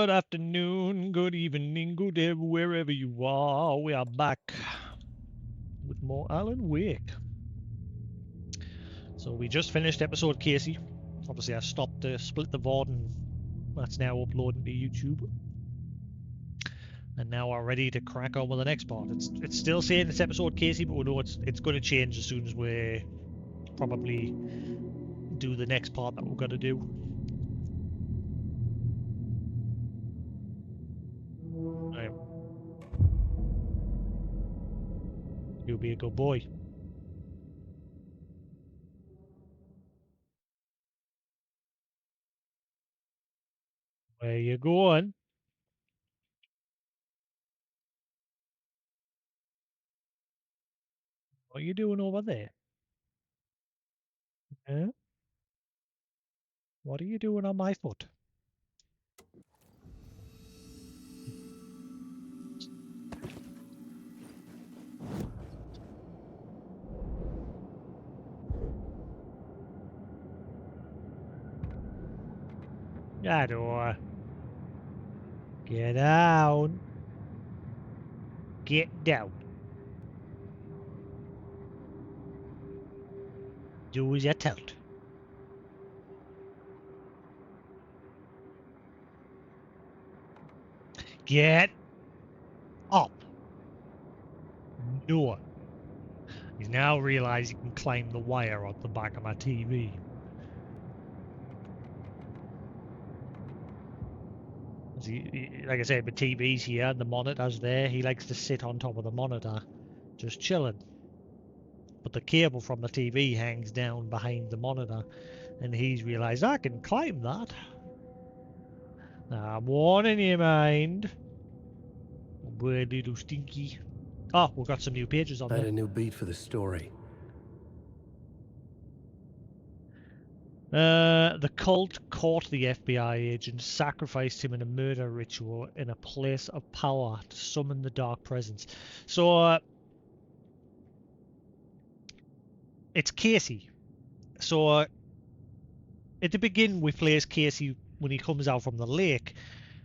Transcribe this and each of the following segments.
Good afternoon, good evening, good day, wherever you are. We are back with more Alan Wake. So we just finished episode Casey. Obviously I stopped to split the VOD and that's now uploading to YouTube. And now we're ready to crack on with the next part. It's still saying it's episode Casey, but we know it's going to change as soon as we probably do the next part that we're going to do. Right. You'll be a good boy. Where you going? What are you doing over there? Huh? What are you doing on my foot? Adore. Get down. Get down. Do as you're told. Get up. No. He's now realised he can climb the wire on the back of my TV. Like I said, the TV's here, the monitor's there. He likes to sit on top of the monitor, just chilling. But the cable from the TV hangs down behind the monitor, and he's realised I can climb that. I'm warning you, mind. Weird little stinky. Oh, we've got some new pages on I there. had a new beat for the story. The cult caught the FBI agent, sacrificed him in a murder ritual in a place of power to summon the dark presence. So, it's Casey. So, at the beginning, we play as Casey when he comes out from the lake,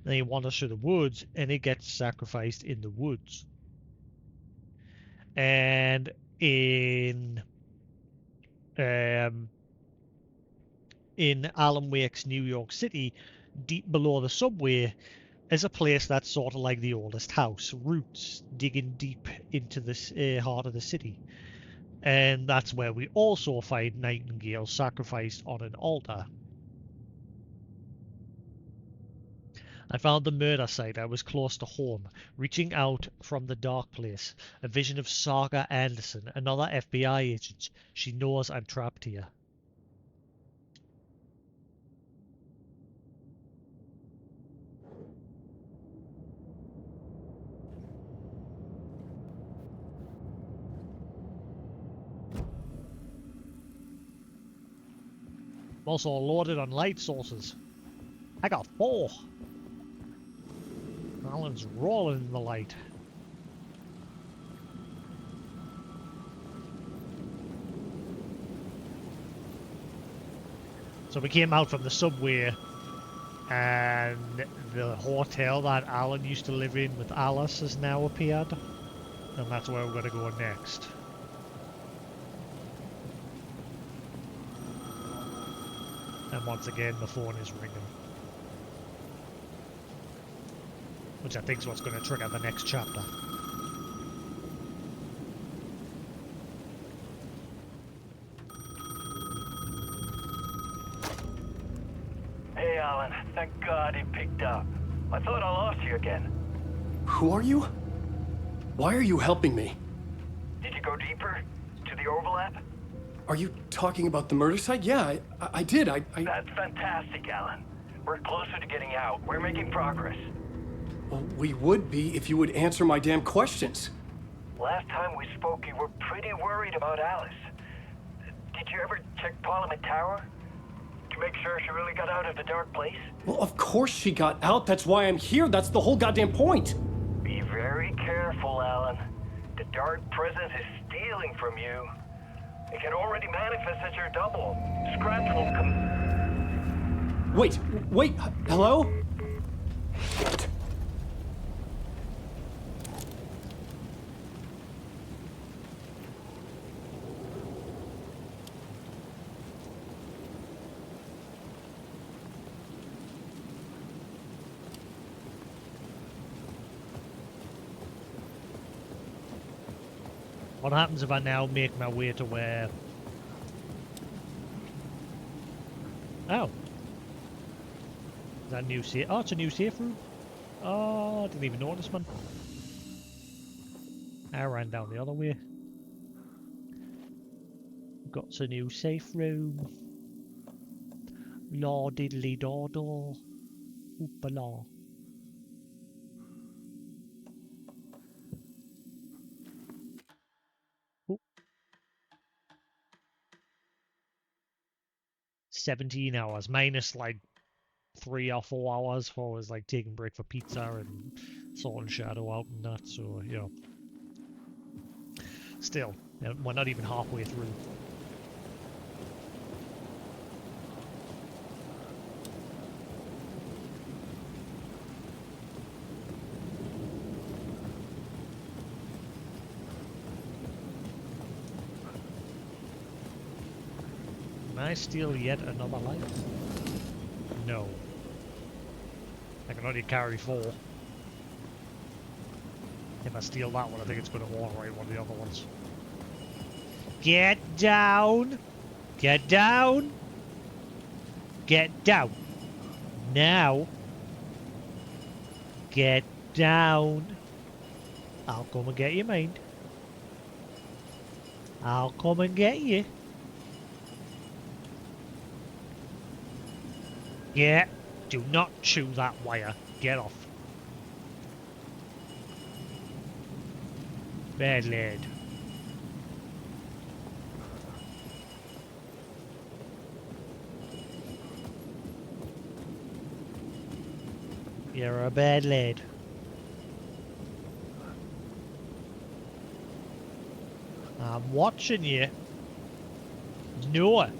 and he wanders through the woods, and he gets sacrificed in the woods. And in Alan Wake's New York City, deep below the subway, is a place that's sort of like the oldest house, roots digging deep into the heart of the city. And that's where we also find Nightingale sacrificed on an altar. I found the murder site. I was close to home, reaching out from the dark place. A vision of Saga Anderson, another FBI agent. She knows I'm trapped here. I'm also loaded on light sources. I got 4. Alan's rolling in the light. So we came out from the subway, and the hotel that Alan used to live in with Alice has now appeared, and that's where we're going to go next. And once again, the phone is ringing, which I think is what's going to trigger the next chapter. Hey, Alan. Thank God he picked up. I thought I lost you again. Who are you? Why are you helping me? Did you go deeper? To the overlap? Are you talking about the murder site? Yeah, I did. I... That's fantastic, Alan. We're closer to getting out. We're making progress. Well, we would be if you would answer my damn questions. Last time we spoke, you were pretty worried about Alice. Did you ever check Parliament Tower? To make sure she really got out of the dark place? Well, of course she got out. That's why I'm here. That's the whole goddamn point. Be very careful, Alan. The dark presence is stealing from you. It can already manifest as your double. Scratch will come... Wait, hello? What happens if I now make my way to where... Oh. Is that a new safe? Oh, it's a new safe room. Oh, I didn't even notice, man. I ran down the other way. Got a new safe room. Law diddly daw. Oopala. Oop. 17 hours minus like 3 or 4 hours for was like taking break for pizza and sorting Shadow out and that. So you know, still, we're not even halfway through. Can I steal yet another life? No. I can only carry 4. If I steal that one, I think it's going to override one of the other ones. Get down! Get down! Get down! Now! Get down! I'll come and get you, mind. I'll come and get you. Yeah, do not chew that wire. Get off. Bad lad. You're a bad lad. I'm watching you. No.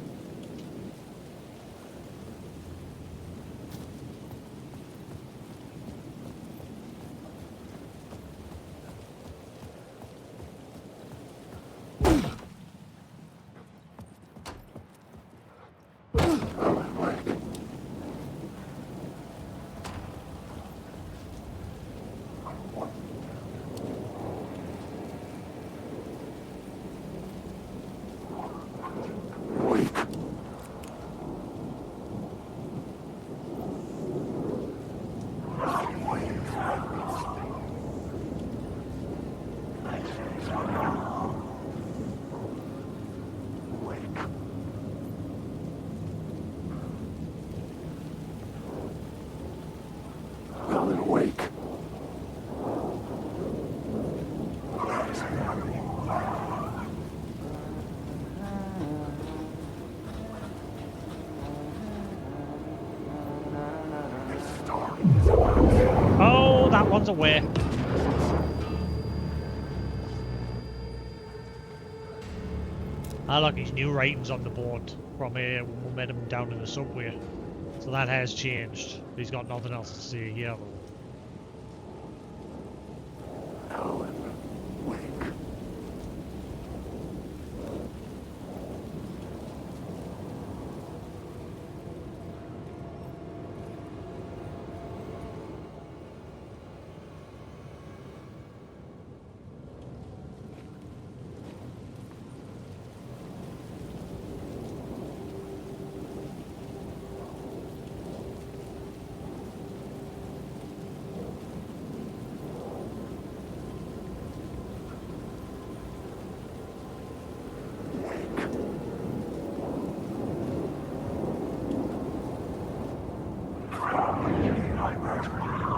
Oh, that one's away. Ah, look, his new ratings on the board from when we met him down in the subway. So that has changed. He's got nothing else to say here, though.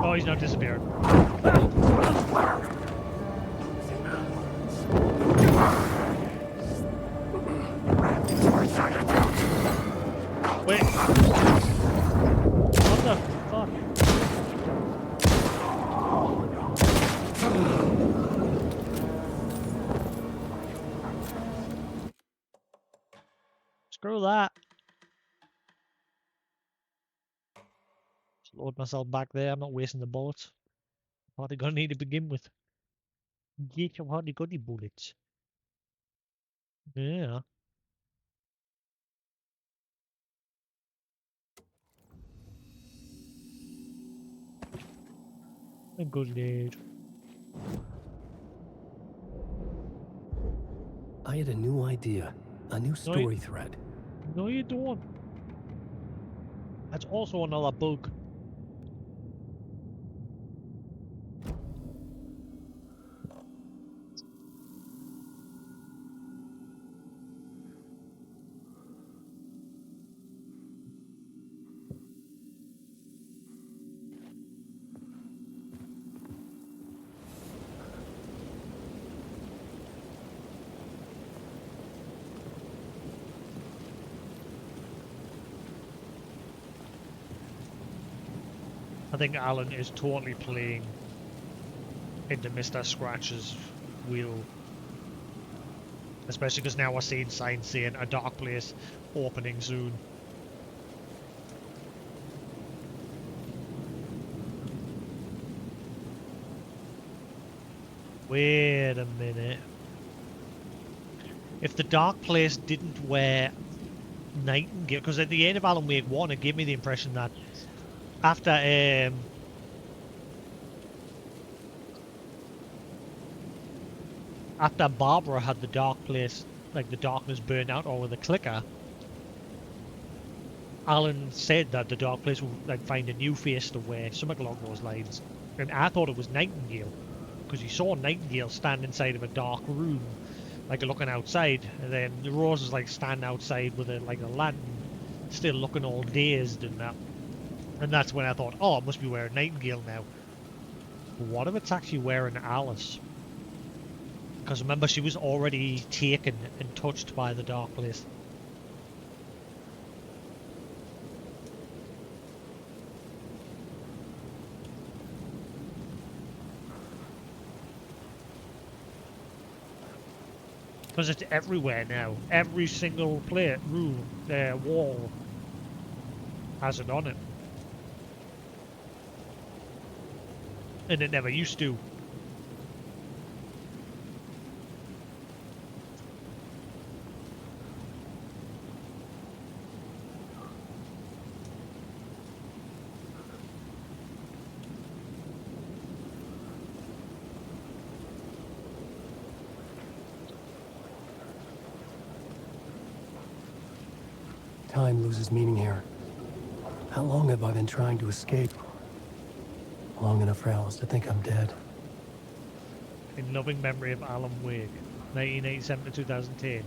Oh, he's not disappeared. Wait. What the fuck? Screw that. Load myself back there. I'm not wasting the bullets. Hardly gonna need to begin with. Get your hardly got any bullets. Yeah. A good lad. I had a new idea, a new story thread. No, you don't. That's also another bug. I think Alan is totally playing into Mr. Scratch's wheel. Especially because now we're seeing signs saying a dark place opening soon. Wait a minute. If the dark place didn't wear Nightingale, because at the end of Alan Wake 1 it gave me the impression that after Barbara had the dark place, like the darkness burned out or with a clicker, Alan said that the dark place would like find a new face to wear, something along those lines. And I thought it was Nightingale, because you saw Nightingale stand inside of a dark room, like looking outside, and then Rose is like standing outside with a lantern, still looking all dazed and that. And that's when I thought, oh, it must be wearing Nightingale now. But what if it's actually wearing Alice? Because remember, she was already taken and touched by the dark place. Because it's everywhere now. Every single plate, room, wall has it on it. And it never used to. Time loses meaning here. How long have I been trying to escape? Long enough for Alice to think I'm dead. In loving memory of Alan Wake, 1987 to 2010.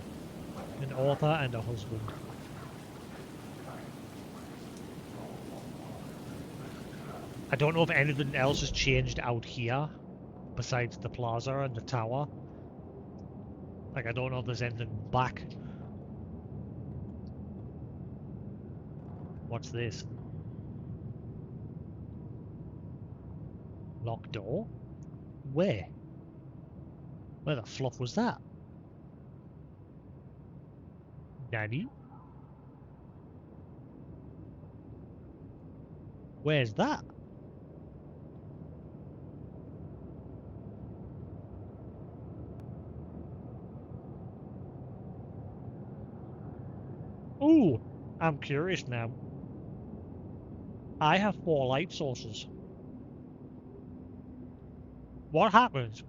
An author and a husband. I don't know if anything else has changed out here, besides the plaza and the tower. Like, I don't know if there's anything back. What's this? Locked door? Where? Where the fluff was that? Nanny? Where's that? Ooh, I'm curious now. I have 4 light sources. What happens?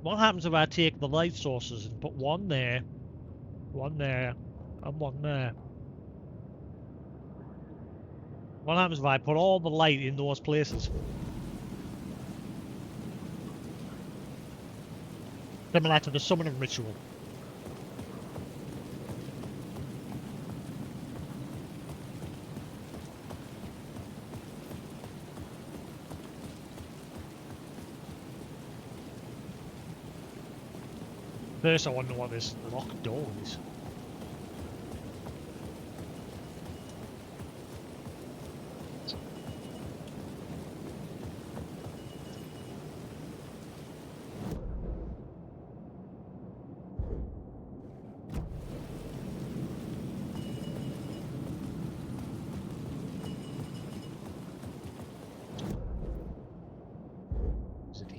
What happens if I take the light sources and put one there, and one there? What happens if I put all the light in those places? Similar to the summoning ritual. First, I wonder what this locked door is.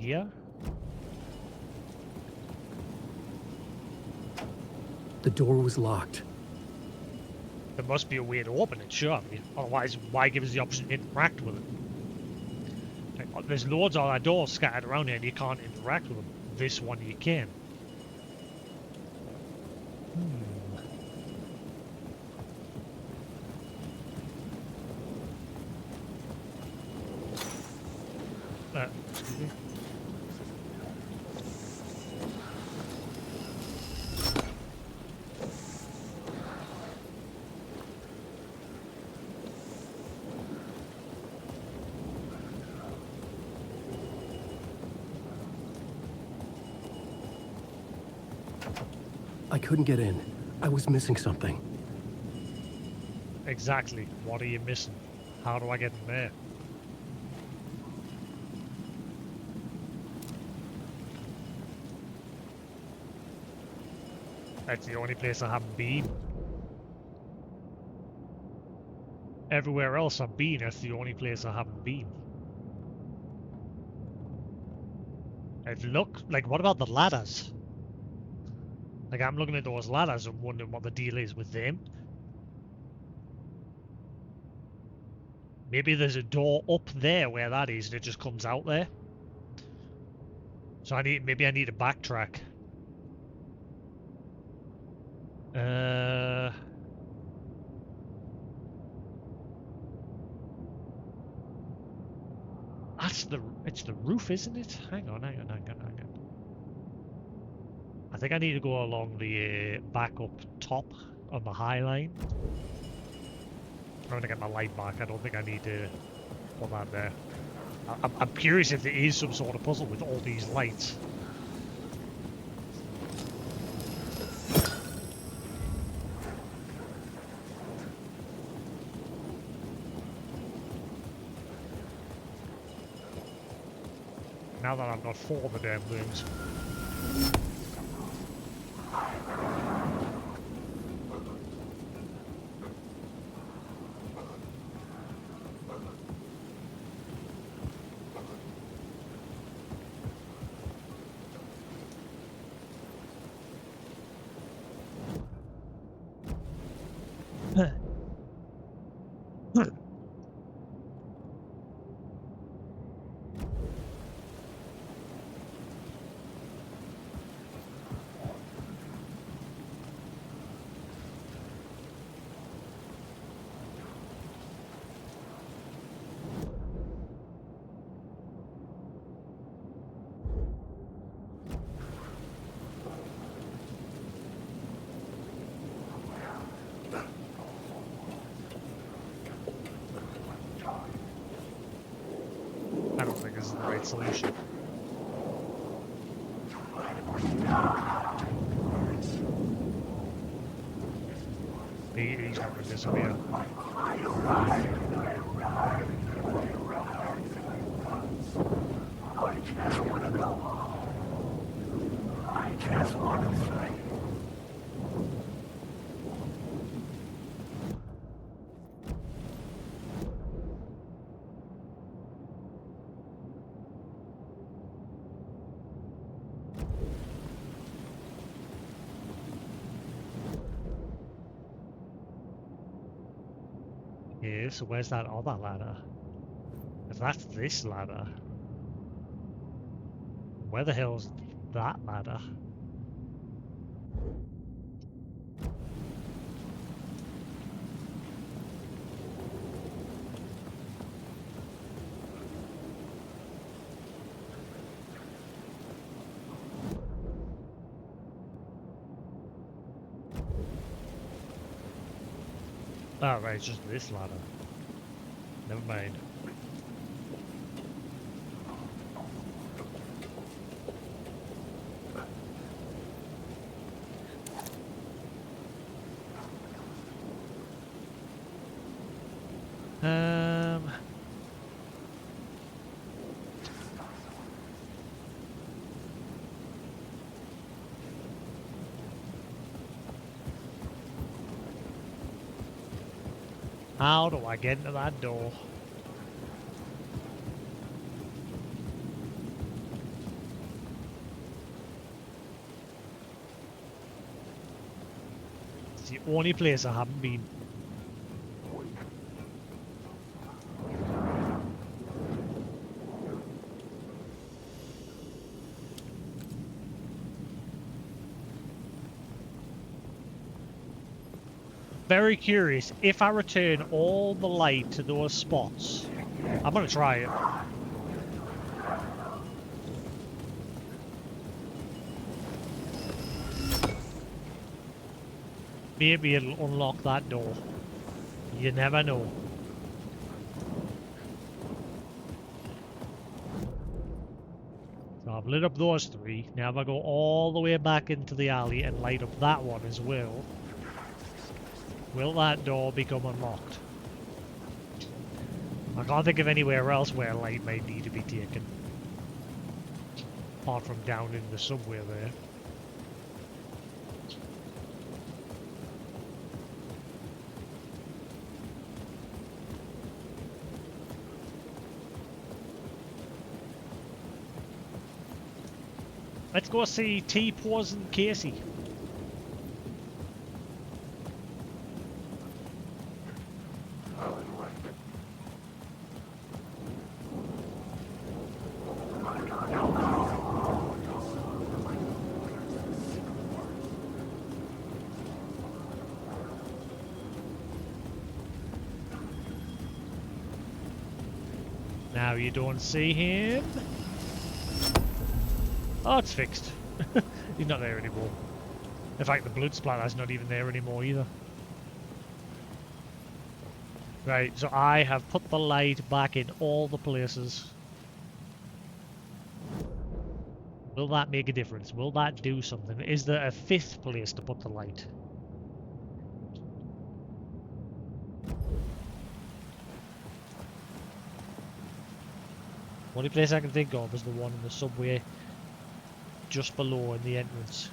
here? The door was locked. There must be a way to open it, surely. Otherwise, why give us the option to interact with it? Like, there's loads of other doors scattered around here and you can't interact with them. This one you can. Excuse me. I couldn't get in. I was missing something. Exactly. What are you missing? How do I get in there? That's the only place I haven't been. Everywhere else I've been, that's the only place I haven't been. It look like, what about the ladders? Like, I'm looking at those ladders and wondering what the deal is with them. Maybe there's a door up there where that is and it just comes out there. So maybe I need to backtrack. It's the roof, isn't it? Hang on. I think I need to go along the back up top on the high line. I'm gonna get my light back. I don't think I need to put that there. I'm curious if there is some sort of puzzle with all these lights. Now that I've got 4 of the damn things. I don't think this is the right solution. He's not going to disappear. I just want to say. Yeah, so where's that other ladder? If that's this ladder, where the hell's that ladder? Oh right, it's just this ladder. Never mind. How do I get into that door? Only place I haven't been. Very curious, if I return all the light to those spots, I'm gonna try it. Maybe it'll unlock that door. You never know. So I've lit up those three. Now if I go all the way back into the alley and light up that one as well, will that door become unlocked? I can't think of anywhere else where light might need to be taken. Apart from down in the subway there. Let's go see T-Pose and Casey. Now you don't see him. Oh, it's fixed. He's not there anymore. In fact, the blood splatter's not even there anymore either. Right, so I have put the light back in all the places. Will that make a difference? Will that do something? Is there a fifth place to put the light? Only place I can think of is the one in the subway just below in the entrance.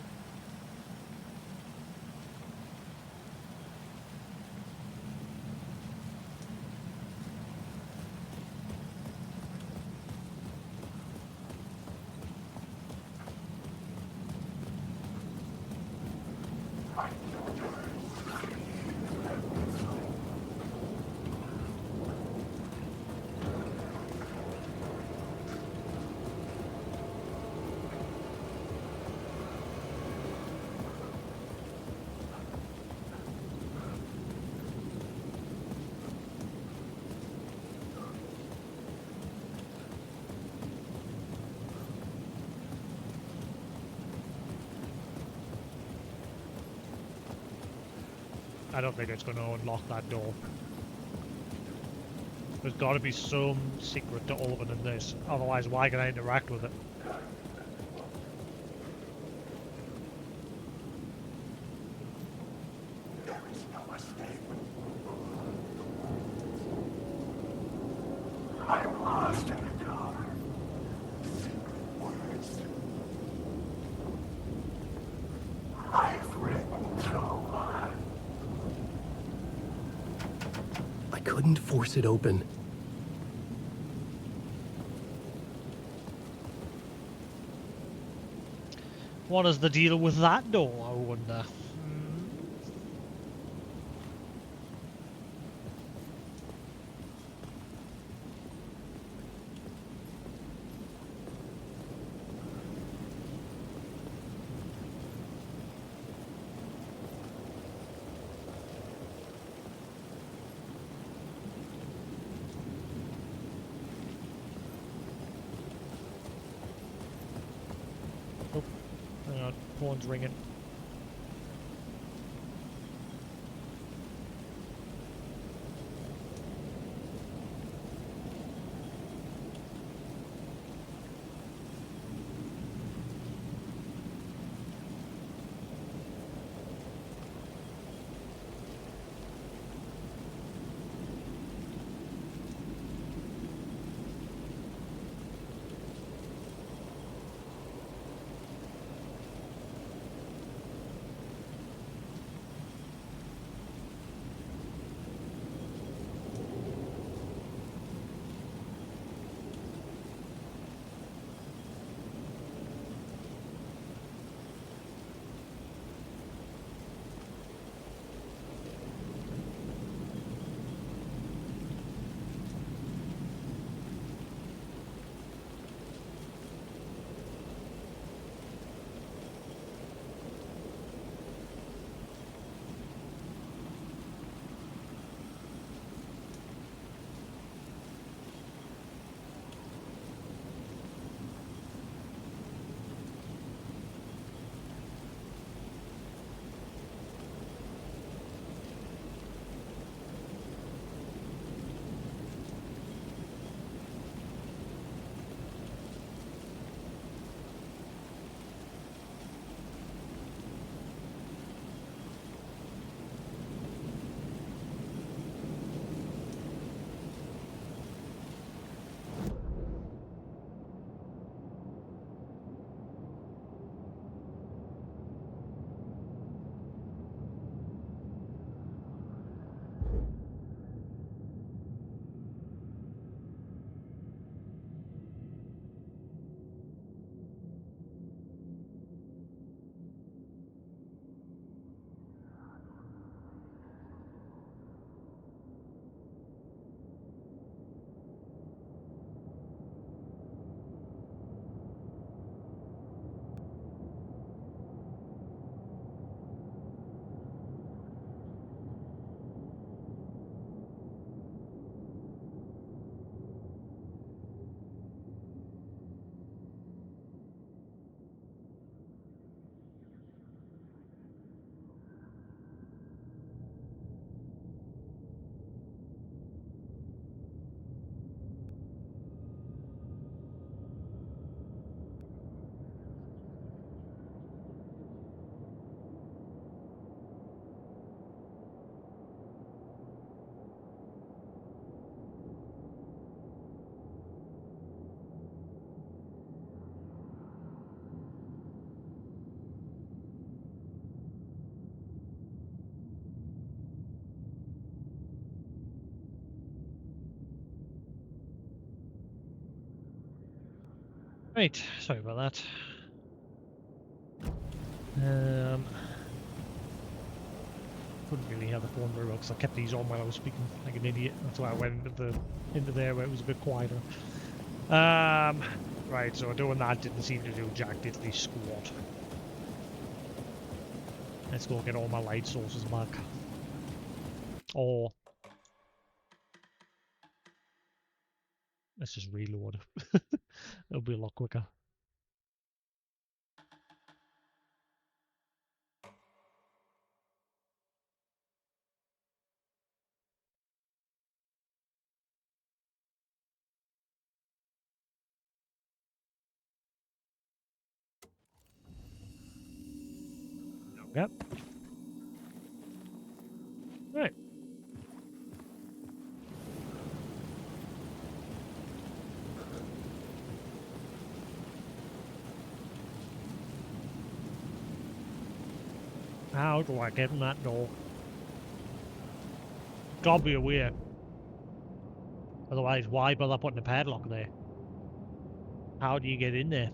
I don't think it's going to unlock that door. There's got to be some secret to opening this, otherwise why can I interact with it? There is no escape. I'm lost in the dark. Secret words. I've written so much. I couldn't force it open. What is the deal with that door, I wonder? Oh, hang on, phone's ringing. Right, sorry about that. Couldn't really have the phone very well because I kept these on while I was speaking like an idiot. That's why I went into there where it was a bit quieter. Right, so doing that didn't seem to do jack diddly squat. Let's go get all my light sources back. Or let's just reload. It'll be a lot quicker. Yep. Right. How do I get in that door? Gotta be a way. Otherwise, why bother putting a padlock there? How do you get in there?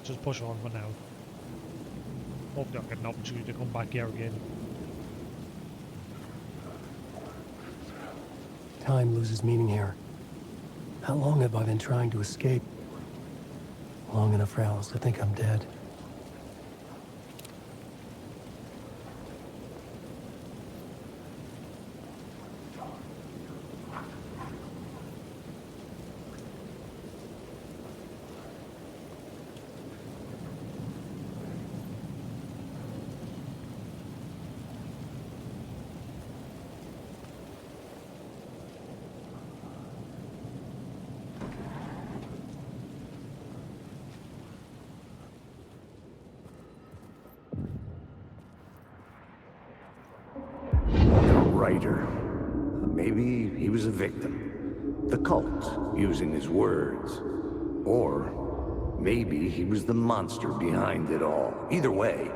Just push on for now. Hopefully I'll get an opportunity to come back here again. Time loses meaning here. How long have I been trying to escape? Long enough for Alice to think I'm dead. Writer. Maybe he was a victim. The cult, using his words. Or maybe he was the monster behind it all. Either way,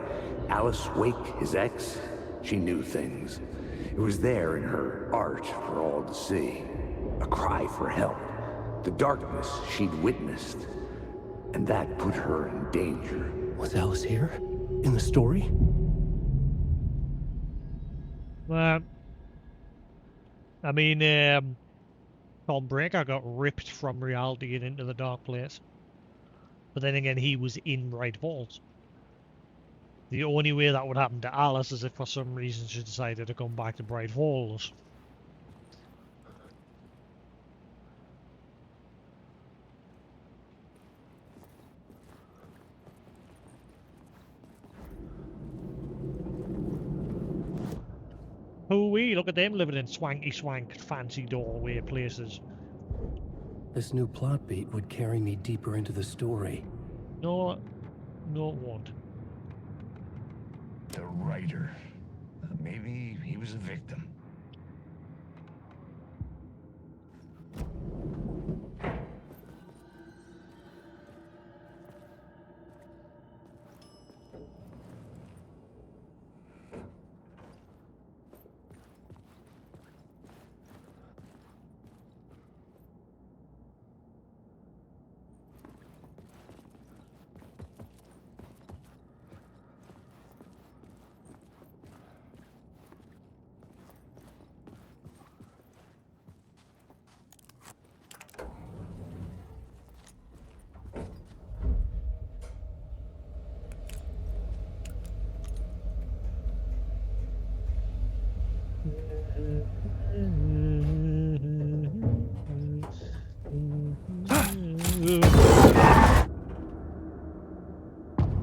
Alice Wake, his ex, she knew things. It was there in her art for all to see. A cry for help. The darkness she'd witnessed. And that put her in danger. Was Alice here? In the story? I mean, Tom Breaker got ripped from reality and into the dark place. But then again, he was in Bright Falls. The only way that would happen to Alice is if for some reason she decided to come back to Bright Falls. Hoo-wee, look at them living in swanky swank fancy doorway places. This new plot beat would carry me deeper into the story. No, no it won't. The writer. Maybe he was a victim.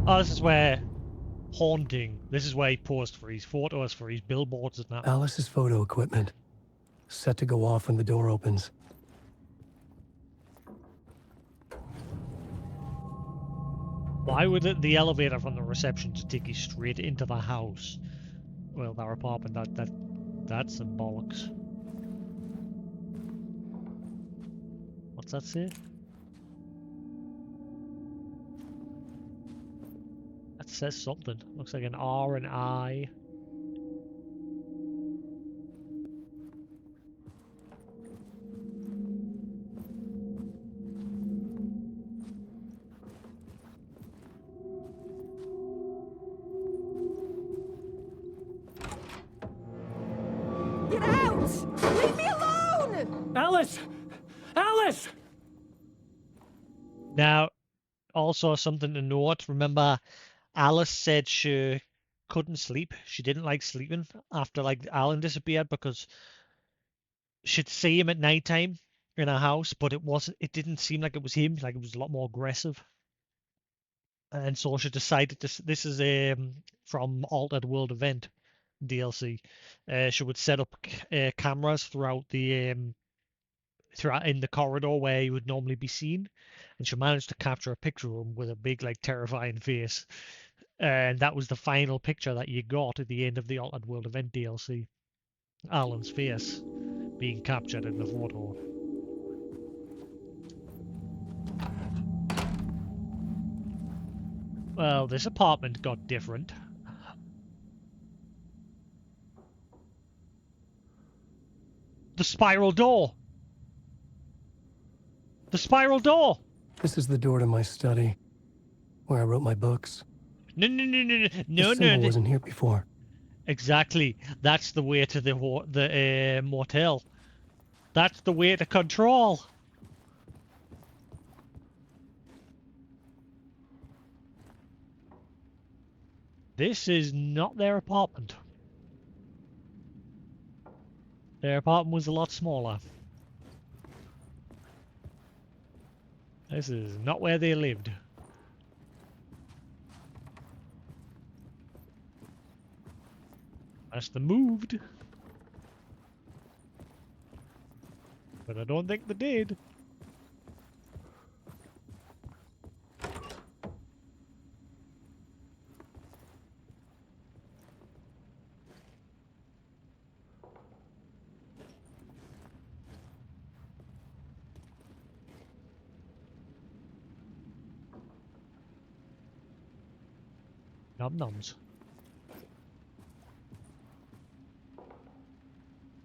Oh, this is where haunting. This is where he posed for his photos, for his billboards and that. Alice's photo equipment. Set to go off when the door opens. Why would the elevator from the reception just take you straight into the house? Well, their apartment. That's some bollocks. What's that say? says something. Looks like an R and I. Get out! Leave me alone! Alice! Alice! Now, also something to note. Remember, Alice said she couldn't sleep. She didn't like sleeping after like Alan disappeared because she'd see him at nighttime in her house, but it didn't seem like it was him. Like it was a lot more aggressive. And so she decided this is from Altered World Event DLC. She would set up cameras throughout in the corridor where he would normally be seen, and she managed to capture a picture of him with a big, like, terrifying face. And that was the final picture that you got at the end of the Altered World Event DLC. Alan's face being captured in the photo. Well, this apartment got different. The spiral door! The spiral door! This is the door to my study, where I wrote my books. No, no, no, no, no, This no, symbol no. wasn't here before. Exactly. That's the way to the motel. That's the way to control. This is not their apartment. Their apartment was a lot smaller. This is not where they lived. That's the moved. But I don't think they did. Nom noms.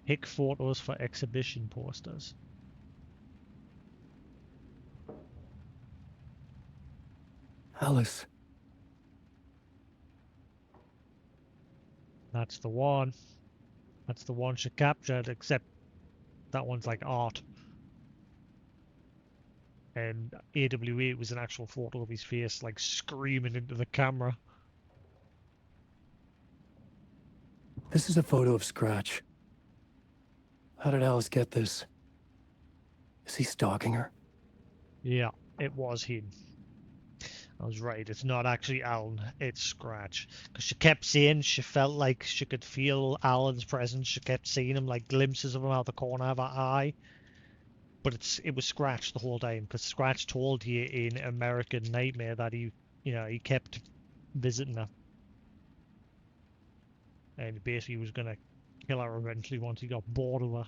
Pick photos for exhibition posters. Alice. That's the one. That's the one she captured, except that one's like art. And AWA was an actual photo of his face, like screaming into the camera. This is a photo of Scratch. How did Alice get this? Is he stalking her? Yeah, it was him. I was right. It's not actually Alan. It's Scratch. Because she kept saying she felt like she could feel Alan's presence. She kept seeing him, like glimpses of him out the corner of her eye. But it was Scratch the whole time. Because Scratch told you in American Nightmare that he kept visiting her. And basically was going to kill her eventually once he got bored of her.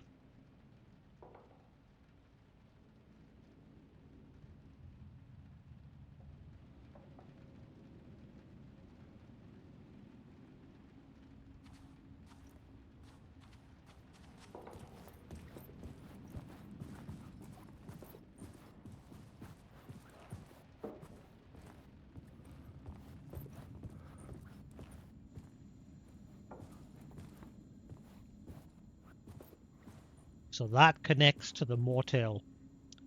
So that connects to the motel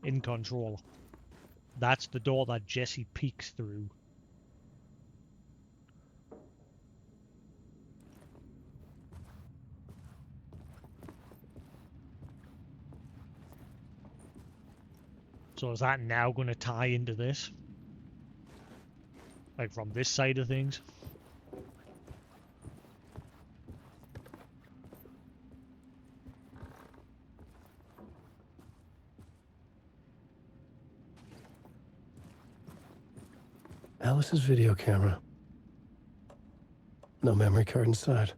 in Control. That's the door that Jesse peeks through. So is that now going to tie into this? Like from this side of things? Alice's video camera. No memory card inside.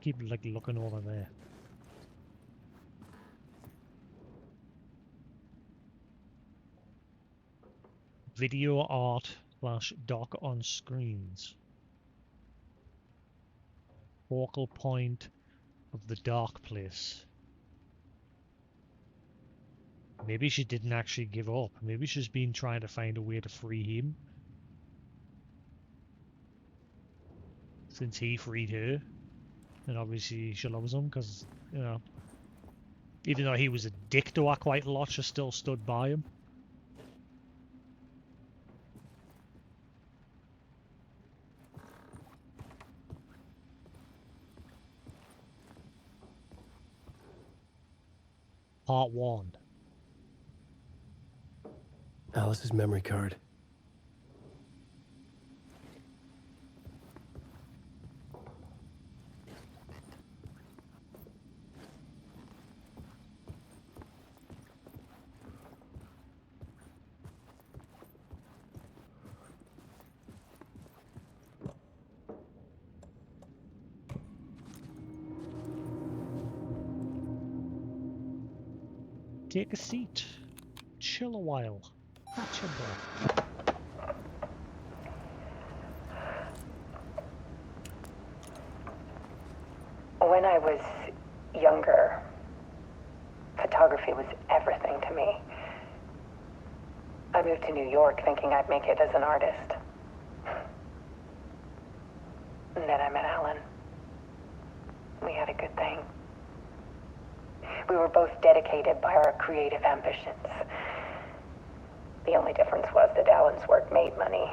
keep like looking over there. Video art / doc on screens. Focal point of the dark place. Maybe she didn't actually give up. Maybe she's been trying to find a way to free him. Since he freed her. And obviously she loves him because, you know, even though he was a dick to her quite a lot, she still stood by him. Part 1. Alice's memory card. Take a seat. Chill a while. Catch your breath. When I was younger, photography was everything to me. I moved to New York thinking I'd make it as an artist. And then I met Alan. We had a good thing. We were both dedicated by our creative ambitions. The only difference was that Alan's work made money.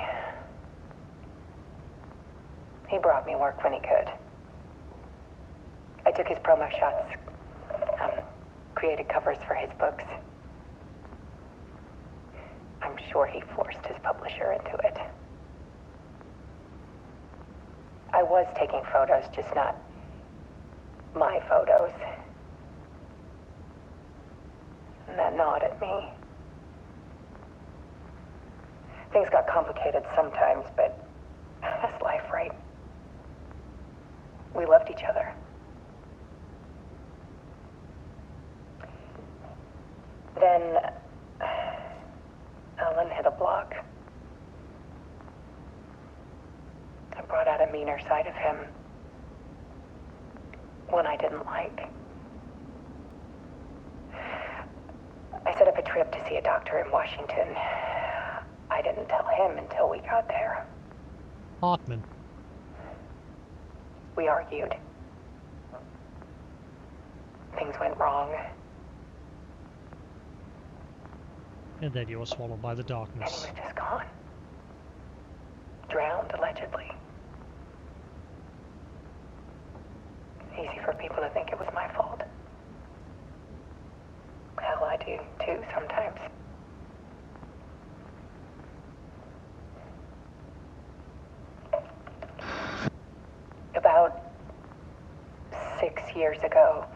He brought me work when he could. I took his promo shots, created covers for his books. I'm sure he forced his publisher into it. I was taking photos, just not my photos. And that gnawed at me. Things got complicated sometimes, but that's life, right? We loved each other. Then Alan hit a block. I brought out a meaner side of him. One I didn't like. I set up a trip to see a doctor in Washington. I didn't tell him until we got there. Hartman. We argued. Things went wrong. And then you were swallowed by the And darkness. he was just gone. Drowned, allegedly. Easy for people to think it was my fault. Hell, I do too sometimes. About 6 years ago,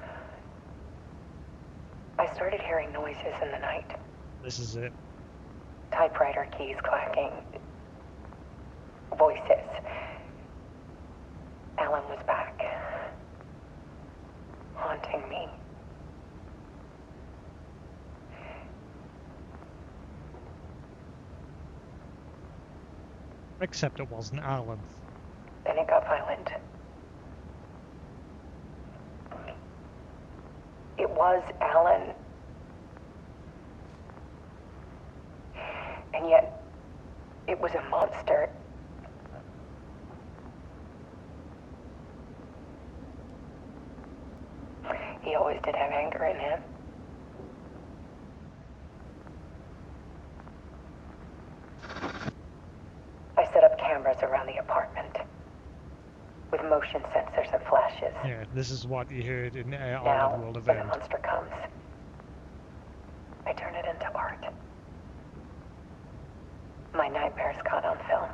I started hearing noises in the night. This is it. Typewriter keys clacking. Voices. Alan was back. Haunting me. Except it wasn't Alan. Then it got violent. It was Alan. And yet, it was a monster. He always did have anger in him. I set up cameras around the apartment with motion sensors and flashes. Yeah, this is what you heard in Now, Arnold World when the Event. monster comes, I turn it into art. My nightmares caught on film.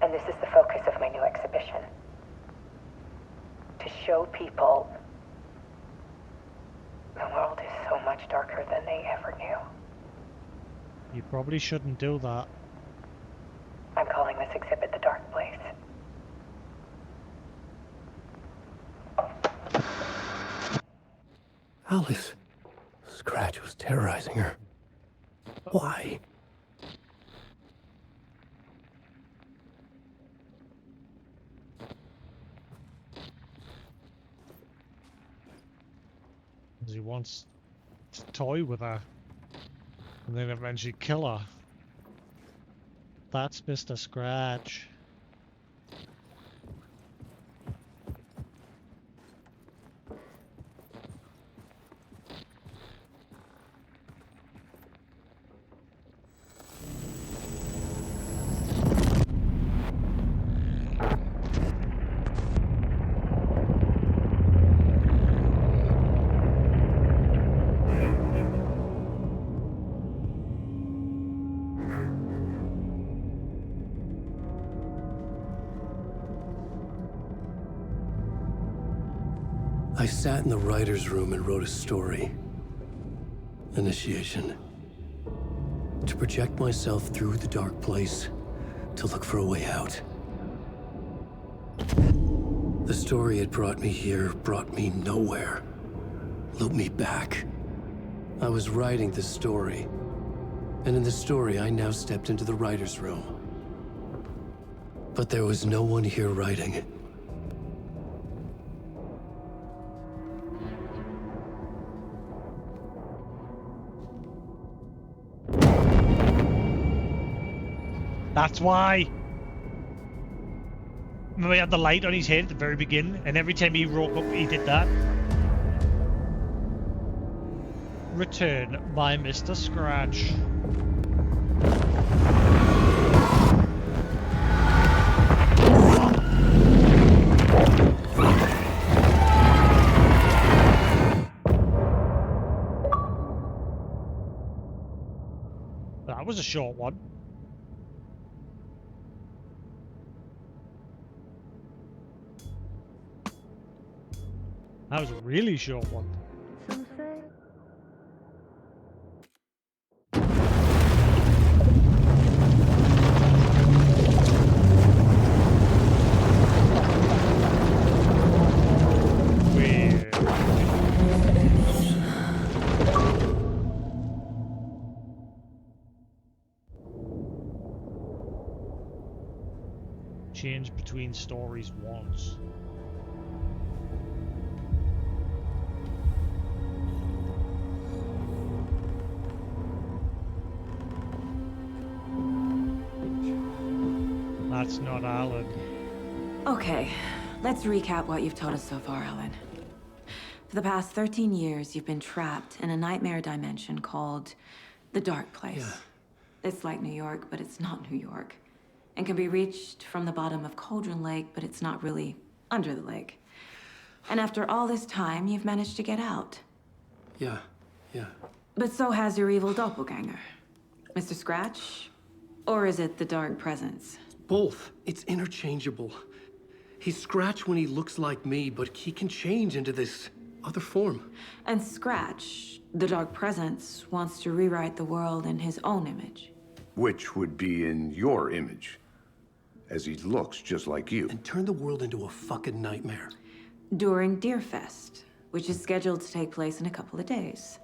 And this is the focus of my new exhibition. To show people the world is so much darker than they ever knew. You probably shouldn't do that. I'm calling this exhibit The Dark Place. Alice. Scratch was terrorizing her. Why? Because he wants to toy with her. And then eventually kill her. That's Mr. Scratch. I sat in the writer's room and wrote a story. Initiation. To project myself through the dark place, to look for a way out. The story had brought me here, brought me nowhere. Looped me back. I was writing the story. And in the story, I now stepped into the writer's room. But there was no one here writing it. That's why. Remember he had the light on his head at the very beginning, and every time he woke up, he did that. Return by Mr. Scratch. That was a short one. That was a really short one. Weird. Change between stories once. That's not Alan. Okay, let's recap what you've told us so far, Alan. For the past 13 years, you've been trapped in a nightmare dimension called the Dark Place. Yeah. It's like New York, but it's not New York. And can be reached from the bottom of Cauldron Lake, but it's not really under the lake. And after all this time, you've managed to get out. Yeah. But so has your evil doppelganger. Mr. Scratch? Or is it the Dark Presence? Both. It's interchangeable. He's Scratch when he looks like me, but he can change into this other form. And Scratch, the Dark Presence, wants to rewrite the world in his own image. Which would be in your image, as he looks just like you. And turn the world into a fucking nightmare. During Deerfest, which is scheduled to take place in a couple of days.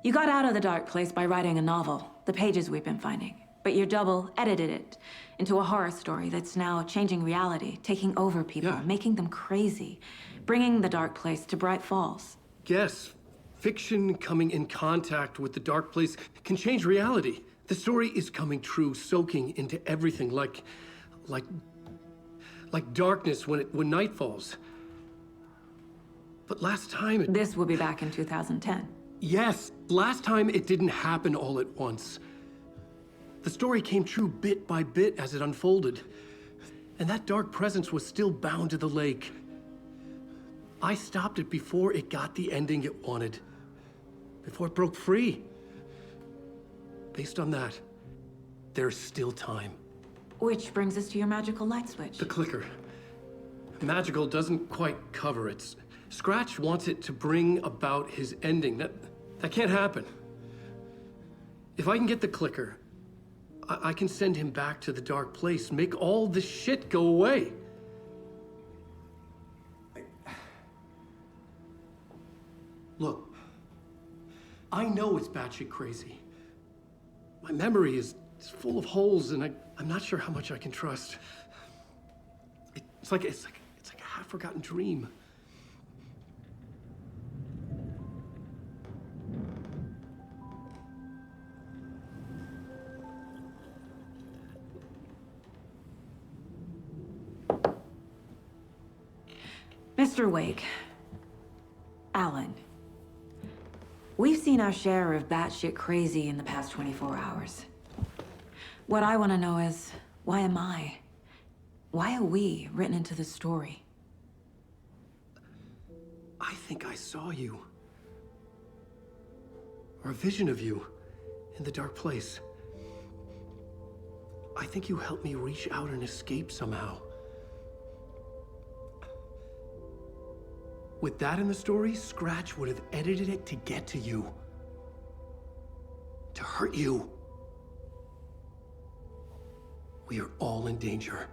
You got out of the Dark Place by writing a novel, the pages we've been finding. But your double edited it into a horror story that's now changing reality, taking over people, Yeah. making them crazy, bringing the Dark Place to Bright Falls. Yes, fiction coming in contact with the dark place can change reality. The story is coming true, soaking into everything like darkness when night falls. But last time it... This will be back in 2010. Yes, last time it didn't happen all at once. The story came true bit by bit as it unfolded. And that dark presence was still bound to the lake. I stopped it before it got the ending it wanted. Before it broke free. Based on that, there's still time. Which brings us to your magical light switch. The clicker. Magical doesn't quite cover it. Scratch wants it to bring about his ending. That can't happen. If I can get the clicker, I can send him back to the dark place, make all this shit go away. Look, I know it's batshit crazy. My memory is full of holes, and I'm not sure how much I can trust. It's like a half-forgotten dream. Mr. Wake. Alan. We've seen our share of batshit crazy in the past 24 hours. What I want to know is, why am I? Why are we written into the story? I think I saw you. Or a vision of you in the dark place. I think you helped me reach out and escape somehow. With that in the story, Scratch would have edited it to get to you. To hurt you. We are all in danger.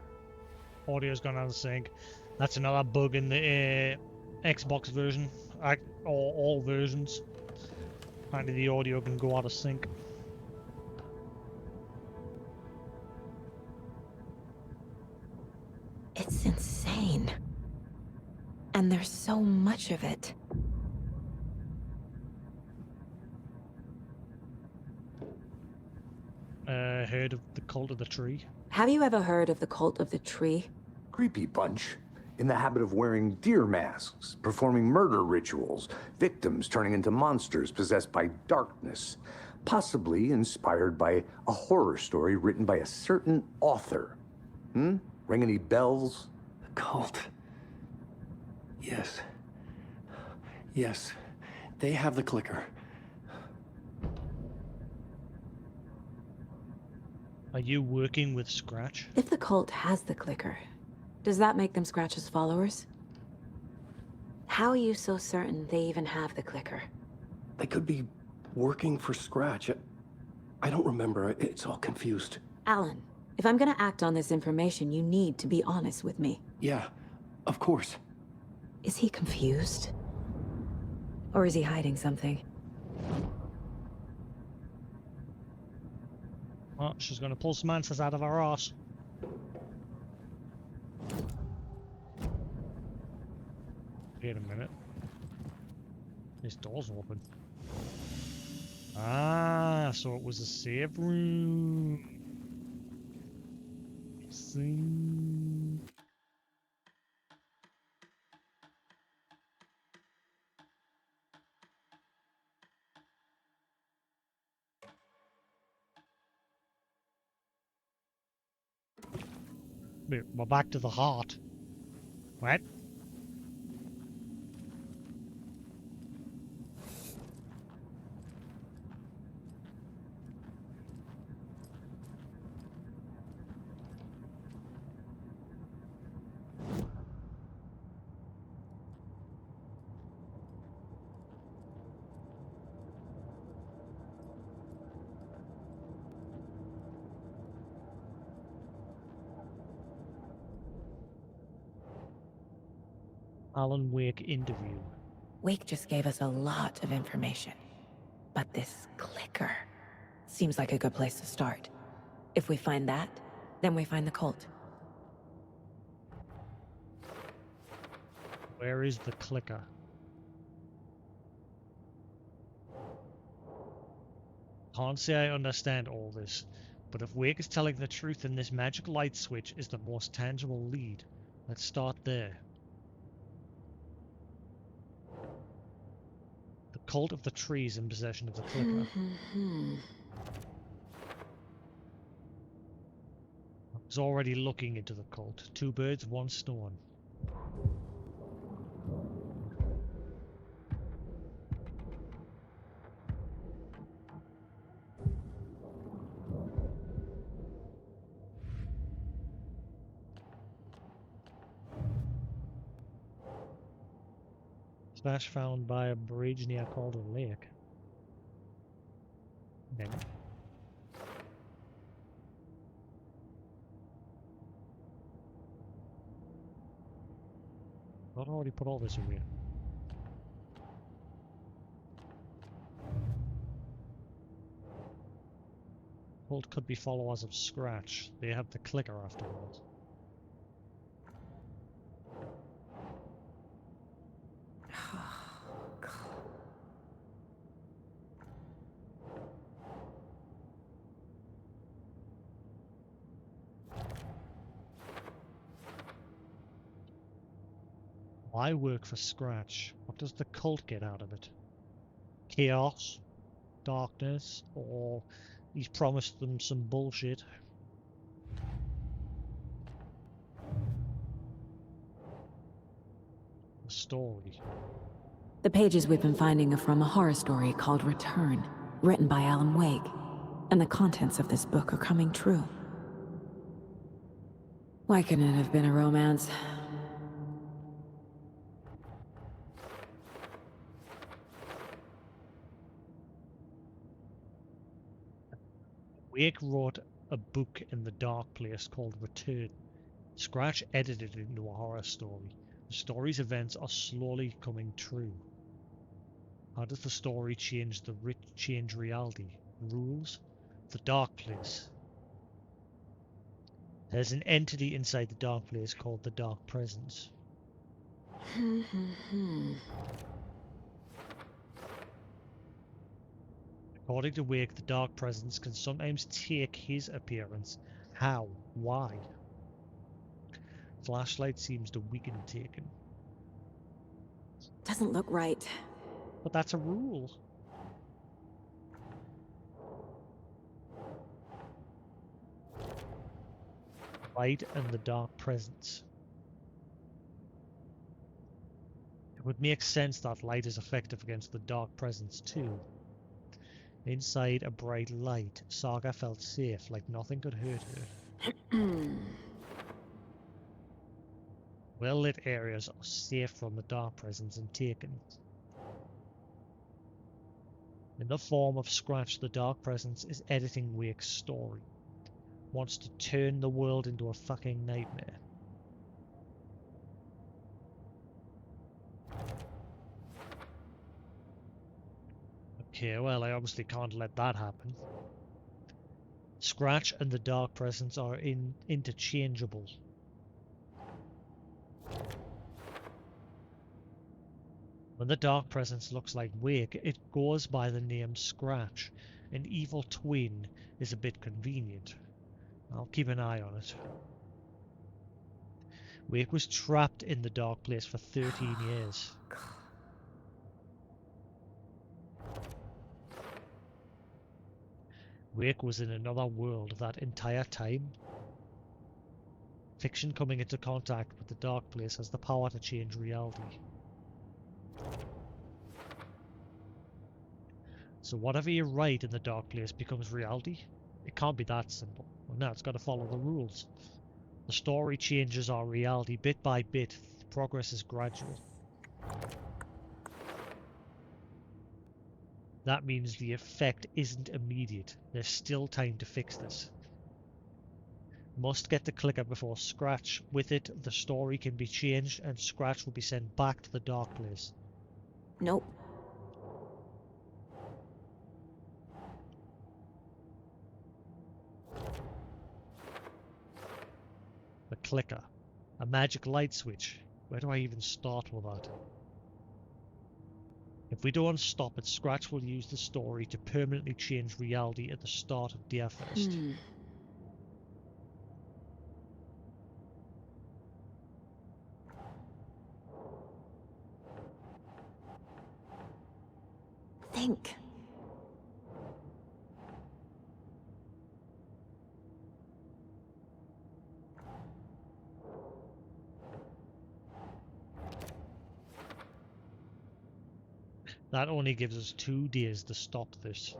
Audio's gone out of sync. That's another bug in the Xbox version, or all versions. Apparently the audio can go out of sync. It's insane. And there's so much of it. Heard of the Cult of the Tree? Have you ever heard of the Cult of the Tree? Creepy bunch. In the habit of wearing deer masks, performing murder rituals, victims turning into monsters possessed by darkness. Possibly inspired by a horror story written by a certain author. Ring any bells? The cult. Yes. Yes. They have the clicker. Are you working with Scratch? If the cult has the clicker, does that make them Scratch's followers? How are you so certain they even have the clicker? They could be working for Scratch. I don't remember. It's all confused. Alan, if I'm gonna act on this information, you need to be honest with me. Yeah, of course. Is he confused? Or is he hiding something? Oh, she's gonna pull some answers out of her arse. Wait a minute. This door's open. Ah, so it was a save room. See. Wait, we're back to the heart. What? Alan Wake interview. Wake just gave us a lot of information. But this clicker seems like a good place to start. If we find that, then we find the cult. Where is the clicker? Can't say I understand all this, but if Wake is telling the truth and this magic light switch is the most tangible lead, let's start there. The Cult of the Tree is in possession of the clicker. I was already looking into the cult. Two birds, one stone. Slash found by a bridge near Calder Lake. Then. I've already put all this away. Cult could be followers of Scratch. They have the clicker after all. Why work for Scratch? What does the cult get out of it? Chaos? Darkness? Or he's promised them some bullshit? The story. The pages we've been finding are from a horror story called Return, written by Alan Wake. And the contents of this book are coming true. Why couldn't it have been a romance? Wake wrote a book in the dark place called Return. Scratch edited it into a horror story. The story's events are slowly coming true. How does the story change reality? Rules? The dark place. There's an entity inside the dark place called the Dark Presence. According to Wake, the Dark Presence can sometimes take his appearance. How? Why? Flashlight seems to weaken Taken. Doesn't look right. But that's a rule. Light and the Dark Presence. It would make sense that light is effective against the Dark Presence too. Inside a bright light, Saga felt safe, like nothing could hurt her. Well-lit areas are safe from the Dark Presence and Taken. In the form of Scratch, the Dark Presence is editing Wake's story. Wants to turn the world into a fucking nightmare. Okay, well, I obviously can't let that happen. Scratch and the Dark Presence are interchangeable. When the Dark Presence looks like Wake, it goes by the name Scratch. An evil twin is a bit convenient. I'll keep an eye on it. Wake was trapped in the dark place for 13 years. Wake was in another world that entire time. Fiction coming into contact with the dark place has the power to change reality. So whatever you write in the dark place becomes reality? It can't be that simple. Well, no, it's got to follow the rules. The story changes our reality bit by bit. The progress is gradual. That means the effect isn't immediate. There's still time to fix this. Must get the clicker before Scratch. With it, the story can be changed and Scratch will be sent back to the dark place. Nope. The clicker. A magic light switch. Where do I even start with that? If we don't stop it, Scratch will use the story to permanently change reality at the start of Deerfest. Think. That only gives us 2 days to stop this.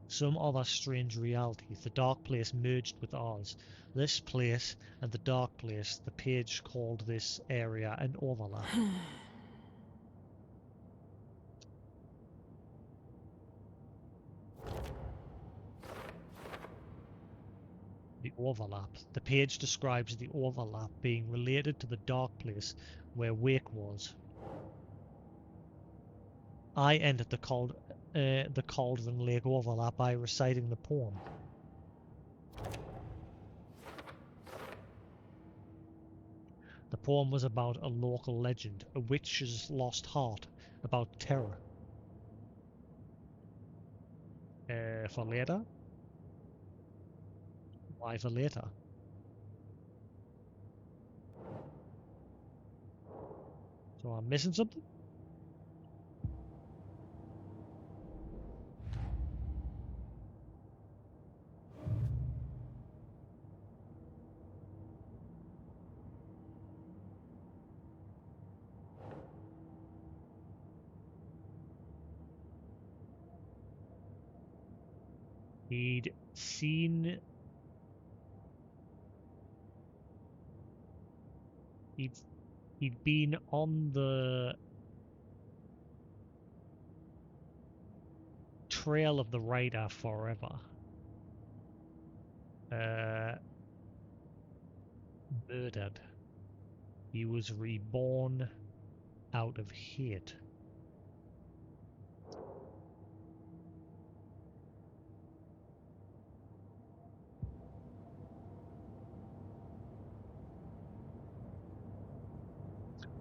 Some other strange reality. The dark place merged with ours. This place and the dark place, the page called this area an overlap. The overlap. The page describes the overlap being related to the dark place where Wake was. I entered the cult the Cauldron Lake overlap by reciting the poem. The poem was about a local legend, a witch's lost heart, about terror. For later? Why for later? So I'm missing something? He'd seen... He'd been on the trail of the radar forever. Murdered. He was reborn out of hate.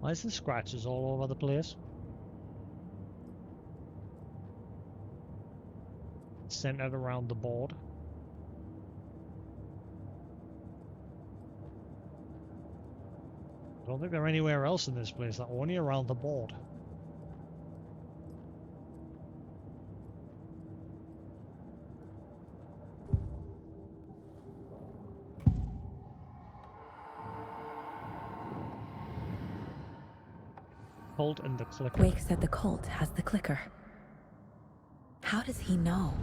Why is the scratches all over the place? Centered around the board. I don't think they're anywhere else in this place. They're only around the board. Cult and the clicker. Wake said the cult has the clicker. How does he know?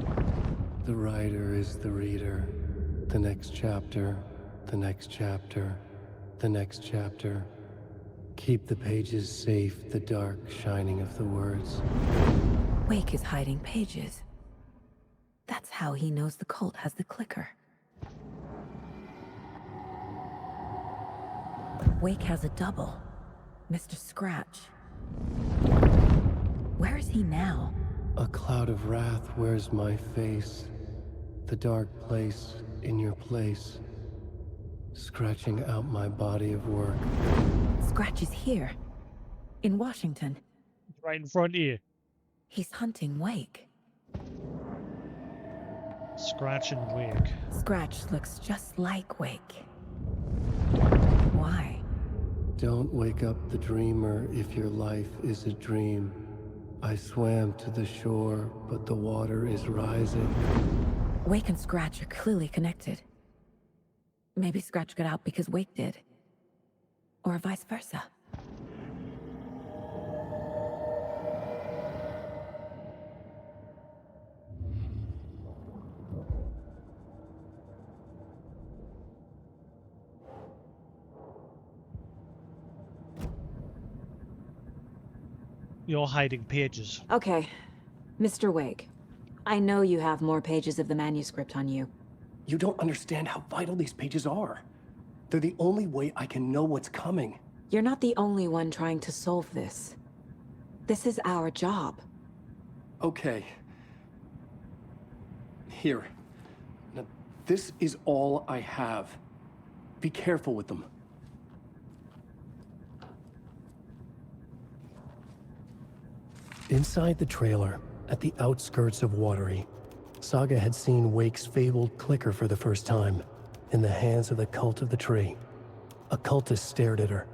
The writer is the reader. The next chapter, the next chapter, the next chapter. Keep the pages safe, the dark shining of the words. Wake is hiding pages. That's how he knows the cult has the clicker. Wake has a double. Mr. Scratch. Where is he now? A cloud of wrath wears my face. The dark place in your place. Scratching out my body of work. Scratch is here. In Washington. Right in front of you. He's hunting Wake. Scratch and Wake. Scratch looks just like Wake. Why? Don't wake up the dreamer if your life is a dream. I swam to the shore, but the water is rising. Wake and Scratch are clearly connected. Maybe Scratch got out because Wake did. Or vice versa. You're hiding pages. Okay. Mr. Wake, I know you have more pages of the manuscript on you. You don't understand how vital these pages are. They're the only way I can know what's coming. You're not the only one trying to solve this. This is our job. Okay. Here. Now, this is all I have. Be careful with them. Inside the trailer, at the outskirts of Watery, Saga had seen Wake's fabled clicker for the first time, in the hands of the Cult of the Tree. A cultist stared at her.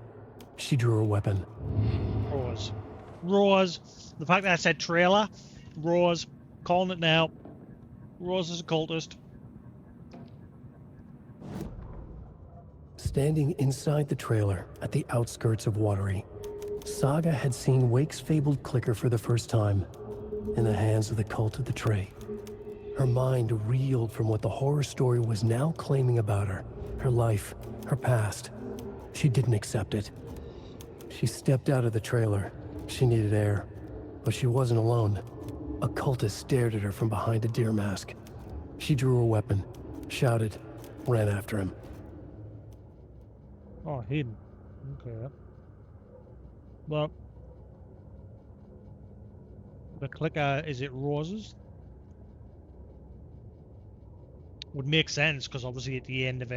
She drew her weapon. Roars. Roars. The fact that I said trailer. Roars. Calling it now. Roars is a cultist. Standing inside the trailer, at the outskirts of Watery, Saga had seen Wake's fabled clicker for the first time, in the hands of the Cult of the Tree. Her mind reeled from what the horror story was now claiming about her. Her life, her past. She didn't accept it. She stepped out of the trailer. She needed air. But she wasn't alone. A cultist stared at her from behind a deer mask. She drew her weapon, shouted, ran after him. Oh, him. Okay. Well, The clicker, is it Rose's? Would make sense, because obviously at the end of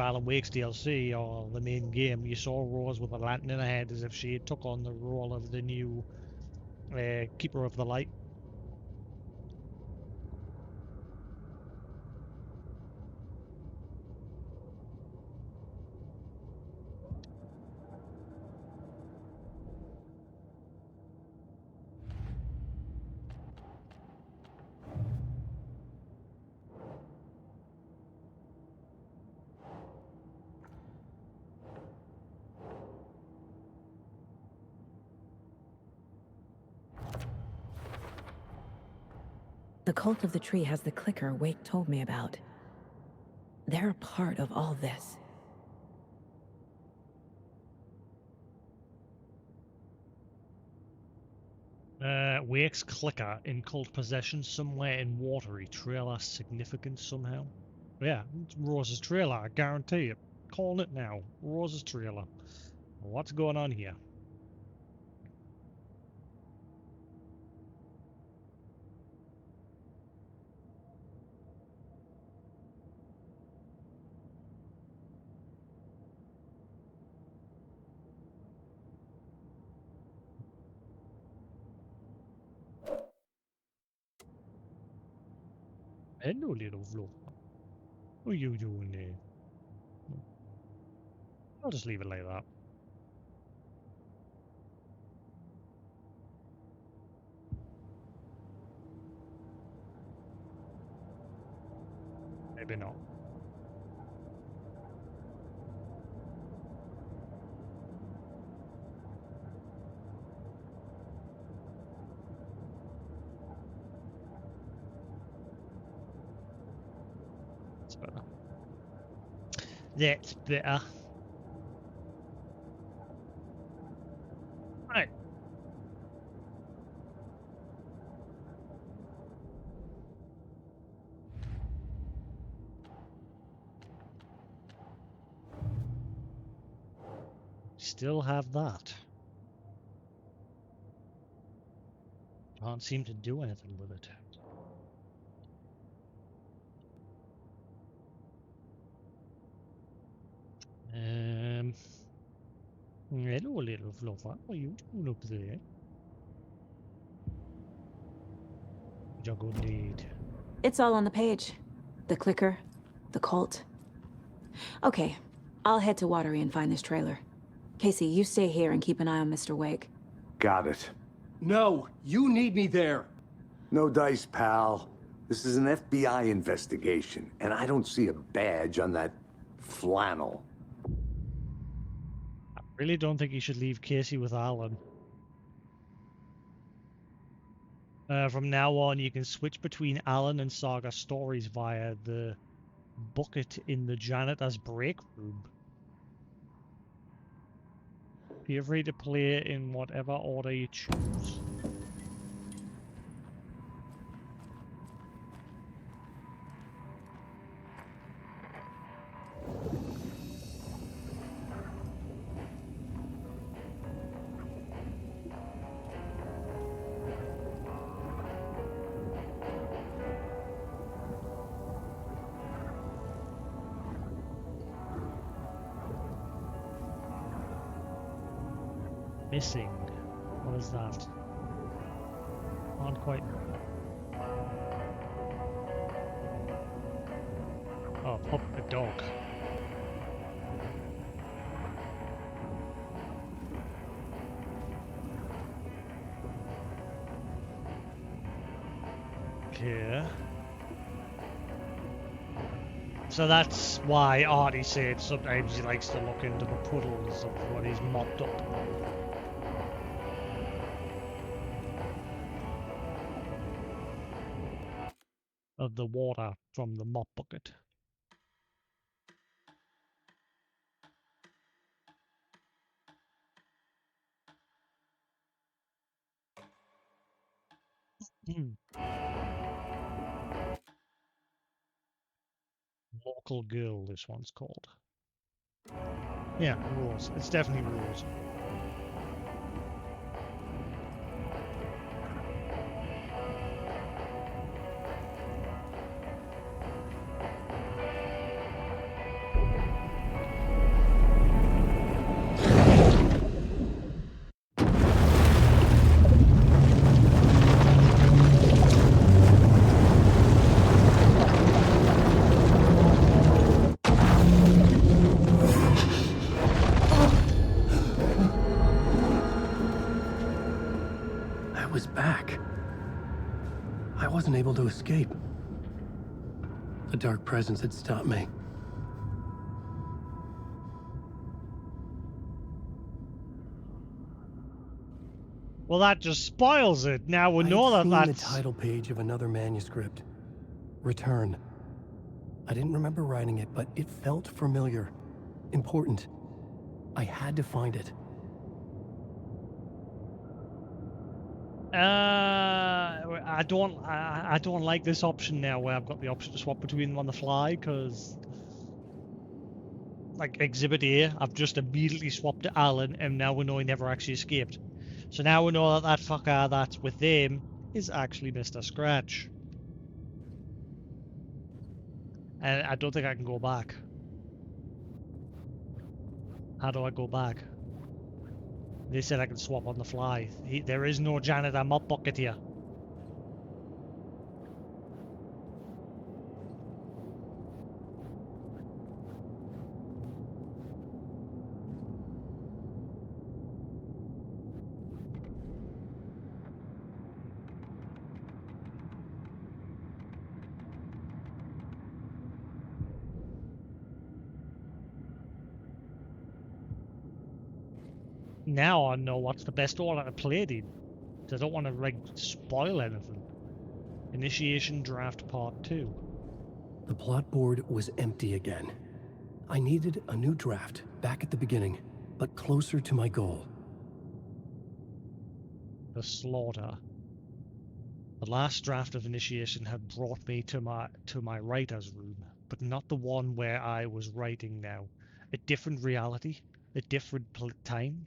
Alan Wake's DLC or the main game, you saw Rose with a lantern in her head as if she had took on the role of the new Keeper of the Light. The cult of the tree has the clicker Wake told me about. They're a part of all this. Wake's clicker in cult possession somewhere in watery trailer significance somehow. Yeah, it's Rose's trailer, I guarantee it. Calling it now. Rose's trailer. What's going on here? Hello, little Flo. What are you doing there? I'll just leave it like that. Maybe not. That's better. That's better. Right. Still have that. Can't seem to do anything with it. Hello, little fluffer. What are you doing up there? Juggle lead. It's all on the page. The clicker, the cult. Okay, I'll head to Watery and find this trailer. Casey, you stay here and keep an eye on Mr. Wake. Got it. No, you need me there. No dice, pal. This is an FBI investigation, and I don't see a badge on that flannel. I really don't think you should leave Casey with Alan. From now on, you can switch between Alan and Saga stories via the bucket in the janitor's break room. Feel free to play it in whatever order you choose. Missing. What is that? Aren't quite. Oh, pup a dog. Okay. So that's why Artie said sometimes he likes to look into the puddles of what he's mopped up. Of the water from the mop bucket. Local girl, this one's called. Yeah, rules. It's definitely rules. I wasn't able to escape. The dark presence had stopped me. Well, that just spoils it. Now we know I'd that seen that's... the title page of another manuscript. Return. I didn't remember writing it, but it felt familiar. Important. I had to find it. I don't like this option now where I've got the option to swap between them on the fly, because like Exhibit A, I've just immediately swapped to Alan, and now we know he never actually escaped. So now we know that that fucker that's with them is actually Mr. Scratch. And I don't think I can go back. How do I go back? They said I can swap on the fly. There is no janitor mop bucket here. Now I know what's the best order to play it in. I don't want to like spoil anything. Initiation Draft Part 2. The plot board was empty again. I needed a new draft, back at the beginning, but closer to my goal. The Slaughter. The last draft of Initiation had brought me to my writer's room, but not the one where I was writing now. A different reality, a different time.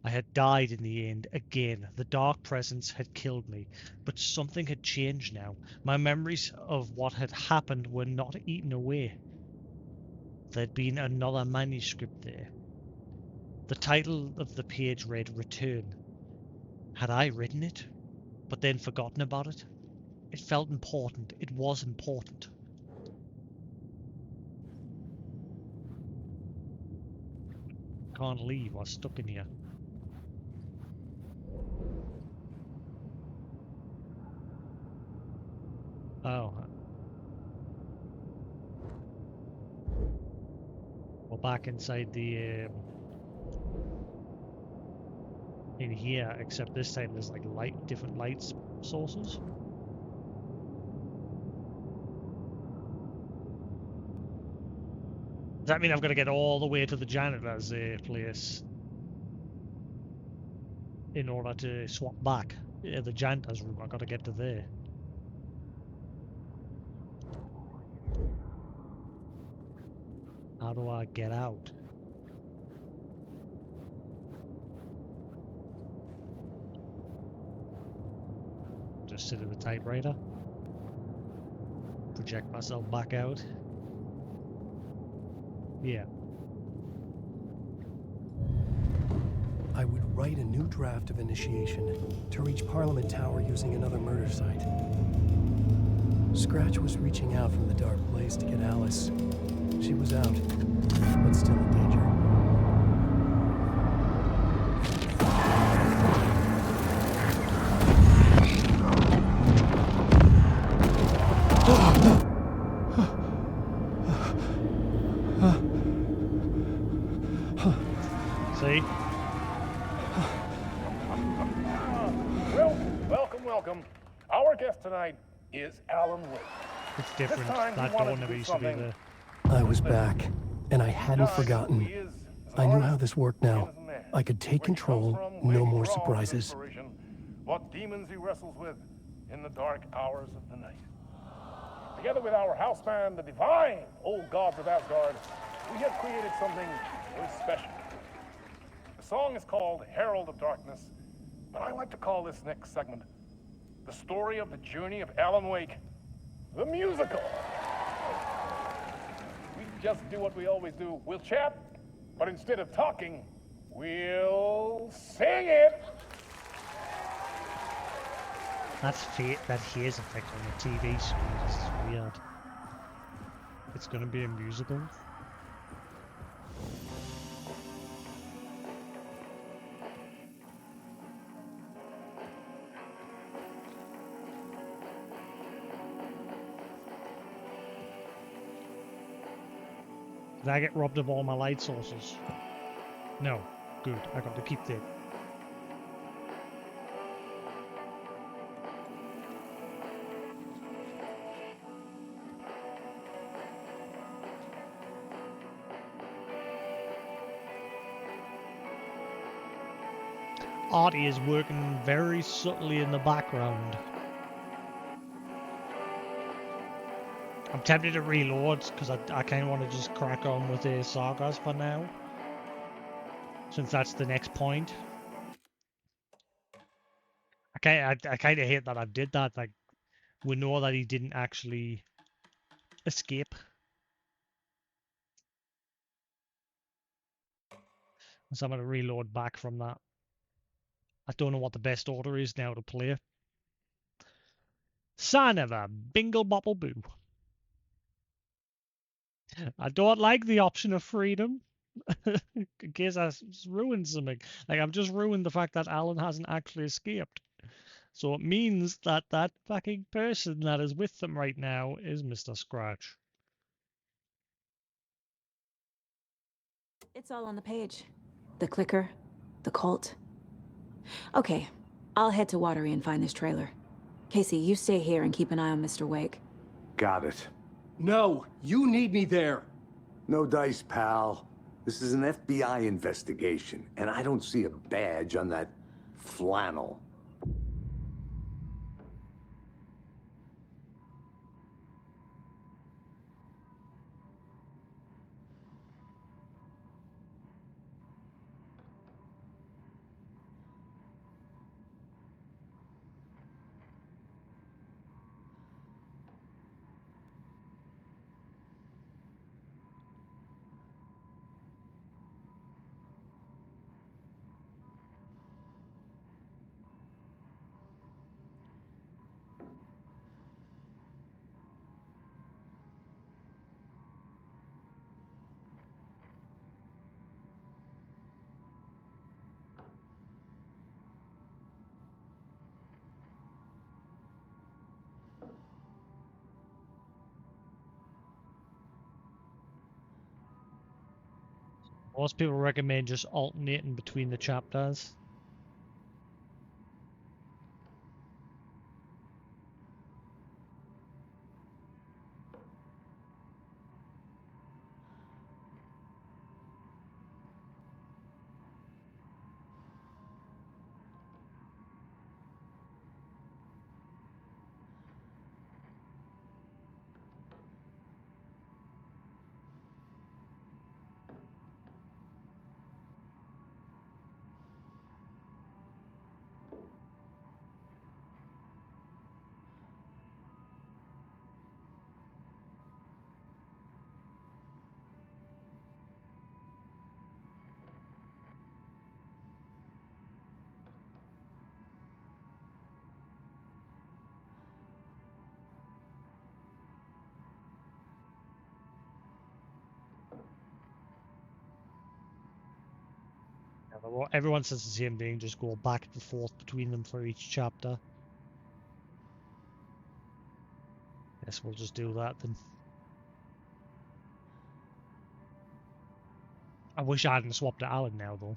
I had died in the end again. The dark presence had killed me, but something had changed now. My memories of what had happened were not eaten away. There'd been another manuscript there. The title of the page read Return. Had I written it, but then forgotten about it? It felt important. It was important. Can't leave. I was stuck in here. Oh. We're back inside the in here, except this time there's like different light sources. Does that mean I've got to get all the way to the janitor's place in order to swap back? Yeah, the janitor's room, I've got to get to there. How do I get out? Just sit at the typewriter. Project myself back out. Yeah. I would write a new draft of Initiation to reach Parliament Tower using another murder site. Scratch was reaching out from the dark place to get Alice. She was out, but still in danger. See? Well, welcome. Our guest tonight is Alan Wake. It's different. This time That he wanted door to never do used to be something there. I was back, and I hadn't forgotten. I knew how this worked now. I could take control, no more surprises. What demons he wrestles with in the dark hours of the night. Together with our house band, the divine old gods of Asgard, we have created something very special. The song is called Herald of Darkness, but I like to call this next segment the story of the journey of Alan Wake, the musical. We just do what we always do. We'll chat, but instead of talking, we'll sing it. That's that haze effect on the TV screen is weird. It's gonna be a musical. Did I get robbed of all my light sources? No. Good. I got to keep them. Artie is working very subtly in the background. I'm tempted to reload because I kind of want to just crack on with the sagas for now, since that's the next point. I kind of hate that I did that. Like, we know that he didn't actually escape. So I'm going to reload back from that. I don't know what the best order is now to play. Son of a bingle bobble boo. I don't like the option of freedom. In case I ruined something. Like, I've just ruined the fact that Alan hasn't actually escaped. So it means that that fucking person that is with them right now is Mr. Scratch. It's all on the page. The clicker, the cult. Okay, I'll head to Watery and find this trailer. Casey, you stay here and keep an eye on Mr. Wake. Got it. No, you need me there. No dice, pal. This is an FBI investigation, and I don't see a badge on that flannel. Most people recommend just alternating between the chapters. Yeah, everyone says the same thing, just go back and forth between them for each chapter. Guess we'll just do that then. I wish I hadn't swapped to Alan now, though.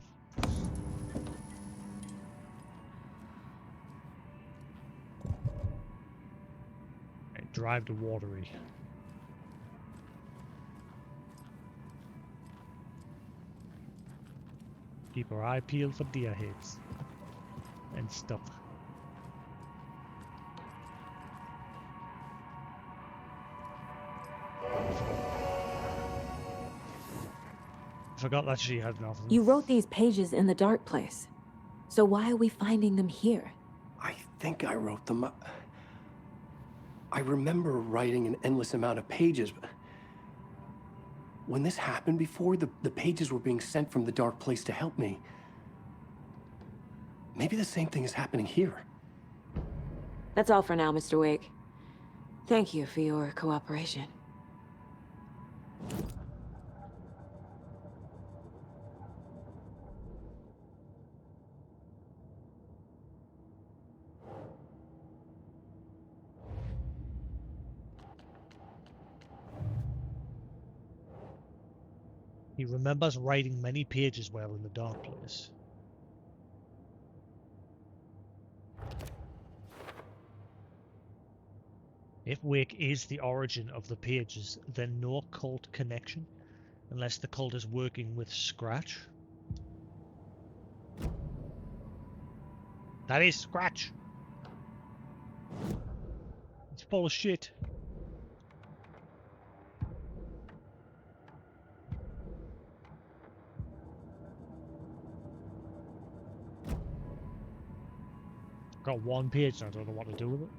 Right, drive to Watery. Keep our eye peeled for deer heads and stuff. I forgot that she had nothing. You wrote these pages in the dark place. So why are we finding them here? I think I wrote them up. I remember writing an endless amount of pages, but when this happened before, the pages were being sent from the dark place to help me. Maybe the same thing is happening here. That's all for now, Mr. Wake. Thank you for your cooperation. He remembers writing many pages while in the dark place. If Wake is the origin of the pages, then no cult connection, unless the cult is working with Scratch. That is Scratch! It's full of shit. Got one page and I don't know what to do with it.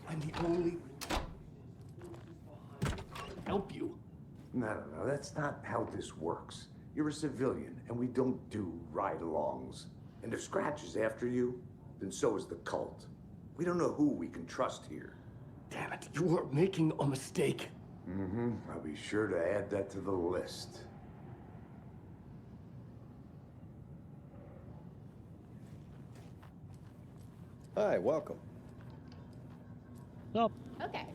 I'm the only help you. No, that's not how this works. You're a civilian, and we don't do ride-alongs. And if Scratch is after you, then so is the cult. We don't know who we can trust here. Damn it, you are making a mistake. I'll be sure to add that to the list. Hi, welcome. Stop. Okay.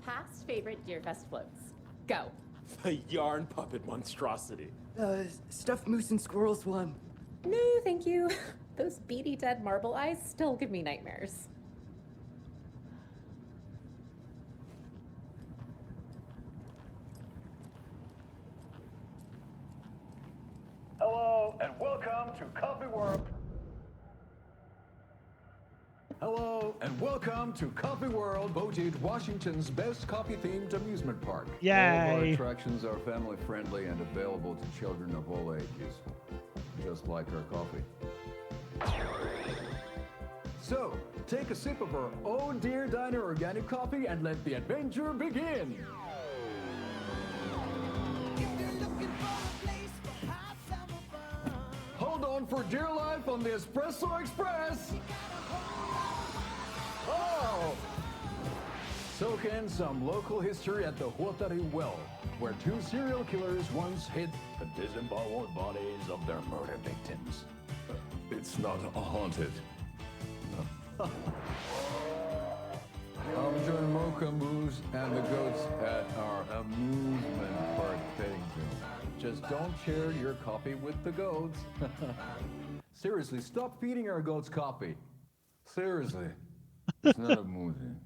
Past favorite Deerfest floats. Go. The yarn puppet monstrosity. Stuffed moose and squirrels one. No, thank you. Those beady dead marble eyes still give me nightmares. Hello, and welcome to Coffee World. Hello, and welcome to Coffee World, voted Washington's best coffee-themed amusement park. Yay. All of our attractions are family-friendly and available to children of all ages, just like our coffee. So, take a sip of our Oh Dear Diner organic coffee and let the adventure begin. Hold on for dear life on the Espresso Express. Oh! Soak in some local history at the Huatari Well, where two serial killers once hid the disemboweled bodies of their murder victims. It's not haunted. Come join Mocha Moose and the goats at our amusement park petting zoo. Just don't share your coffee with the goats. Seriously, stop feeding our goats coffee. Seriously. It's not amusing.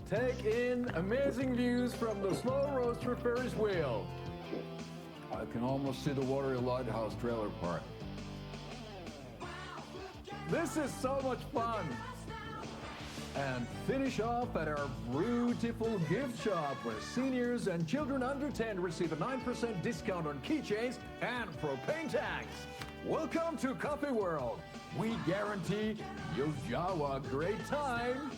Take in amazing views from the Slow Roaster Ferris wheel. I can almost see the Watery Lighthouse trailer park. This is so much fun. And finish off at our beautiful gift shop where seniors and children under 10 receive a 9% discount on keychains and propane tanks. Welcome to Coffee World. We guarantee you'll have a great time.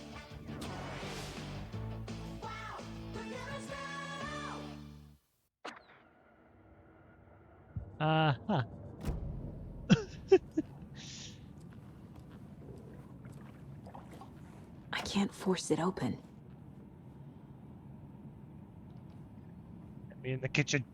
Uh-huh. I can't force it open. Me in the kitchen.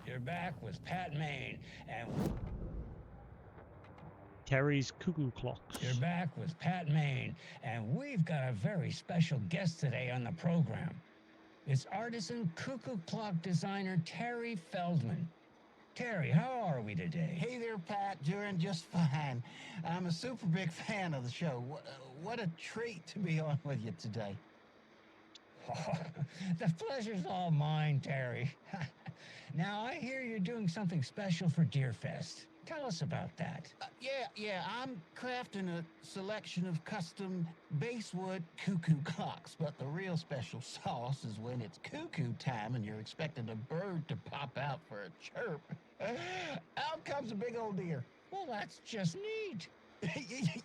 You're back with Pat Maine, and Terry's Cuckoo Clocks. you're back with Pat Maine, and we've got a very special guest today on the program. It's artisan cuckoo clock designer Terry Feldman. Terry, how are we today? Hey there, Pat. Doing just fine. I'm a super big fan of the show. What a treat to be on with you today. The pleasure's all mine, Terry. Now, I hear you're doing something special for Deerfest. Tell us about that. Yeah, I'm crafting a selection of custom basswood cuckoo clocks, but the real special sauce is when it's cuckoo time and you're expecting a bird to pop out for a chirp. Out comes a big old deer. Well, that's just neat.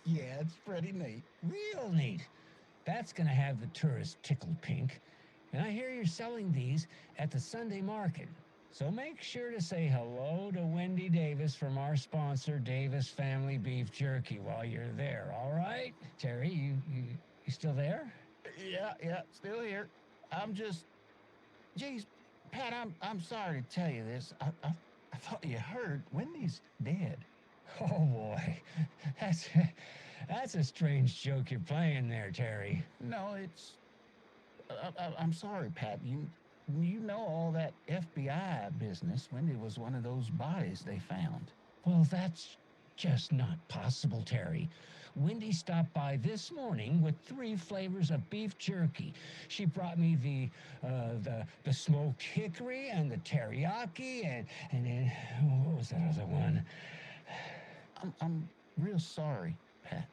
Yeah, it's pretty neat. Real neat. That's gonna have the tourists tickled pink. And I hear you're selling these at the Sunday market. So make sure to say hello to Wendy Davis from our sponsor, Davis Family Beef Jerky, while you're there, all right? Terry, you still there? Yeah, still here. I'm just... Geez, Pat, I'm sorry to tell you this. I thought you heard Wendy's dead. Oh boy, that's a strange joke you're playing there, Terry. No, it's... I'm sorry, Pat. You know all that FBI business. Wendy was one of those bodies they found. Well, that's just not possible, Terry. Wendy stopped by this morning with 3 flavors of beef jerky. She brought me the smoked hickory and the teriyaki and then what was that other one? I'm real sorry, Pat.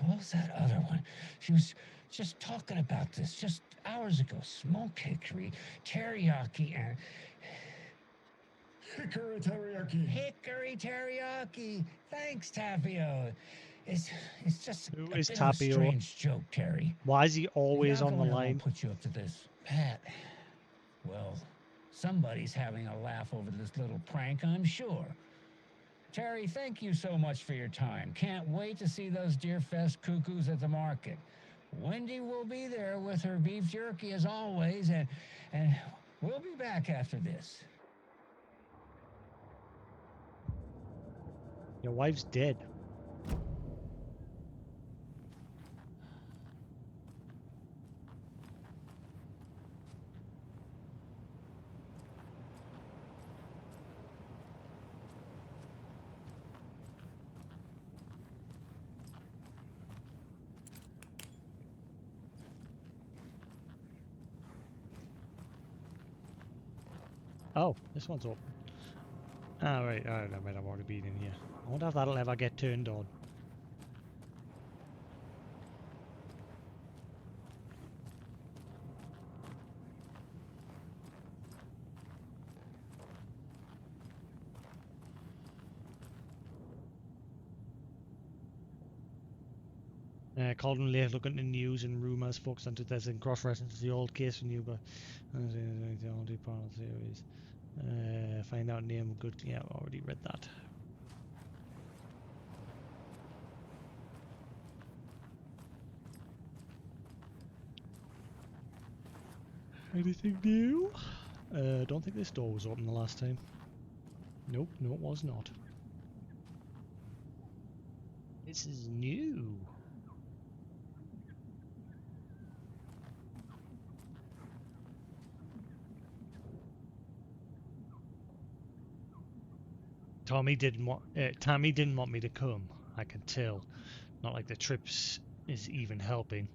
What was that other one? She was just talking about this just hours ago. Smoked hickory, teriyaki, and... Hickory teriyaki. Hickory teriyaki. Thanks, Tapio. It's just Who a is bit of a Tapio? strange joke, Terry. Why is he always Not on the only I won't line? put you up to this, Pat. Well, somebody's having a laugh over this little prank, I'm sure. Terry, thank you so much for your time. Can't wait to see those Deerfest cuckoos at the market. Wendy will be there with her beef jerky as always, and we'll be back after this. Your wife's dead. Oh, this one's open. Ah, right. I might have already been in here. I wonder if that'll ever get turned on. Calden late looking at the news and rumours focused on 2000 cross-reference to the old case from you, but the only part of the series. Find out name good. Yeah, I've already read that. Anything new? Don't think this door was open the last time. Nope, no it was not. This is new. Tammy didn't want me to come. I can tell. Not like the trips is even helping.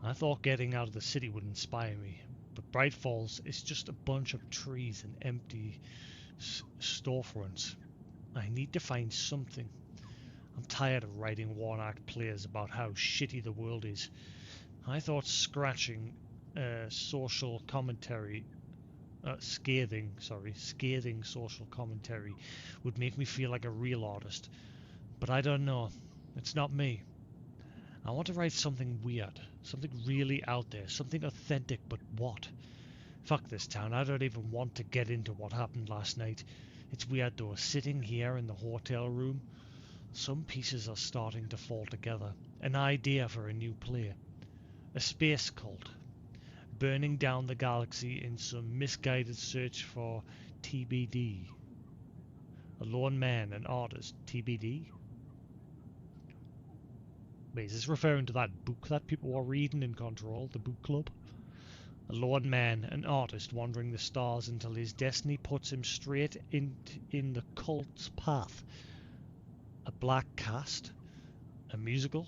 I thought getting out of the city would inspire me, but Bright Falls is just a bunch of trees and empty storefronts. I need to find something. I'm tired of writing one-act plays about how shitty the world is. I thought scratching social commentary scathing social commentary would make me feel like a real artist. But I don't know. It's not me. I want to write something weird, something really out there, something authentic, but what? Fuck this town. I don't even want to get into what happened last night. It's weird though, sitting here in the hotel room. Some pieces are starting to fall together. An idea for a new play. A space cult. Burning down the galaxy in some misguided search for TBD. A lone man, an artist, TBD? Wait, is this referring to that book that people were reading in Control, the book club? A lone man, an artist wandering the stars until his destiny puts him straight in the cult's path. A black cast? A musical?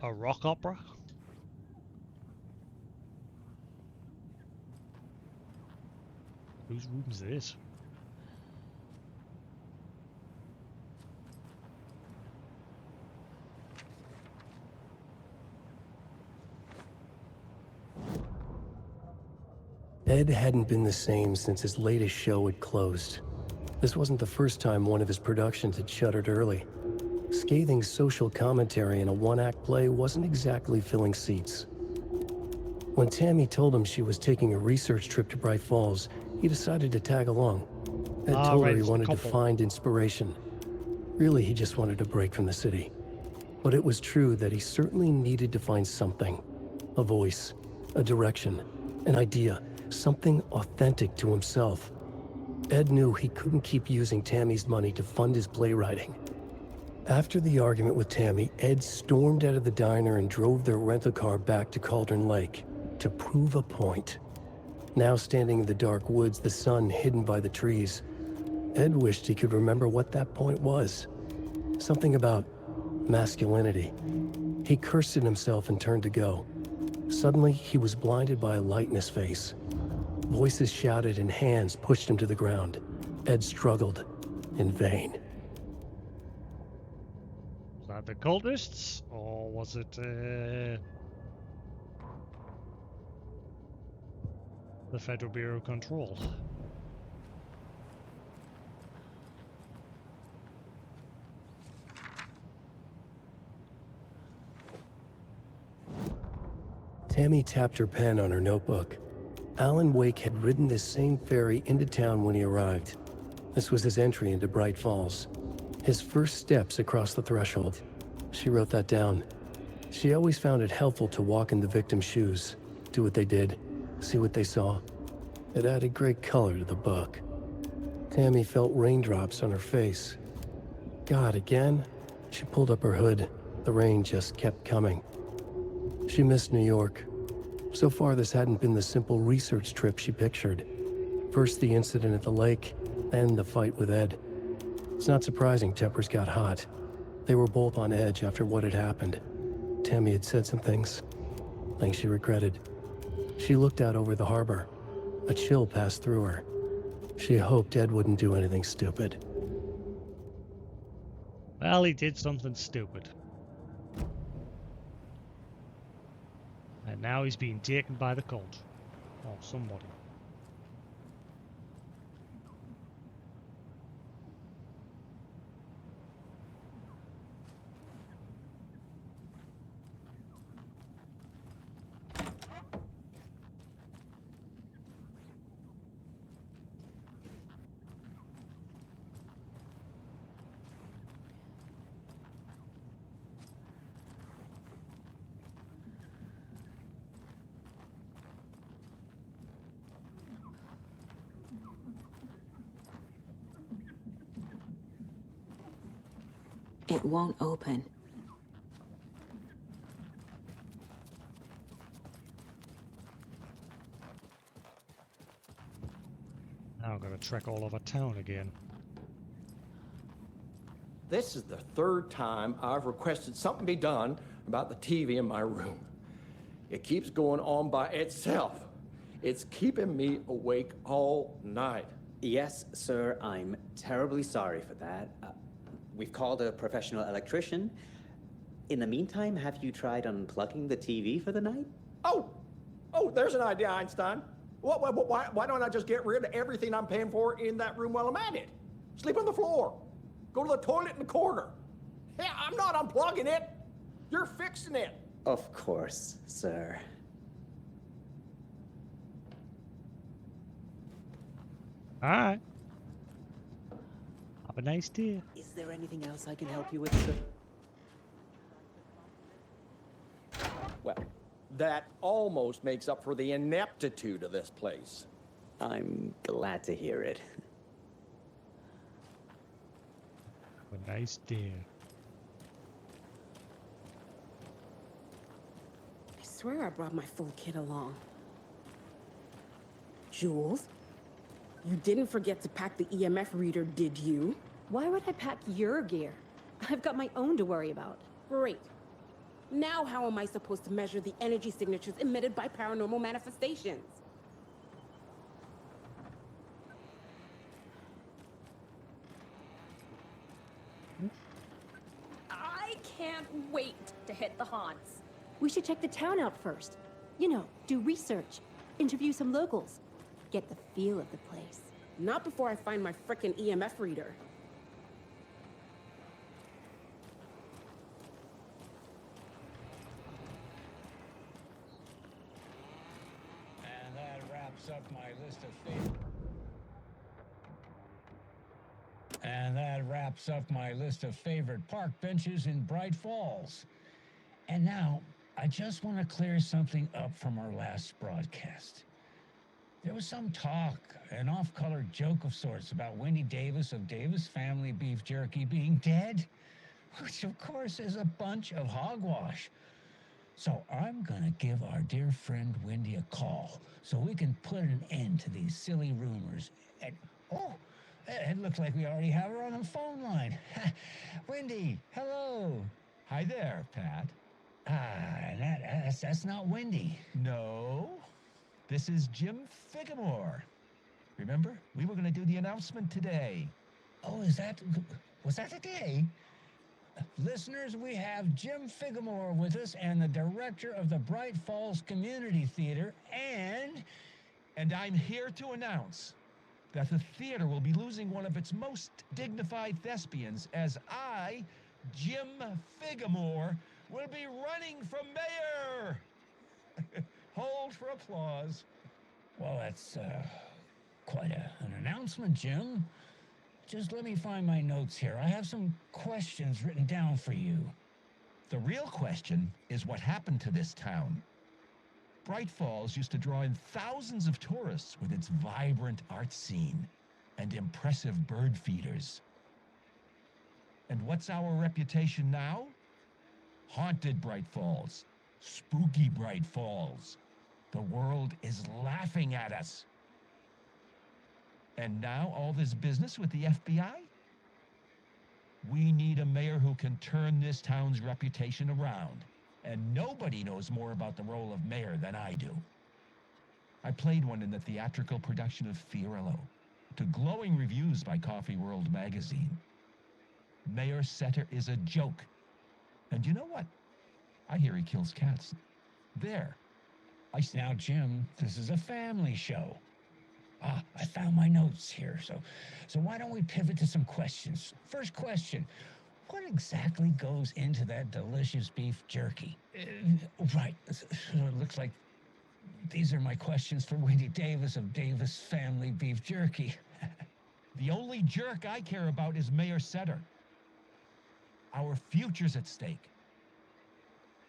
A rock opera? Whose room is this? Ed hadn't been the same since his latest show had closed. This wasn't the first time one of his productions had shuttered early. Scathing social commentary in a one-act play wasn't exactly filling seats. When Tammy told him she was taking a research trip to Bright Falls, he decided to tag along. Ed told her he wanted to find inspiration. Really, he just wanted a break from the city. But it was true that he certainly needed to find something. A voice, a direction, an idea, something authentic to himself. Ed knew he couldn't keep using Tammy's money to fund his playwriting. After the argument with Tammy, Ed stormed out of the diner and drove their rental car back to Cauldron Lake to prove a point. Now standing in the dark woods, the sun hidden by the trees, Ed wished he could remember what that point was. Something about masculinity. He cursed at himself and turned to go. Suddenly, he was blinded by a light in his face. Voices shouted and hands pushed him to the ground. Ed struggled in vain. Was that the cultists, or was it the Federal Bureau of Control? Tammy tapped her pen on her notebook. Alan Wake had ridden this same ferry into town when he arrived. This was his entry into Bright Falls. His first steps across the threshold. She wrote that down. She always found it helpful to walk in the victim's shoes, do what they did, see what they saw. It added great color to the book. Tammy felt raindrops on her face. God, again? She pulled up her hood. The rain just kept coming. She missed New York. So far, this hadn't been the simple research trip she pictured. First the incident at the lake, then the fight with Ed. It's not surprising tempers got hot. They were both on edge after what had happened. Tammy had said some things she regretted. She looked out over the harbor. A chill passed through her. She hoped Ed wouldn't do anything stupid. Well, he did something stupid. And now he's being taken by the cult. Or somebody. It won't open. Now I've got to trek all over town again. This is the third time I've requested something be done about the TV in my room. It keeps going on by itself. It's keeping me awake all night. Yes, sir, I'm terribly sorry for that. We've called a professional electrician. In the meantime, have you tried unplugging the TV for the night? Oh, there's an idea, Einstein. Why don't I just get rid of everything I'm paying for in that room while I'm at it? Sleep on the floor. Go to the toilet in the corner. Hey, I'm not unplugging it. You're fixing it. Of course, sir. Alright. Have a nice day. Is there anything else I can help you with, sir? Well, that almost makes up for the ineptitude of this place. I'm glad to hear it. Have a nice day. I swear I brought my full kit along. Jules? You didn't forget to pack the EMF reader, did you? Why would I pack your gear? I've got my own to worry about. Great. Now how am I supposed to measure the energy signatures emitted by paranormal manifestations? I can't wait to hit the haunts. We should check the town out first. You know, do research, interview some locals, get the feel of the place. Not before I find my frickin' EMF reader. And that wraps up my list of favorite. And that wraps up my list of favorite park benches in Bright Falls. And now, I just want to clear something up from our last broadcast. There was some talk, an off-color joke of sorts, about Wendy Davis of Davis Family Beef Jerky being dead, which of course is a bunch of hogwash. So I'm gonna give our dear friend Wendy a call so we can put an end to these silly rumors. And, oh, it looks like we already have her on the phone line. Wendy, hello. Hi there, Pat. That's not Wendy. No, this is Jim Figamore. Remember, we were going to do the announcement today. Oh, was that today? Listeners, we have Jim Figamore with us and the director of the Bright Falls Community Theater, And I'm here to announce that the theater will be losing one of its most dignified thespians as I, Jim Figamore, will be running for mayor. Hold for applause. Well, that's quite an announcement, Jim. Just let me find my notes here. I have some questions written down for you. The real question is what happened to this town. Bright Falls used to draw in thousands of tourists with its vibrant art scene and impressive bird feeders. And what's our reputation now? Haunted Bright Falls. Spooky Bright Falls. The world is laughing at us. And now all this business with the FBI? We need a mayor who can turn this town's reputation around. And nobody knows more about the role of mayor than I do. I played one in the theatrical production of Fiorillo, to glowing reviews by Coffee World magazine. Mayor Setter is a joke. And you know what? I hear he kills cats. There. Now, Jim, this is a family show. I found my notes here, so why don't we pivot to some questions? First question, what exactly goes into that delicious beef jerky? Right, so it looks like these are my questions for Wendy Davis of Davis Family Beef Jerky. The only jerk I care about is Mayor Setter. Our future's at stake.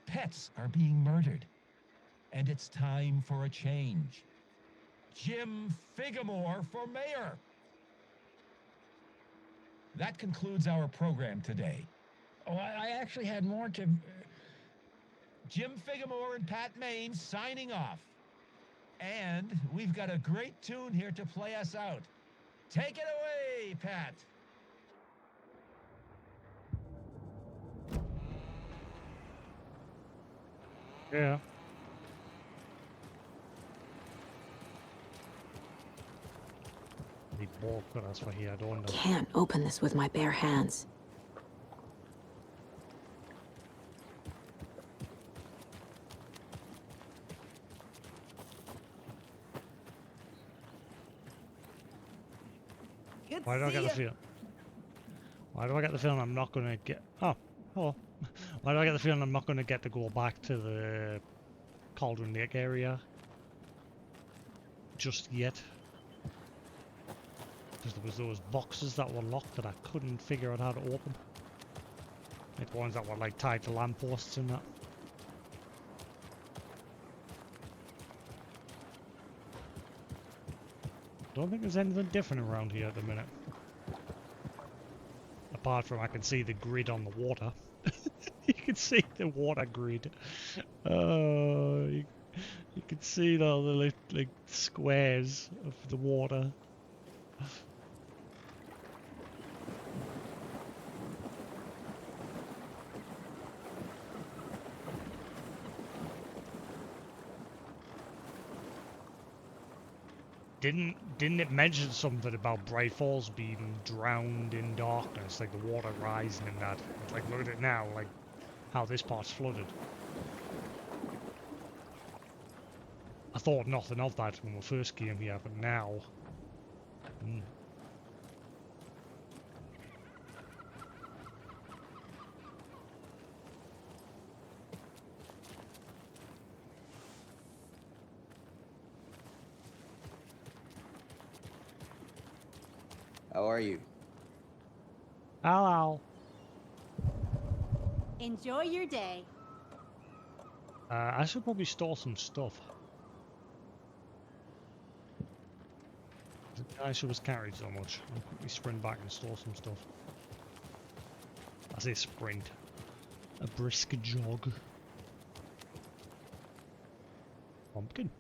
Pets are being murdered, and it's time for a change. Jim Figamore for mayor. That concludes our program today. Oh, I actually had more to... Jim Figamore and Pat Maine signing off. And we've got a great tune here to play us out. Take it away, Pat. Yeah. The bulk that that's for here, I don't know. Can't open this with my bare hands. Why do I get the feeling? Why do I get the feeling I'm not gonna get? Oh, hello. Why do I get the feeling I'm not gonna get to go back to the Cauldron Lake area just yet? Because there was those boxes that were locked that I couldn't figure out how to open. Like the ones that were like tied to lampposts and that. Don't think there's anything different around here at the minute. Apart from I can see the grid on the water. You can see the water grid. You can see all the like squares of the water. Didn't it mention something about Bright Falls being drowned in darkness, like the water rising and that? Like look at it now, like how this part's flooded. I thought nothing of that when we first came here, but now... How are you? Hello. Enjoy your day. I should probably store some stuff. I should have carried so much. I'll quickly sprint back and store some stuff. I say sprint. A brisk jog. Pumpkin.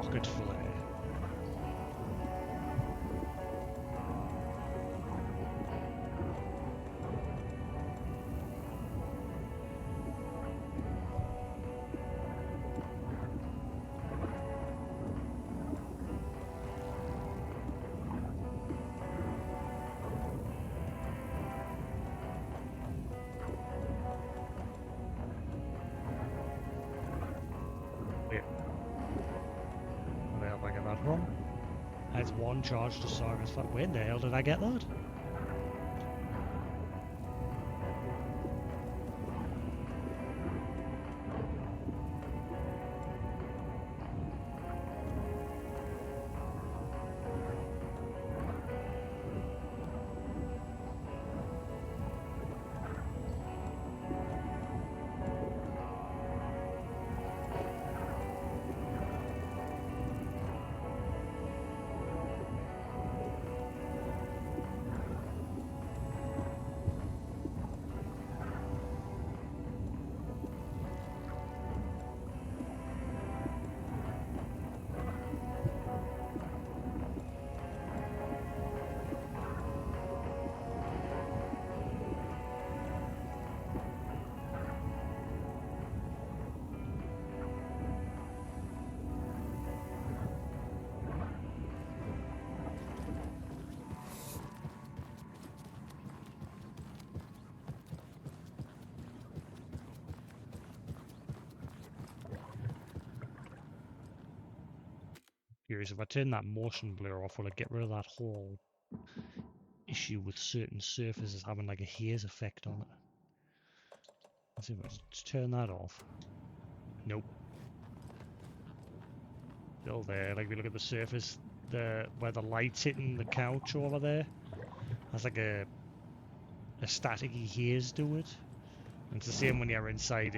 Rocket flare. Wait. Where the hell did I get that from? Adds one charge to Saga's flat. Where the hell did I get that? Curious, if I turn that motion blur off, will it get rid of that whole issue with certain surfaces having like a haze effect on it? Let's see if I just turn that off. Nope. Still there. Like if you look at the surface, where the light's hitting the couch over there, has like a staticky haze to it. And it's the same when you're inside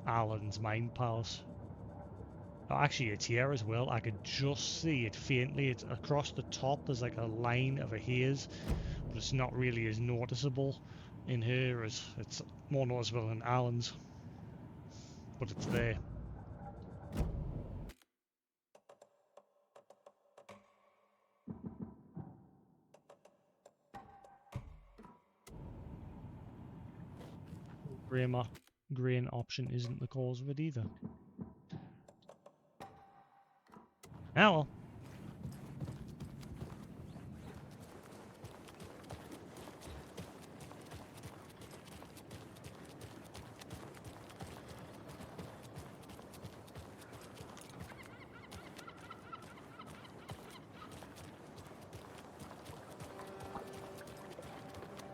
Alan's mind palace. Oh, actually, it's here as well. I could just see it faintly. It's across the top. There's like a line of a haze, but it's not really as noticeable in here as it's more noticeable in Alan's. But it's there. Grain option isn't the cause of it either. Ah well.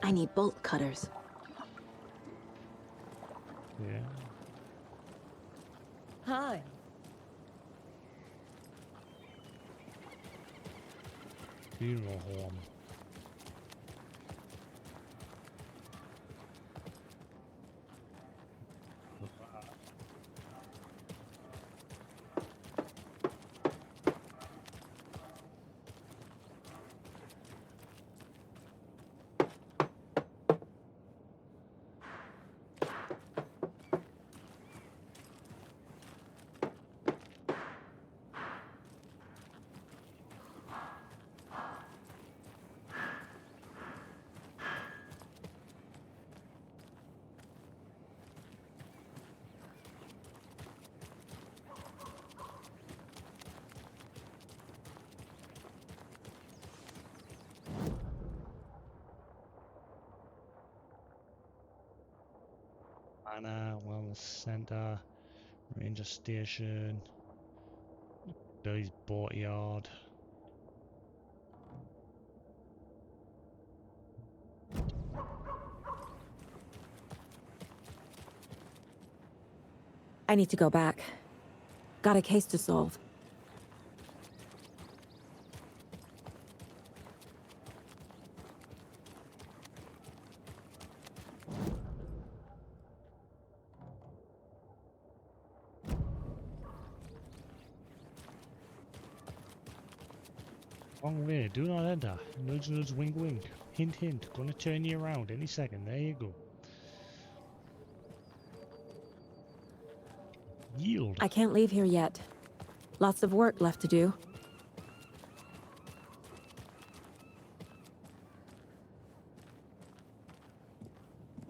I need bolt cutters. Yeah. Hi. Funeral home. Manor, Wellness Center, Ranger Station, Billy's Boatyard. I need to go back. Got a case to solve. Wrong way, do not enter. Nudge nudge, wink wink. Hint hint, gonna turn you around any second. There you go. Yield. I can't leave here yet. Lots of work left to do.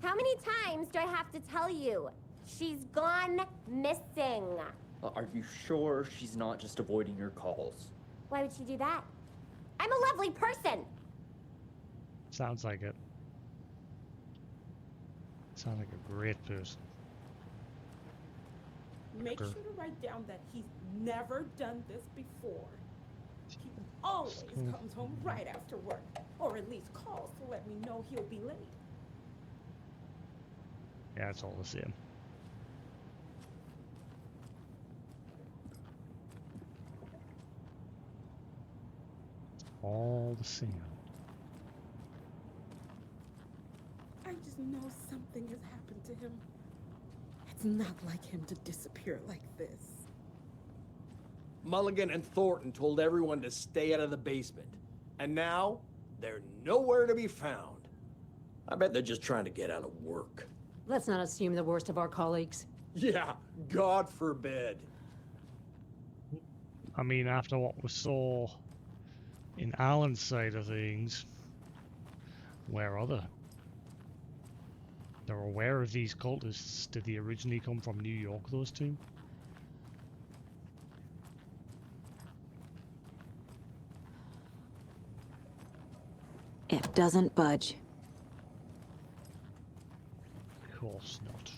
How many times do I have to tell you? She's gone missing. Are you sure she's not just avoiding your calls? Why would she do that? I'm a lovely person. Sounds like it. Sounds like a great person. Make sure to write down that he's never done this before. He always comes home right after work, or at least calls to let me know he'll be late. Yeah, it's all the same. It's all the same. I just know something has happened to him. It's not like him to disappear like this. Mulligan and Thornton told everyone to stay out of the basement. And now, they're nowhere to be found. I bet they're just trying to get out of work. Let's not assume the worst of our colleagues. Yeah, God forbid. I mean, after what we saw in Alan's side of things, where are they? They're aware of these cultists. Did they originally come from New York, those two? It doesn't budge. Of course not.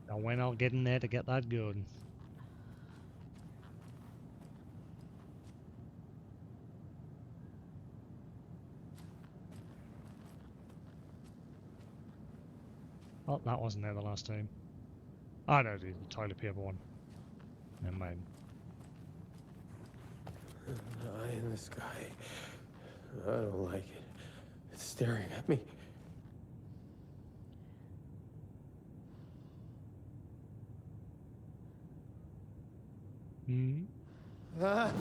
Now when I'll get in there to get that gun. Oh, that wasn't there the last time. Oh no, the toilet paper one. Never mind. An eye in the sky. I don't like it. It's staring at me. Hmm? Ah!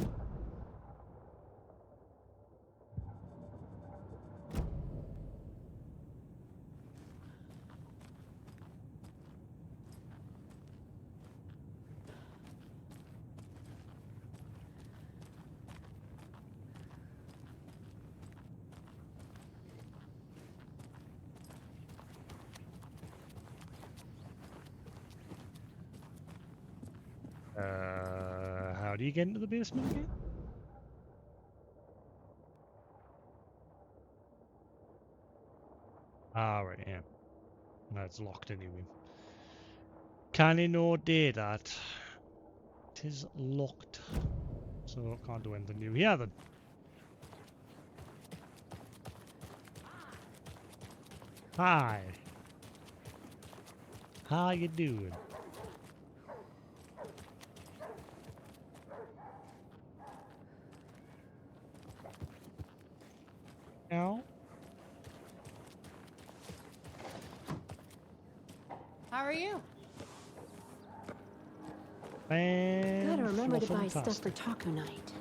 How do you get into the basement again? Ah, right, yeah. That's locked anyway. Can you no do that? It is locked. So can't do anything new here then. Hi. How you doing? No? How are you? Gotta remember to buy stuff for taco night.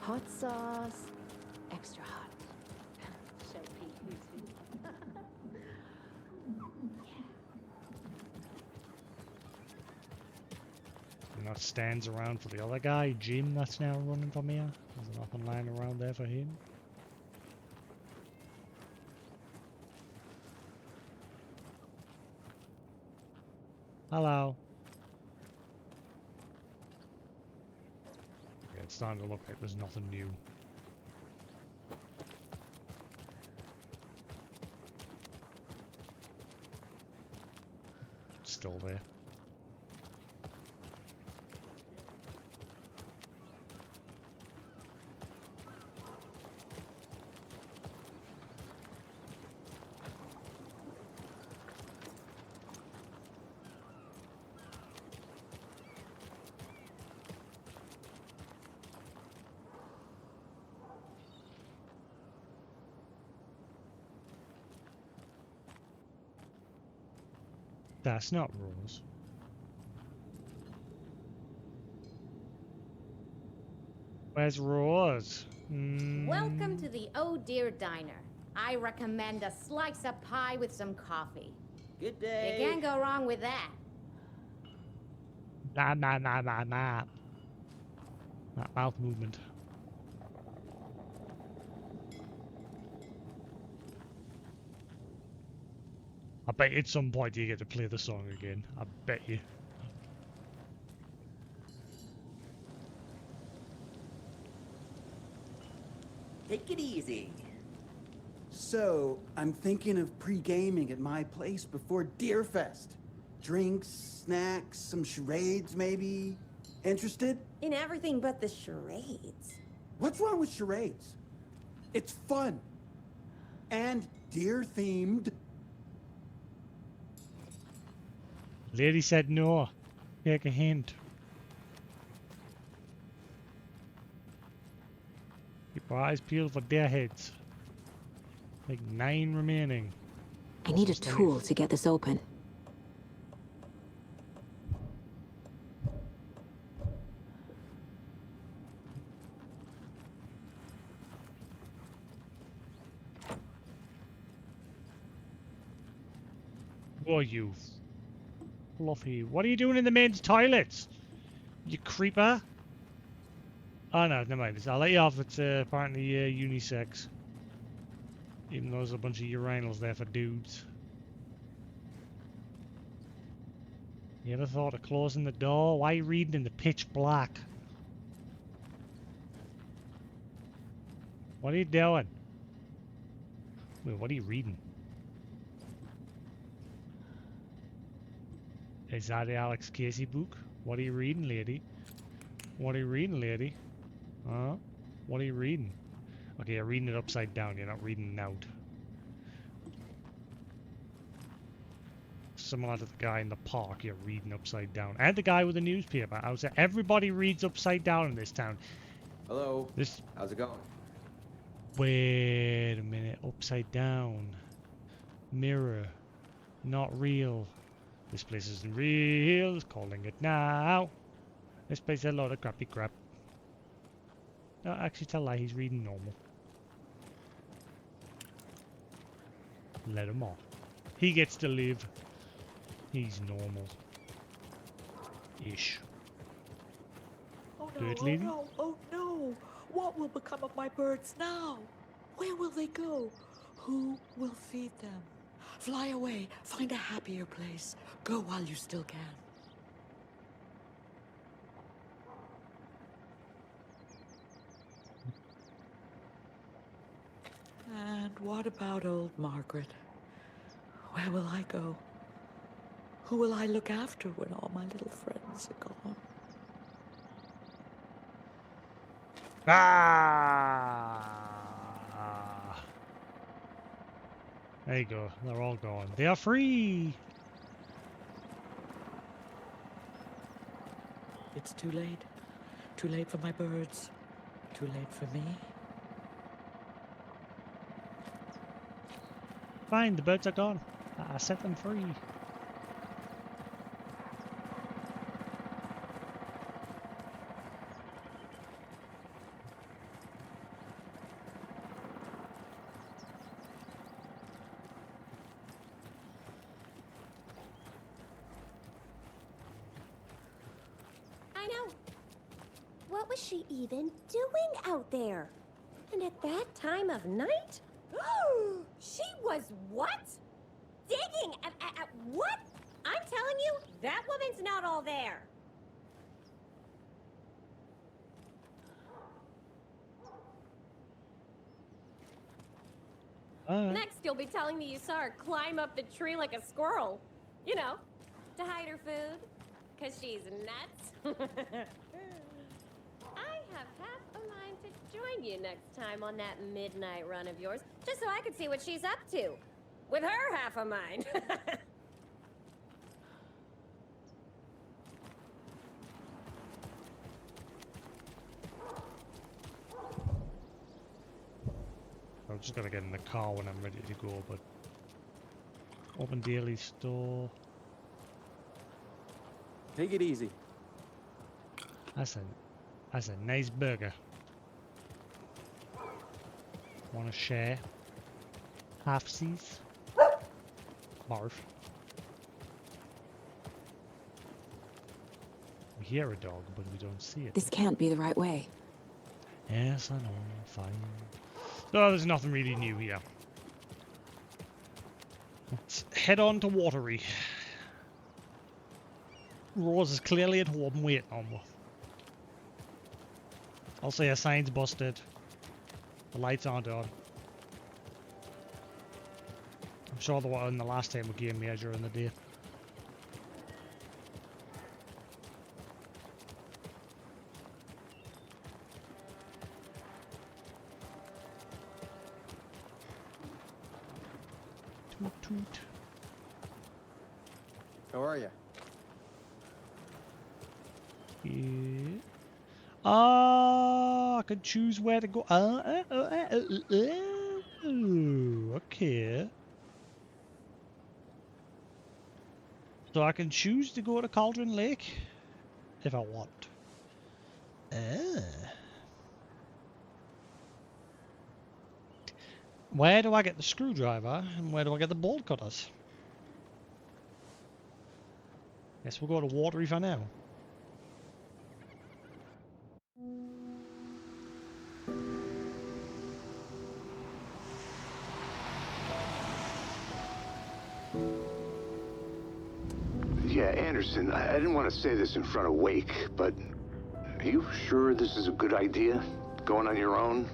Hot sauce, extra hot. So Not stands around for the other guy, Jim, that's now running from here. There's nothing lying around there for him. Hello. Okay, it's starting to look like there's nothing new. It's still there. That's not Rose. Where's Rose? Welcome to the Oh Dear Diner. I recommend a slice of pie with some coffee. Good day. You can't go wrong with that. Nah. That mouth movement. I bet at some point you get to play the song again. I bet you. Take it easy. So, I'm thinking of pre-gaming at my place before Deerfest. Drinks, snacks, some charades maybe. Interested? In everything but the charades. What's wrong with charades? It's fun. And deer-themed. Lady said no. Take a hint. Keep our eyes peeled for deer heads. Like 9 remaining. I need a tool to get this open. Oh, you fluffy. What are you doing in the men's toilets? You creeper. Oh no, never mind. I'll let you off. It's apparently unisex. Even though there's a bunch of urinals there for dudes. You ever thought of closing the door? Why are you reading in the pitch black? What are you doing? Wait, what are you reading? Is that the Alex Casey book? What are you reading, lady? What are you reading, lady? Huh? What are you reading? Okay, you're reading it upside down. You're not reading it out. Similar to the guy in the park, you're reading upside down. And the guy with the newspaper. I was saying, everybody reads upside down in this town. Hello. How's it going? Wait a minute. Upside down. Mirror. Not real. This place isn't real. Calling it now. This place is a lot of crappy crap. No, actually, tell a lie. He's reading normal. Let him off. He gets to live. He's normal. Ish. Oh no, Good oh lady? no, oh no! What will become of my birds now? Where will they go? Who will feed them? Fly away, find a happier place. Go while you still can. And what about old Margaret? Where will I go? Who will I look after when all my little friends are gone? Ah! There you go. They're all gone. They are free! It's too late. Too late for my birds. Too late for me. Fine, the birds are gone. I set them free. I know. What was she even doing out there? And at that time of night? She was what? Digging at what? I'm telling you, that woman's not all there. Next, you'll be telling me you saw her climb up the tree like a squirrel. You know, to hide her food. 'Cause she's nuts. I have half a mind to join you next time on that midnight run of yours, just so I could see what she's up to. With her half a mind. I'm just gonna get in the car when I'm ready to go, but open daily store. Take it easy. That's a nice burger. Wanna share? Half-seas? Barf. We hear a dog, but we don't see it. This can't be the right way. Yes, I know. Fine. So there's nothing really new here. Let's head on to Watery. Rose is clearly at home waiting on me. I'll say a sign's busted. The lights aren't on. I'm sure they were on the last time we gave me during the day. Toot toot. How are you? Yeah. I can choose where to go. Okay. So I can choose to go to Cauldron Lake if I want. Where do I get the screwdriver and where do I get the bolt cutters? Guess we'll go to Watery for now. Yeah, Anderson, I didn't want to say this in front of Wake, but are you sure this is a good idea? Going on your own?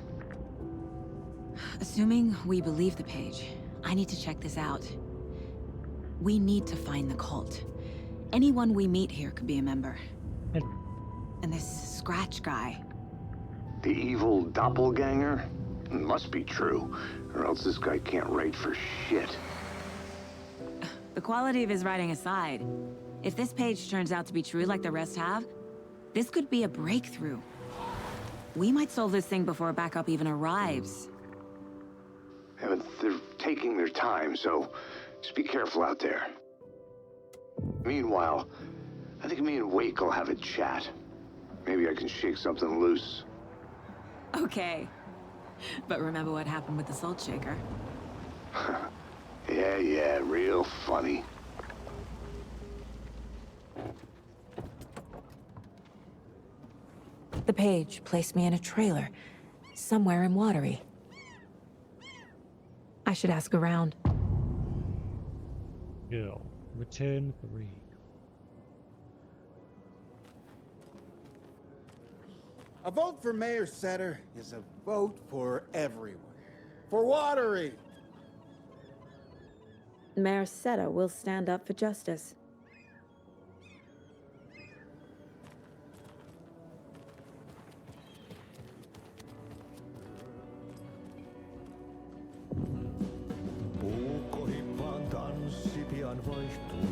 Assuming we believe the page, I need to check this out. We need to find the cult. Anyone we meet here could be a member. And this Scratch guy. The evil doppelganger? Must be true, or else this guy can't write for shit. The quality of his writing aside, if this page turns out to be true like the rest have, this could be a breakthrough. We might solve this thing before backup even arrives. Yeah, but they're taking their time, so just be careful out there. Meanwhile, I think me and Wake will have a chat. Maybe I can shake something loose. Okay. But remember what happened with the salt shaker? Yeah, real funny. The page placed me in a trailer, somewhere in Watery. I should ask around. Girl, return 3. A vote for Mayor Setter is a vote for everyone. For Watery! Mayor Setter will stand up for justice. Puukkohippaan tanssi pian vaihtuu.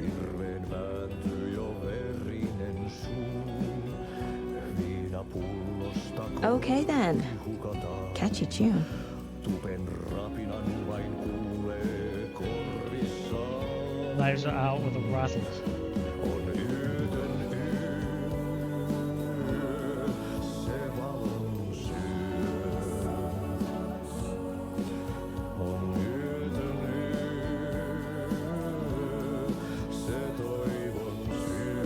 Hirveen vääntyy jo verinen suu. Viinapullosta Okay then. hukataan. Catchy tune. Tupen rapinan vain kuulee korvissaan. Knives are out with the rattles. On yötön yö, se valon syö. On yötön yö, se toivon syö.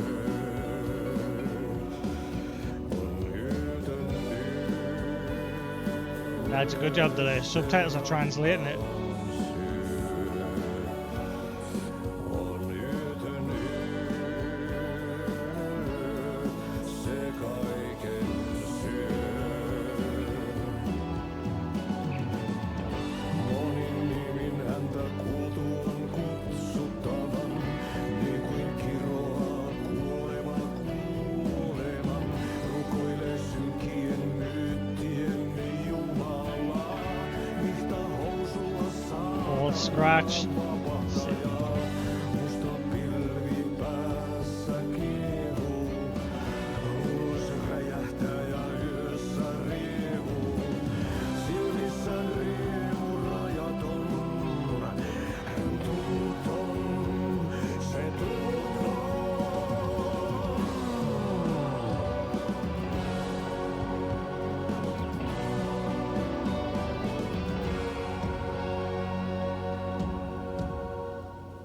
On yötön yö. That's a good job that the subtitles are translating it. On Scratch.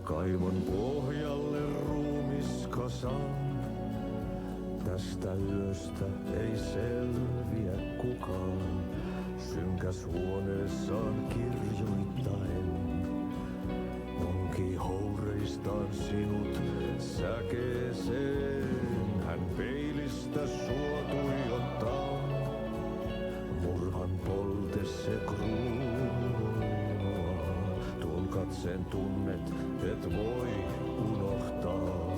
Kaivon pohjalle ruumiskasan. Tästä yöstä ei selviä kukaan. Synkäs huoneessaan kirjoittaen. Onki houreistaan sinut säkeeseen. Hän peilistä sua tuijottaa. Murhan polte se kruunoaa. Tuon katseen tunnet, et voi unohtaa.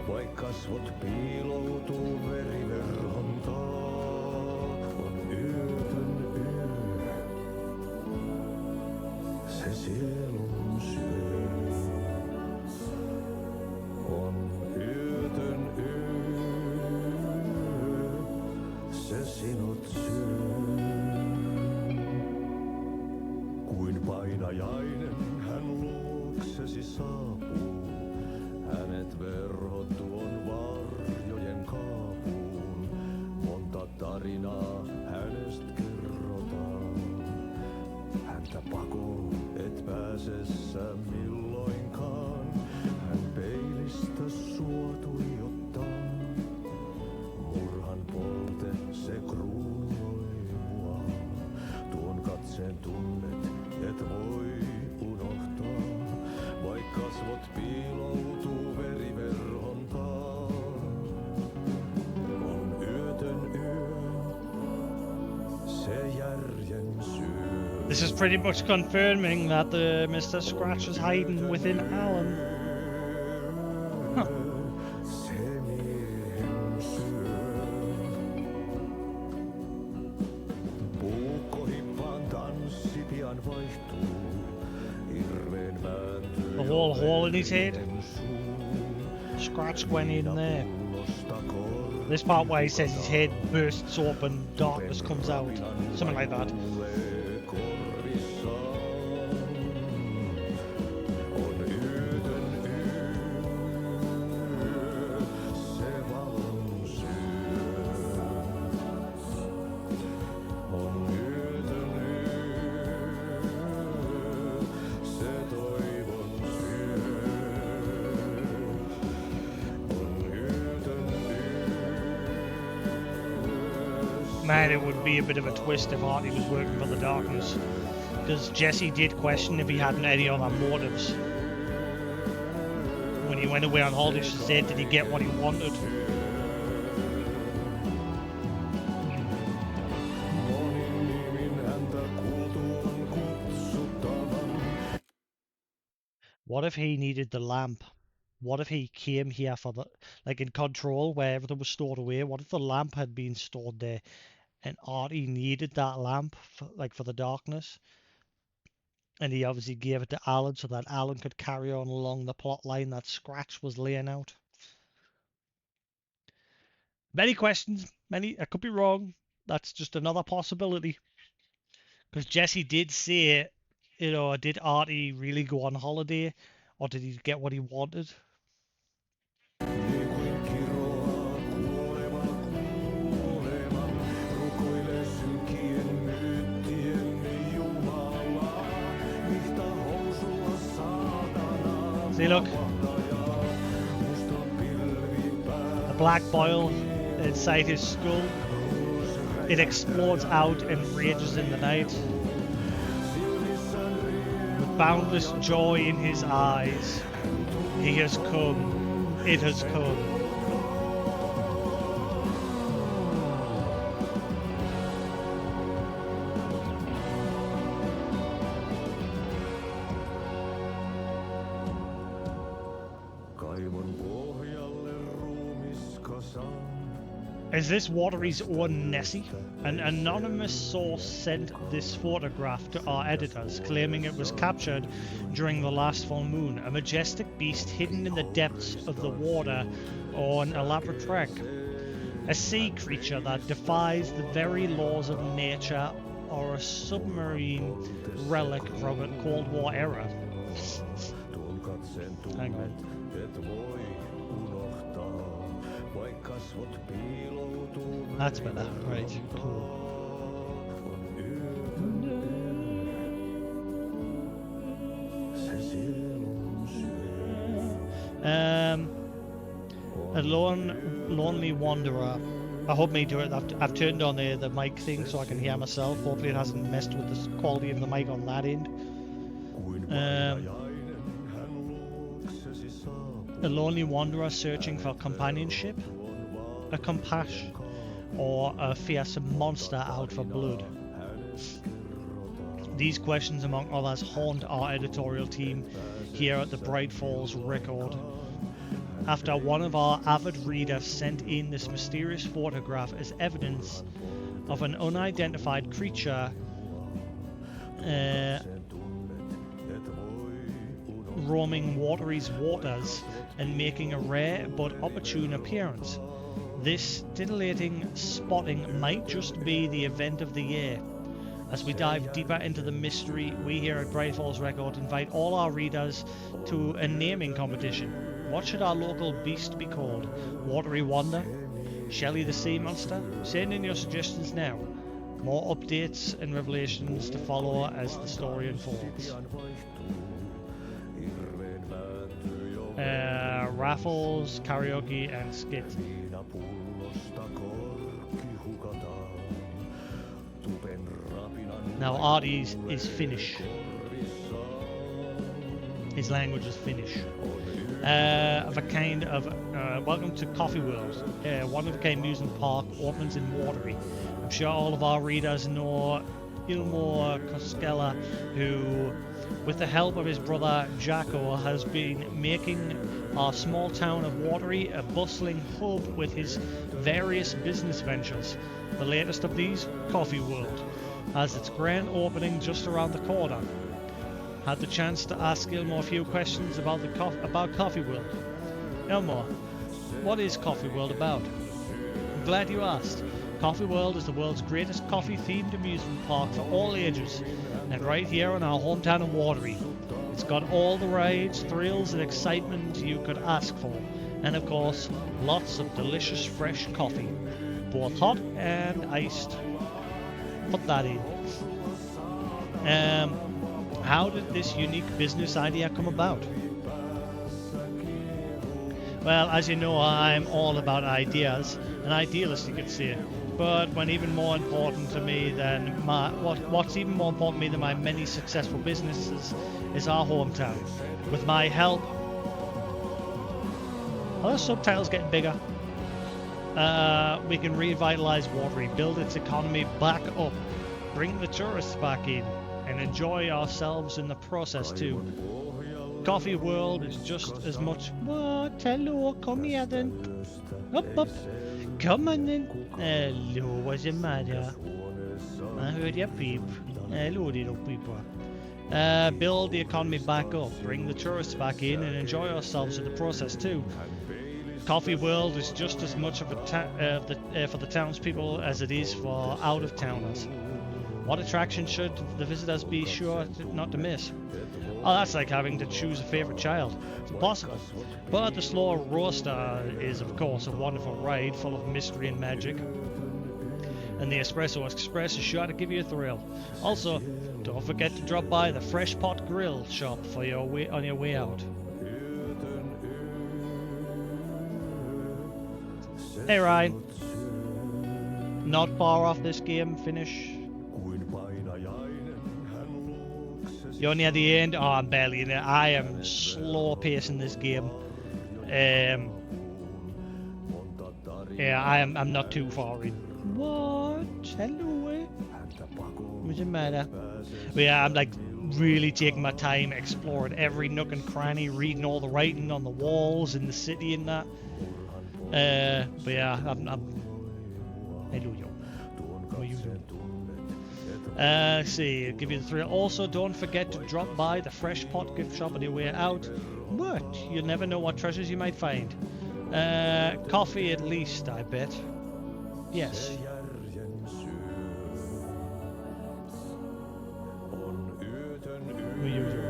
Vaik kasvot piiloutuu veriverhon taa. On yötön yö, se sielun syö. On yötön yö, se sinut syö. Kuin painajainen hän luoksesi saapuu. Hänet verhot tuon varjojen kaapuun. Monta tarinaa hänestä kerrotaan. Häntä pakoon et pääse sä milloinkaan. Hän peilistä sua tuijottaa. Murhan polte se kruunoi mua. Tuon katseen tunnet et voi unohtaa. Vaik kasvot piiloutuu veriverhon taa. On yötön yö, se järjen syö. This is pretty much confirming that Mr. Scratch was hiding within Alan. Huh. Se miehen syö. Puukkohippaan tanssi pian vaihtuu. Hirveen vääntyy. The whole hole in his head. Scratch went in there. This part where he says his head bursts open, darkness comes out. Something like that. Man, it would be a bit of a twist if Artie was working for the Darkness. Because Jesse did question if he had any other motives. When he went away on holiday, she said, did he get what he wanted? What if he needed the lamp? What if he came here for the, like in Control, where everything was stored away? What if the lamp had been stored there, and Artie needed that lamp for, like for the Darkness, and he obviously gave it to Alan so that Alan could carry on along the plot line that Scratch was laying out? Many questions, many. I could be wrong. That's just another possibility. Because Jesse did say, you know, did Artie really go on holiday, or did he get what he wanted? See, look. The black boil inside his skull. It explodes out and rages in the night. With boundless joy in his eyes, he has come. It has come. Is this Watery's own Nessie? An anonymous source sent this photograph to our editors, claiming it was captured during the last full moon, a majestic beast hidden in the depths of the water on a elaborate trek. A sea creature that defies the very laws of nature, or a submarine relic from a Cold War era. Hang on. That's better. Right, cool. A lonely wanderer. I hope me do it. I've turned on the mic thing so I can hear myself. Hopefully it hasn't messed with the quality of the mic on that end. A lonely wanderer searching for companionship, a compassion, or a fearsome monster out for blood. These questions, among others, haunt our editorial team here at the Bright Falls Record. After one of our avid readers sent in this mysterious photograph as evidence of an unidentified creature roaming Watery's waters and making a rare but opportune appearance. This titillating spotting might just be the event of the year. As we dive deeper into the mystery, we here at Bright Falls Record invite all our readers to a naming competition. What should our local beast be called? Watery Wonder? Shelley the Sea Monster? Send in your suggestions now. More updates and revelations to follow as the story unfolds. Raffles, karaoke, and skit. Now Artie's is Finnish. His language is Finnish. Of a kind of welcome to Coffee World. One of a kind amusement park opens in Watery. I'm sure all of our readers know Ilmor Koskela, who, with the help of his brother Jacko, has been making our small town of Watery a bustling hub with his various business ventures. The latest of these, Coffee World, has its grand opening just around the corner. Had the chance to ask Ilmor a few questions about Coffee World. Ilmor, what is Coffee World about? I'm glad you asked. Coffee World is the world's greatest coffee-themed amusement park for all ages, and right here in our hometown of Watery. It's got all the rides, thrills, and excitement you could ask for, and of course, lots of delicious fresh coffee, both hot and iced. Put that in. How did this unique business idea come about? Well, as you know, I'm all about ideas, an idealist you could say. But what's even more important to me than my many successful businesses is our hometown. With my help, are those subtitles getting bigger? We can revitalize Watery, build its economy back up, bring the tourists back in, and enjoy ourselves in the process too. Coffee World is just as much. What? Hello, come here then. Up. Come on then. Hello, what's the matter? I heard you peep. Hello, little people. Build the economy back up, bring the tourists back in, and enjoy ourselves in the process too. Coffee World is just as much of a for the townspeople as it is for out-of-towners. What attraction should the visitors be sure not to miss? Oh, that's like having to choose a favourite child. It's impossible. But the Slow Roaster is, of course, a wonderful ride full of mystery and magic. And the Espresso Express is sure to give you a thrill. Also, don't forget to drop by the Fresh Pot Grill shop on your way out. Hey Ryan. Not far off this game finish. You're near the end? Oh, I'm barely in it. I am slow pacing this game. Yeah, I'm not too far in. What? Hello? What's the matter? But yeah, I'm like really taking my time exploring every nook and cranny, reading all the writing on the walls in the city and that. But yeah, Hello, yo. What are you doing? See, give you the three. Also, don't forget to drop by the Fresh Pot gift shop on your way out. What? You never know what treasures you might find. Coffee at least, I bet. Yes. What are you doing?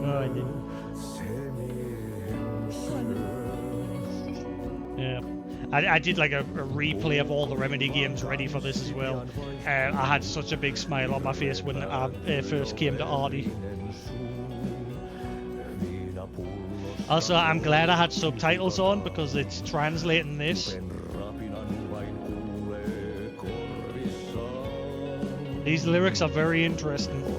No, I didn't. Yeah. I did like a replay of all the Remedy games ready for this as well. I had such a big smile on my face when I first came to Artie. Also, I'm glad I had subtitles on because it's translating this. These lyrics are very interesting.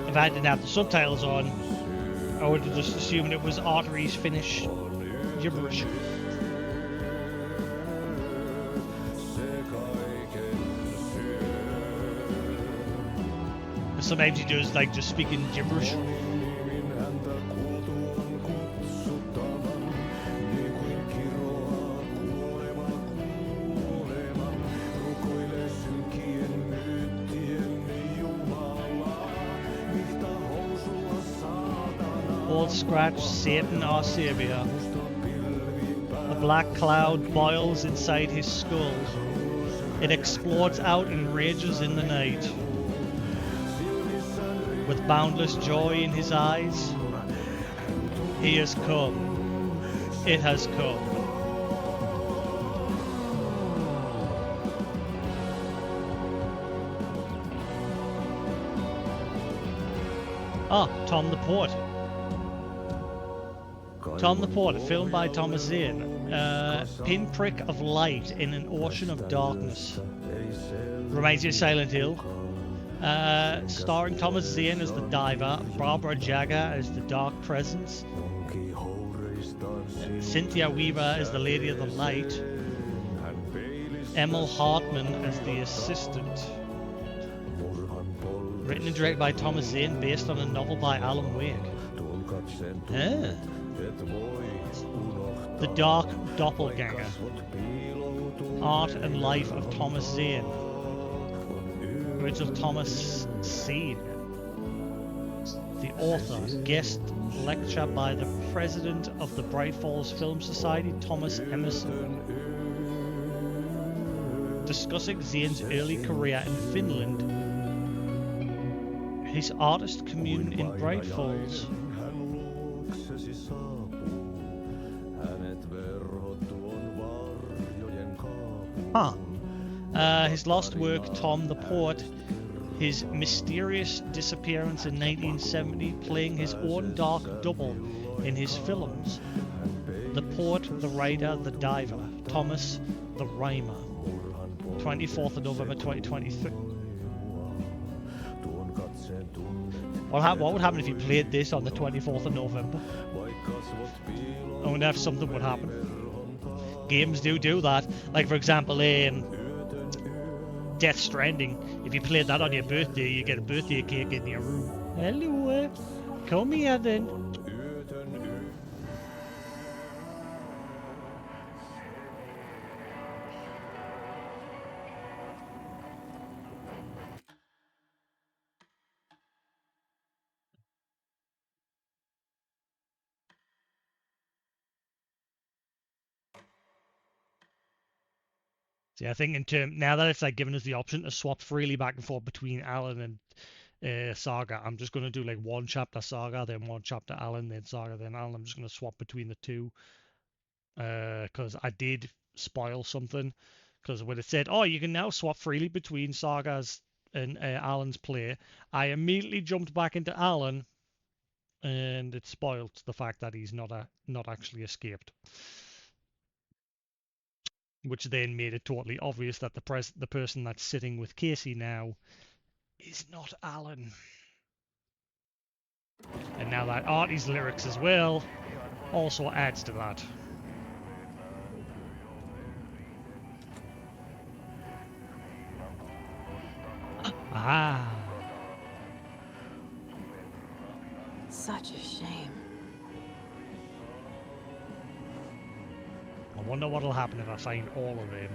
If I didn't have the subtitles on, I would have just assumed it was Artery's Finnish gibberish. Sometimes he does like just speaking gibberish. Old Scratch, Satan, our savior. A black cloud boils inside his skull. It explodes out and rages in the night. With boundless joy in his eyes, he has come. It has come. Ah, Tom the Port. Tom the Porter, filmed by Thomas Zane. Pinprick of light in an ocean of darkness. Reminds you of Silent Hill. Starring Thomas Zane as the diver, Barbara Jagger as the dark presence, Cynthia Weaver as the Lady of the Light, Emil Hartman as the assistant. Written and directed by Thomas Zane, based on a novel by Alan Wake. Ah. The Dark Doppelganger. Art and Life of Thomas Zane. Original Thomas Zane. The author. Guest lecture by the president of the Bright Falls Film Society, Thomas Emerson. Discussing Zane's early career in Finland. His artist commune in Bright Falls. Huh. His lost work, Tom the Port, his mysterious disappearance in 1970, playing his own dark double in his films. The Port, the Rider, the Diver, Thomas the Rhymer. 24th of November 2023. What would happen if you played this on the 24th of November? I wonder if something would happen. Games do that. Like, for example, Death Stranding. If you played that on your birthday, you get a birthday cake in your room. Hello, come here then. See, I think now that it's like giving us the option to swap freely back and forth between Alan and Saga, I'm just going to do like one chapter Saga, then one chapter Alan, then Saga, then Alan. I'm just going to swap between the two because I did spoil something. Because when it said, oh, you can now swap freely between Saga's and Alan's play, I immediately jumped back into Alan, and it spoiled the fact that he's not actually escaped. Which then made it totally obvious that the person that's sitting with Casey now is not Alan. And now that Artie's lyrics as well also adds to that. Ah. Such a shame. I wonder what'll happen if I find all of them.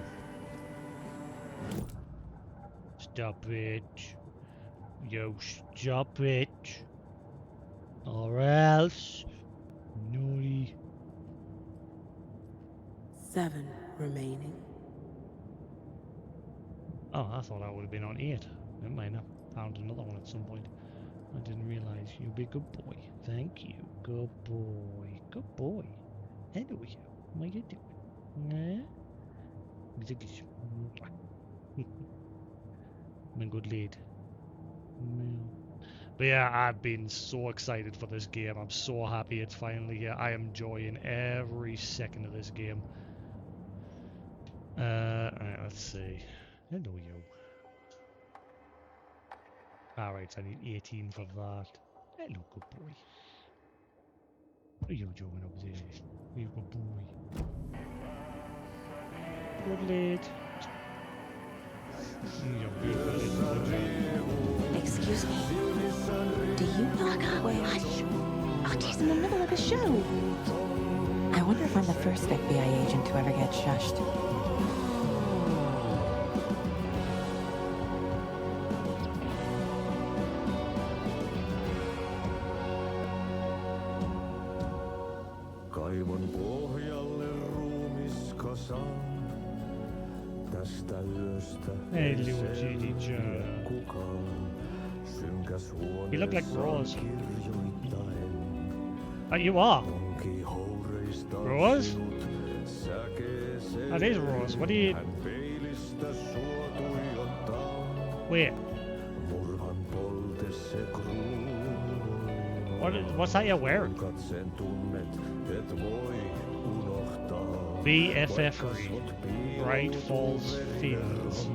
Stop it. Yo, stop it. Or else. Naughty. 7 remaining. Oh, I thought I would have been on 8. Never mind, I found another one at some point. I didn't realise. You'll be a good boy. Thank you. Good boy. Good boy. Hello, you. What you doing? I'm a good lad. But yeah, I've been so excited for this game. I'm so happy it's finally here. I am enjoying every second of this game. Alright, let's see. Hello, you. Alright, I need 18 for that. Hello, good boy. What are you doing over there? You good boy. Good lad. Excuse me? Do you knock up? Wait, hush. Artie's in the middle of a show. I wonder if I'm the first FBI agent to ever get shushed. Kaivon pohjalle ruumiskasan. Tästä yöstä ei selviä kukaan. Synkäs You look like huoneessaan Rose. kirjoittaen. You are. Onki houreista Rose? sinut säkeeseen. That is Rose. What do you... Hän peilistä sua tuijottaa. Wait. Murhan poltesse What's that you're wearing? Katsen tunnet, et voi unohtaa. BFF-ery. Bright Falls Fields.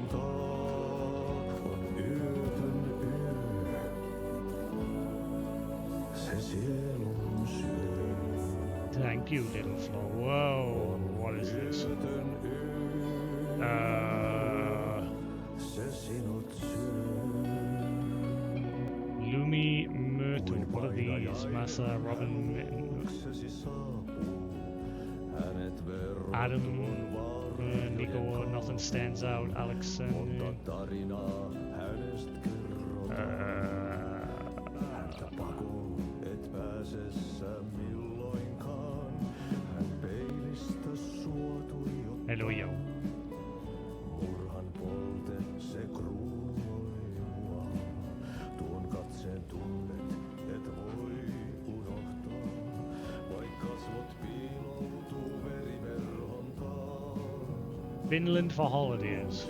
Thank you, little Flo. Whoa, what is this? Lumi Myrtle. What are these? Massa, Robin, Adam, Nico, nothing stands out. Alex, hello, yo. Finland for holidays.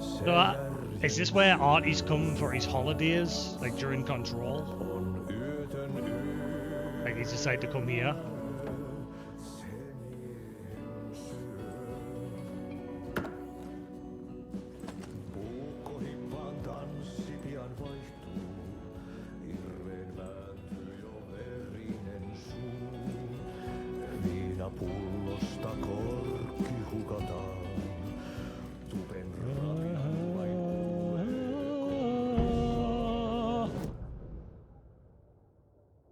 So, is this where Artie's come for his holidays, like during Control? Like he's decided to come here?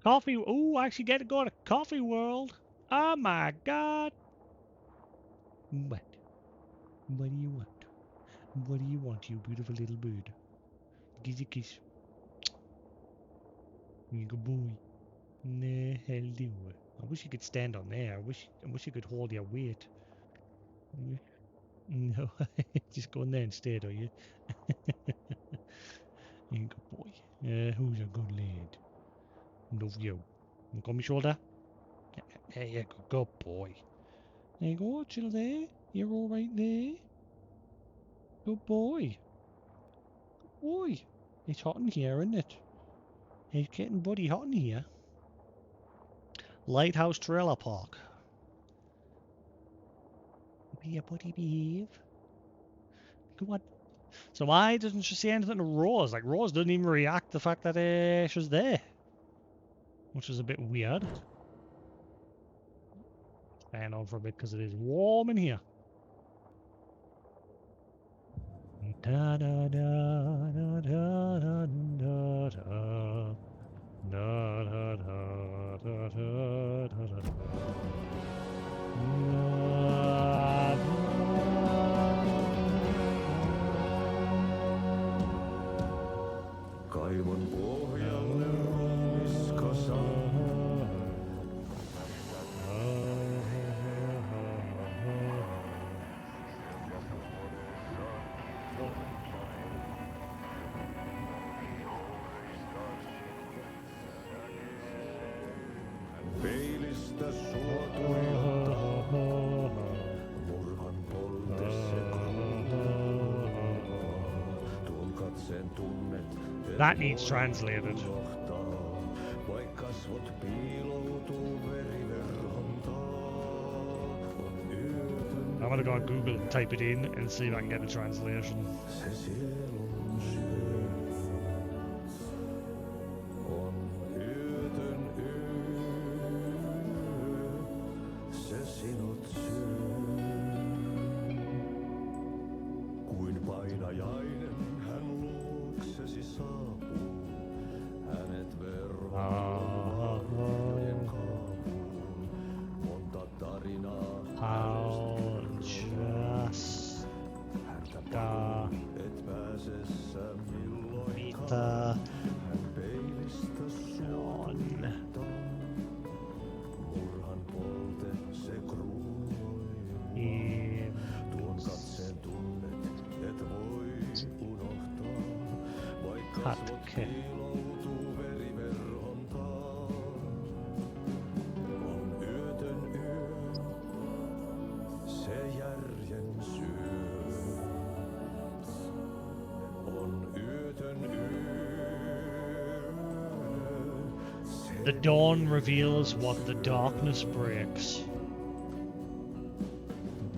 Coffee. Oh, I actually get to go to Coffee World. Oh my god. What? What do you want? What do you want, you beautiful little bird? Giz a kiss. You good boy. Nah, hello. I wish you could stand on there. I wish you could hold your weight. No, just go in there instead, are you? You good boy. Who's a good lad? Love you. You got my shoulder? Hey, yeah, good boy. There you go, chill there. You're all right there. Good boy. Good boy. It's hot in here, isn't it? It's getting bloody hot in here. Lighthouse Trailer Park. Be a buddy, behave. Come on. So why doesn't she say anything to Rose? Like, Rose doesn't even react to the fact that she's there. Which is a bit weird. Stand on for a bit because it is warm in here. Da da da da da da da da. Da da da da da da da. Kaivon pohjalle ruumis kasaan. Peilistä sua tuijottaa, murhan polte se kruunaa. Tuon katseen tunnet, That needs translated. vaik kasvot piiloutuu veriverhon taa. I'm gonna go on Google and type it in and see if I can get a translation. Se sielun syö, on yötön yö, se sinut syö. Kuin painajainen hän luoksesi saapuu, hänet verhojen kaapuun. Monta tarinaa et pääsessä milloinkaan. Hän peilistä suuntaa, murhan polte se kruunoinua. Tuon katseen tunnet, et voi unohtaa, vaik kasvot piiloutuu veriverhon taa. On yötön yö, se järjen syö. On yötön yö, The dawn reveals what the darkness breaks.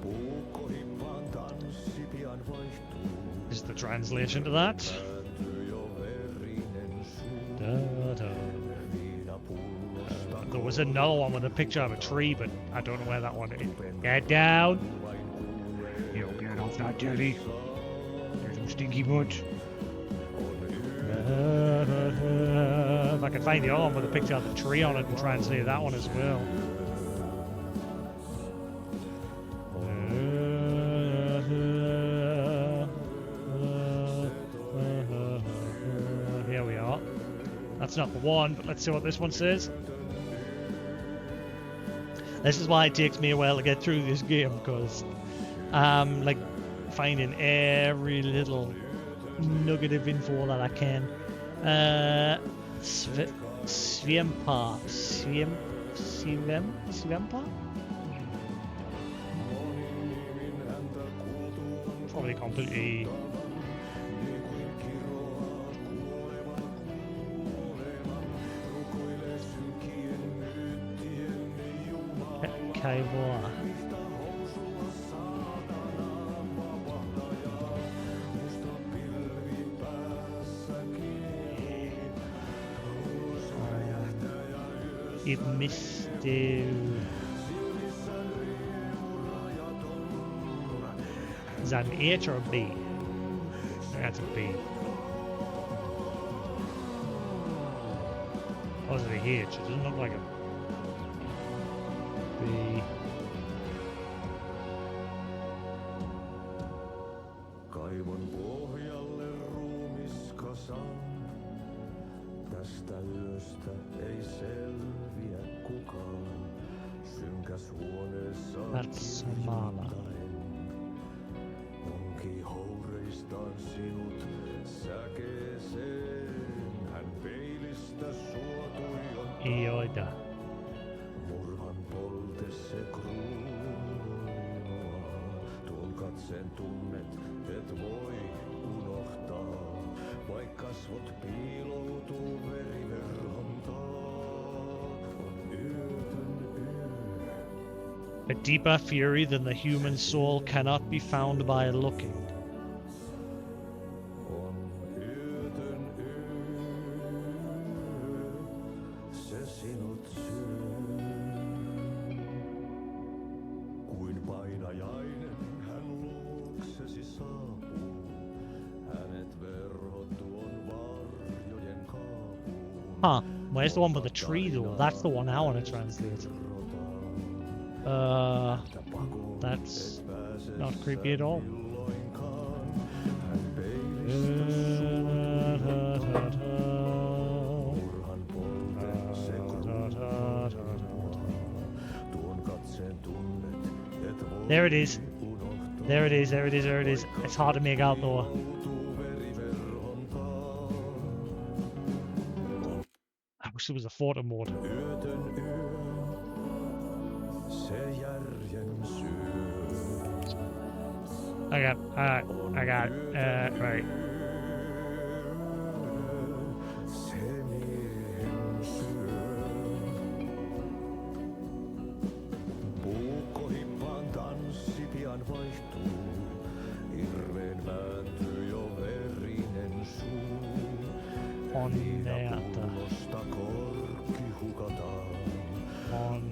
puukkohippaan tanssi pian vaihtuu. Is the translation to that? Päätyy jo verinen suu. Da, da. Viinapullosta There was another one with a picture of a tree, but I don't know where that one is. Get down! You get off that jelly. You're some stinky butt. If I can find the other one with a picture of the tree on it and translate that one as well. Here we are. That's not the one, but let's see what this one says. This is why it takes me a while to get through this game, because I'm like finding every little nugget of info that I can. Svempa. Probably completely. Kaivoa. It missed Is that an H or a B? That's a B. Or is it a H? It doesn't look like a B. Kaivon pohjalle ruumis kasaan. Tästä yöstä ei selviä kukaan. Synkäs huoneessa hiljainen. Onki houreistaan sinut säkeeseen. Hän peilistä sua tuijottaa. Joita. Murhan polte se kruunua. Tuon katseen tunnet, et voi unohtaa. Vaik kasvot piiloutuu veriverhon taa. On yötön yö. A deeper fury than the human soul cannot be found by looking. Painajainen hän luoksesi saapuu. Hänet verhot tuon varjojen kaapuun. Huh. Where's the one with the tree though? That's the one I want to translate. That's not creepy at all. There it is. There it is, there it is, there it is. It's hard to make out though. I wish there was a photo mode. I got right. Puukkohippaan tanssi pian vaihtuu. Hirveen vääntyy jo verinen suu. Pullosta korkki hukataan.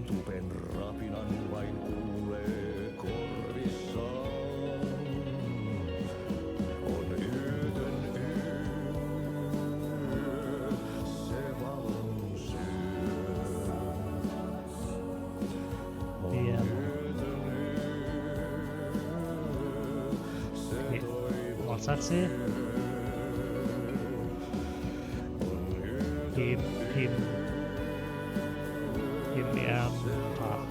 Tupen rapinan vain kuulee korvissaan. On yötön yö, se valon syö. On yötön yö, se toivon What's that say? Give me path.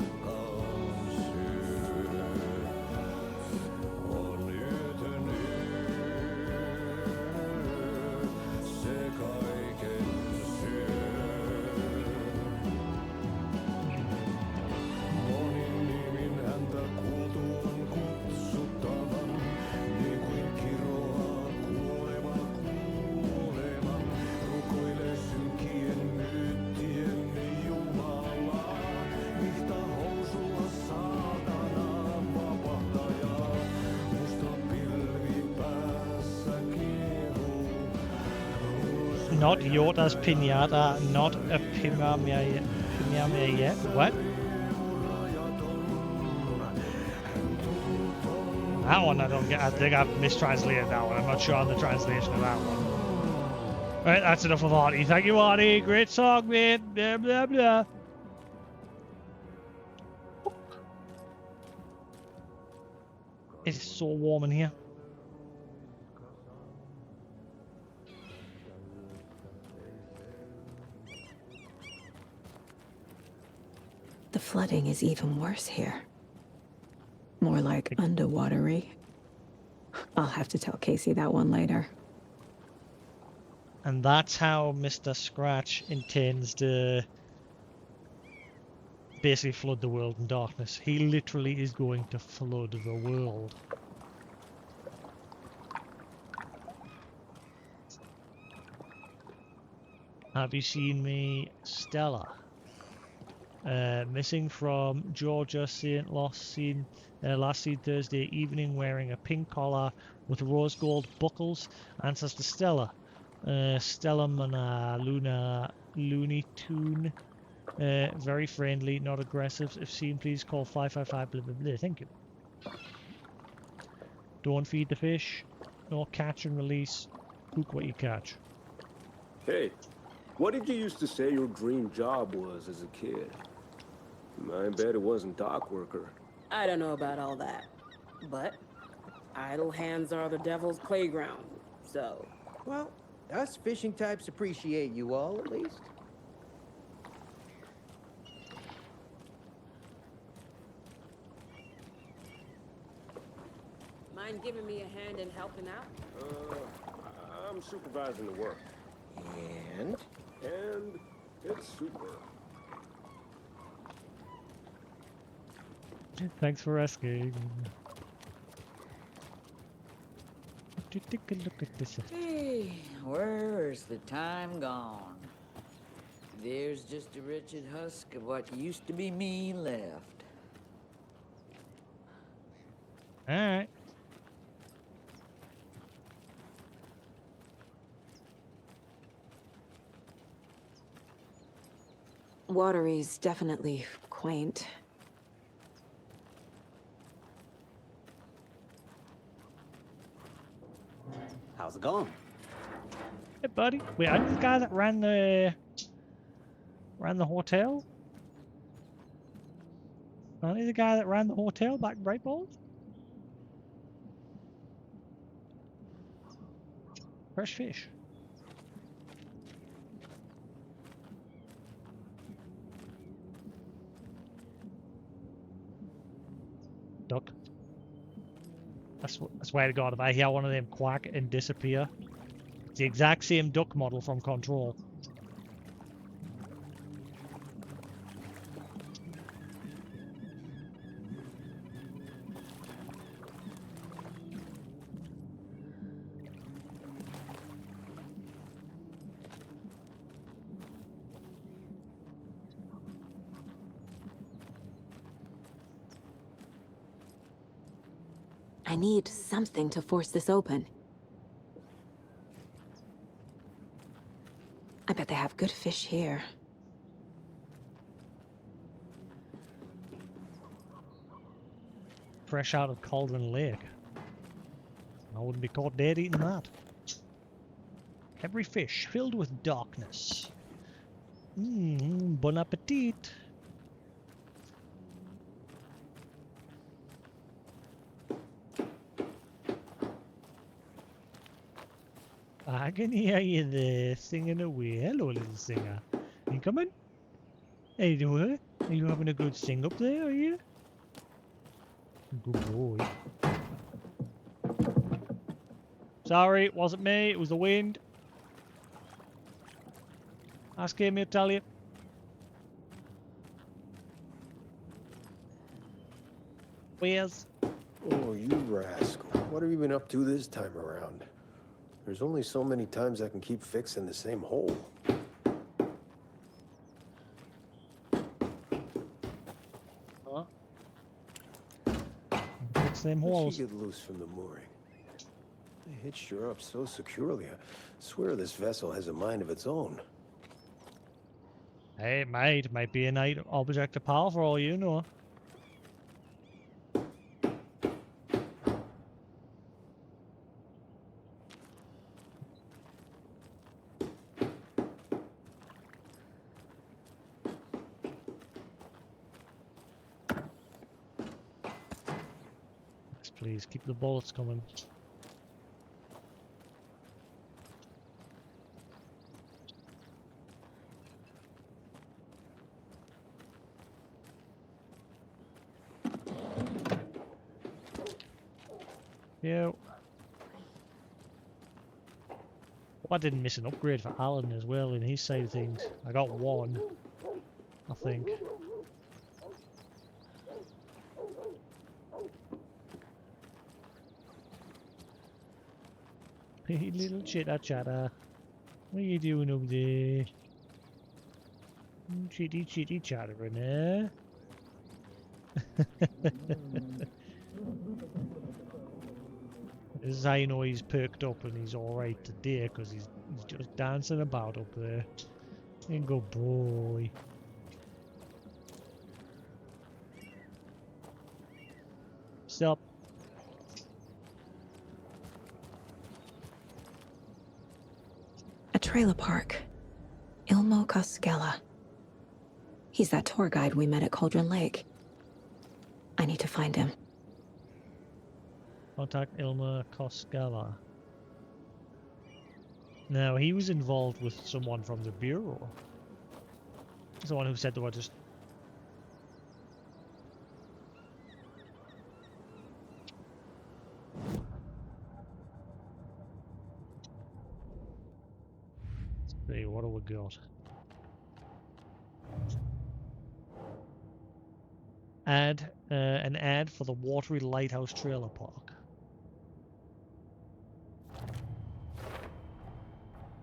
Not Yoda's pinata, not a Pimamia yet. What? That one I don't get. I think I've mistranslated that one. I'm not sure on the translation of that one. Right, that's enough of Artie. Thank you, Artie. Great song, mate. Blah, blah, blah. It's so warm in here. The flooding is even worse here. More like underwatery. I'll have to tell Casey that one later. And that's how Mr. Scratch intends to basically flood the world in darkness. He literally is going to flood the world. Have you seen me, Stella? Missing from Georgia, St. last seen Thursday evening wearing a pink collar with rose gold buckles. Answers to Stella. Stella Mana Luna Looney Tune. Very friendly, not aggressive. If seen, please call 555 blah blah blah. Thank you. Don't feed the fish. No catch and release. Cook what you catch. Hey, what did you used to say your dream job was as a kid? I bet it wasn't dock worker. I don't know about all that, but idle hands are the devil's playground, so... Well, us fishing types appreciate you all, at least. Mind giving me a hand in helping out? I'm supervising the work. And? And it's super. Thanks for asking. Take a look at this. Hey, where's the time gone? There's just a wretched husk of what used to be me left. Alright. Watery's definitely quaint. How's it going? Hey, buddy. Wait, are you the guy that ran the hotel? Aren't you the guy that ran the hotel back in Brightballs? Fresh fish. Duck. I swear to God, if I hear one of them quack and disappear, it's the exact same duck model from Control. I need something to force this open. I bet they have good fish here. Fresh out of Cauldron Lake. I wouldn't be caught dead eating that. Every fish filled with darkness. Bon appetit. I can hear you there singing away. Hello, little singer. You coming? Hey, are you having a good sing up there, are you? Good boy. Sorry, it wasn't me, it was the wind. Ask him, he'll tell you. Where's? Oh, you rascal. What have you been up to this time around? There's only so many times I can keep fixing the same hole. Huh? Fix them holes. How'd you get loose from the mooring? They hitched her up so securely. I swear this vessel has a mind of its own. Hey, mate, might be a night object of power for all you know. Please keep the bullets coming. Yeah. Oh, I didn't miss an upgrade for Alan as well in his side of things. I got one, I think. Hey, little chitter chatter. What are you doing over there? Chitty chitty chattering there. This is how you know he's perked up and he's alright today, because he's just dancing about up there. And good boy. Stop. A trailer park. Ilmo Koskela. He's that tour guide we met at Cauldron Lake. I need to find him. Contact Ilma Koskela. Now, he was involved with someone from the Bureau. He's the one who said they were just... Let's see, what do we got? An ad for the Watery Lighthouse Trailer Park.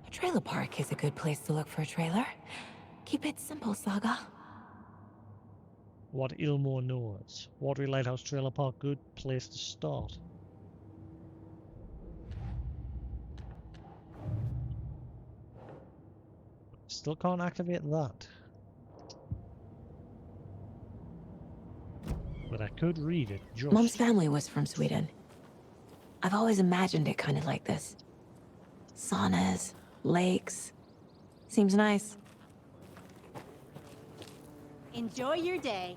A trailer park is a good place to look for a trailer. Keep it simple, Saga. What Ilmore knows. Watery Lighthouse Trailer Park, good place to start. Still can't activate that. But I could read it just... Mom's family was from Sweden. I've always imagined it kind of like this. Saunas, lakes. Seems nice. Enjoy your day.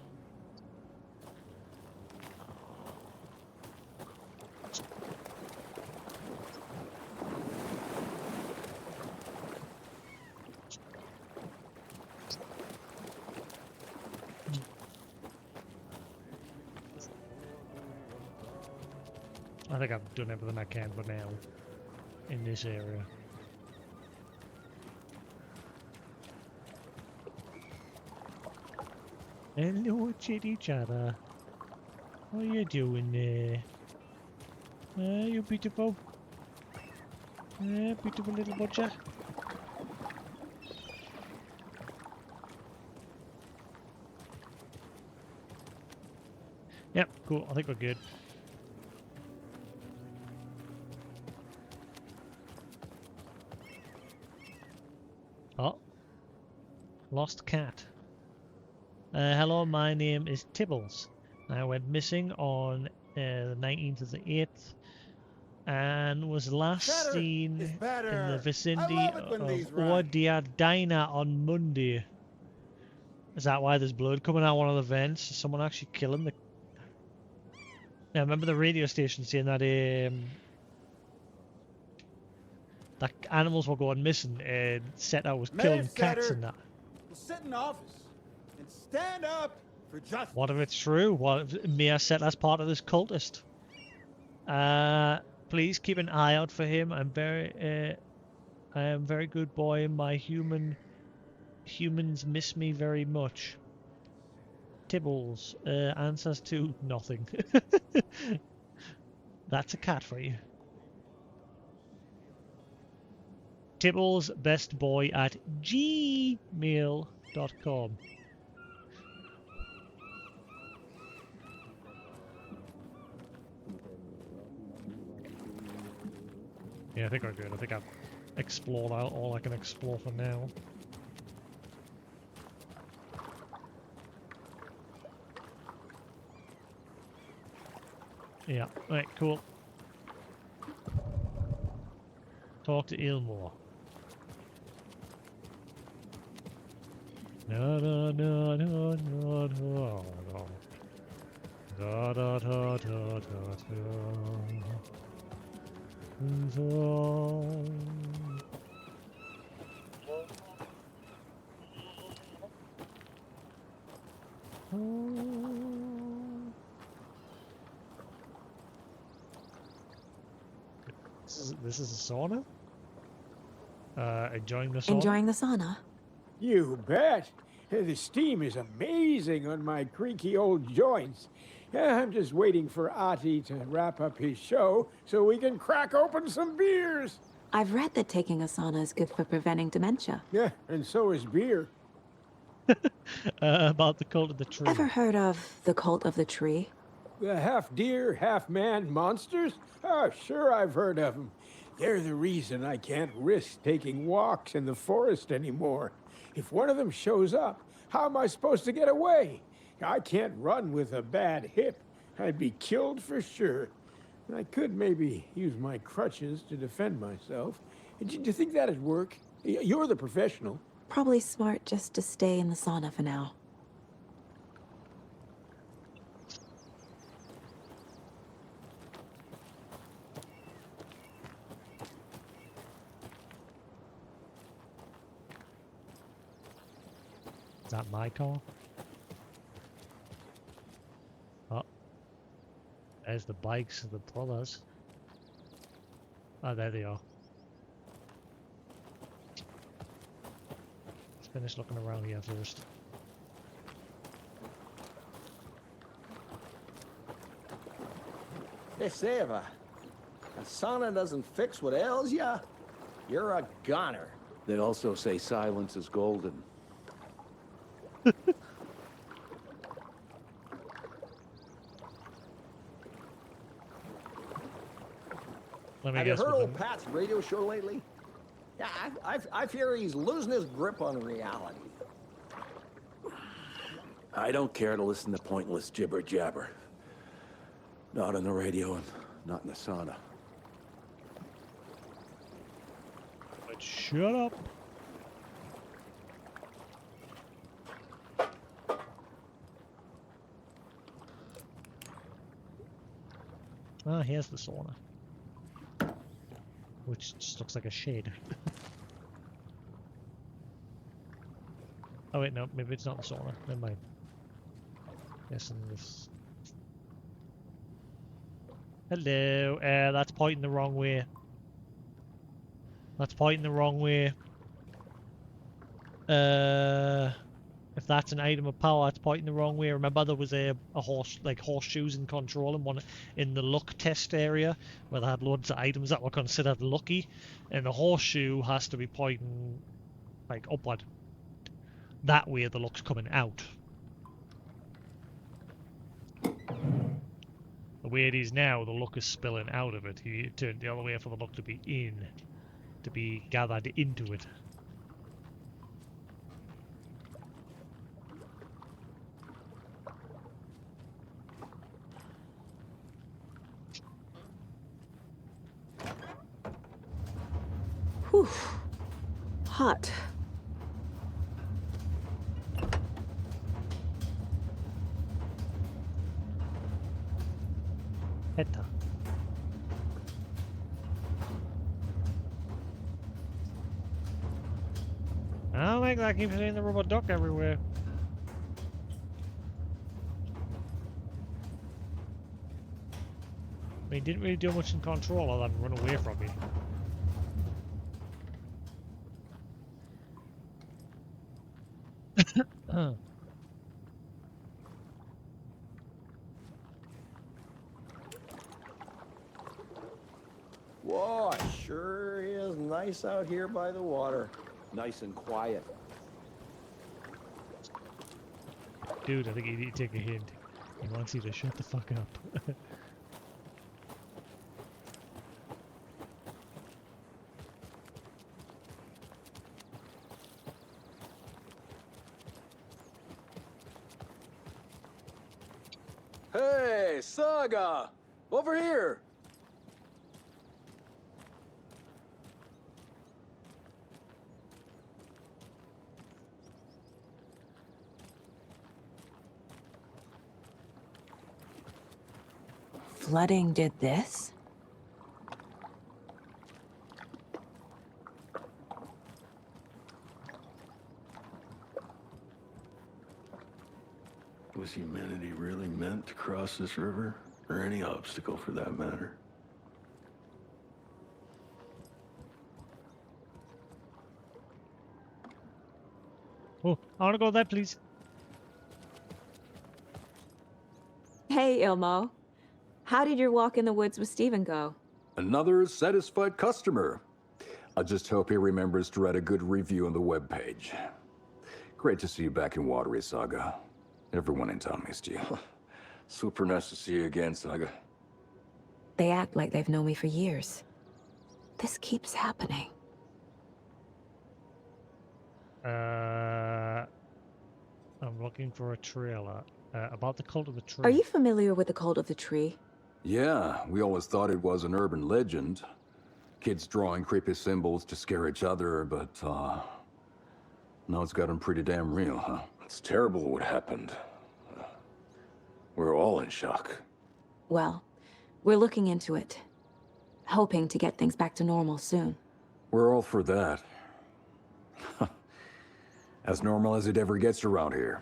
I think I've done everything I can for now in this area. Hello, chitty chatter. What are you doing there? You beautiful. Beautiful little butcher. Yep, cool. I think we're good. Oh. Lost cat. Hello, my name is Tibbles. I went missing on the 19th of the 8th and was last seen in the vicinity of Ordia Diner on Monday. Is that why there's blood coming out one of the vents? Is someone actually killing the... Now, remember the radio station saying that that animals were going missing and Seta was killing cats and that. Sit in office and stand up for justice. What if it's true? What if Mia Seta's part of this cultist? Please keep an eye out for him. I am very good boy. My humans miss me very much. Tibbles answers to nothing. That's a cat for you. Tibbles best boy at gmail.com. Yeah, I think we're good. I think I've explored all I can explore for now. Yeah, right, cool. Talk to Ilmore. No, no, no, no, no, no, no. Da da da da da da. This is a sauna? Enjoying the sauna? Enjoying the sauna? You bet. The steam is amazing on my creaky old joints. I'm just waiting for Ati to wrap up his show so we can crack open some beers. I've read that taking a sauna is good for preventing dementia. Yeah, and so is beer. About the cult of the tree. Ever heard of the cult of the tree? The half-deer, half-man monsters? Oh, sure I've heard of them. They're the reason I can't risk taking walks in the forest anymore. If one of them shows up, how am I supposed to get away? I can't run with a bad hip. I'd be killed for sure. I could maybe use my crutches to defend myself. Do you think that'd work? You're the professional. Probably smart just to stay in the sauna for now. Is that my car? Oh. There's the bikes of the brothers. Oh, there they are. Let's finish looking around here first. They say if a sauna doesn't fix what ails ya, you're a goner. They also say silence is golden. Have you heard old Pat's radio show lately? Yeah, I fear he's losing his grip on reality. I don't care to listen to pointless jibber jabber. Not on the radio and not in the sauna. it. Shut up. Ah, here's the sauna. Which just looks like a shed. Oh wait, no, maybe it's not the sauna. Never mind. Guessing this. Hello, that's pointing the wrong way. That's pointing the wrong way. If that's an item of power, it's pointing the wrong way. Remember there was a horseshoes in control in the luck test area where they had loads of items that were considered lucky, and the horseshoe has to be pointing like upward. That way the luck's coming out. The way it is now, the luck is spilling out of it. You turn the other way for the luck to be in, to be gathered into it. Whew. Hot. Heta. I don't like that. I keep seeing the rubber duck everywhere. I mean, didn't really do much in control other than run away from me. Whoa, it sure is nice out here by the water. Nice and quiet. Dude, I think you need to take a hint. He wants you to shut the fuck up. Hey, Saga! Over here! Flooding did this? Was humanity really meant to cross this river? Or any obstacle for that matter? Oh, I want to go there, please. Hey, Ilmo. How did your walk in the woods with Steven go? Another satisfied customer. I just hope he remembers to write a good review on the webpage. Great to see you back in Watery, Saga. Everyone in town missed you. Super nice to see you again, Saga. They act like they've known me for years. This keeps happening. I'm looking for a trailer. About the Cult of the Tree. Are you familiar with the Cult of the Tree? Yeah, we always thought it was an urban legend. Kids drawing creepy symbols to scare each other, but, now it's gotten pretty damn real, huh? It's terrible what happened. We're all in shock. Well, we're looking into it. Hoping to get things back to normal soon. We're all for that. As normal as it ever gets around here.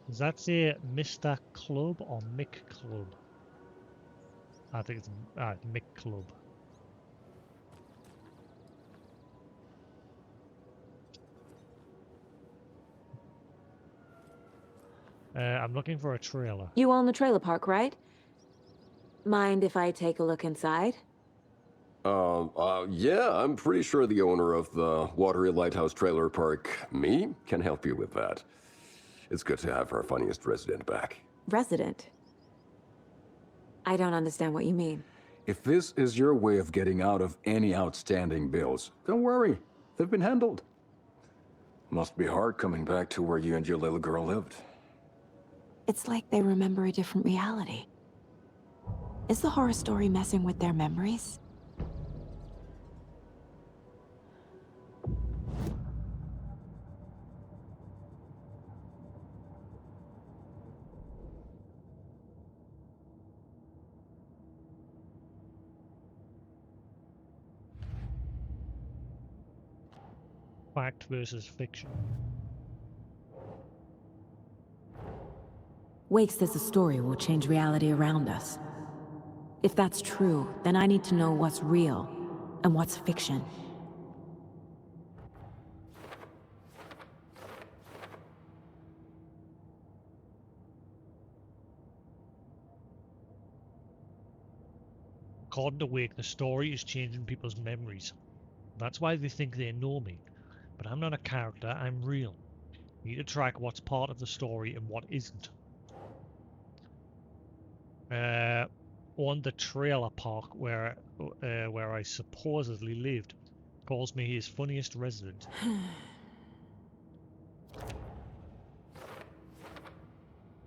Does that say Mr. Club or Mick Club? I think it's Mick Club. I'm looking for a trailer. You own the trailer park, right? Mind if I take a look inside? Yeah, I'm pretty sure the owner of the Watery Lighthouse Trailer Park, me, can help you with that. It's good to have our funniest resident back. Resident? I don't understand what you mean. If this is your way of getting out of any outstanding bills, don't worry. They've been handled. Must be hard coming back to where you and your little girl lived. It's like they remember a different reality. Is the horror story messing with their memories? Fact versus fiction. Wake says the story will change reality around us. If that's true, then I need to know what's real and what's fiction. According to Wake, the story is changing people's memories. That's why they think they know me. But I'm not a character, I'm real. You need to track what's part of the story and what isn't. On the trailer park where I supposedly lived, calls me his funniest resident.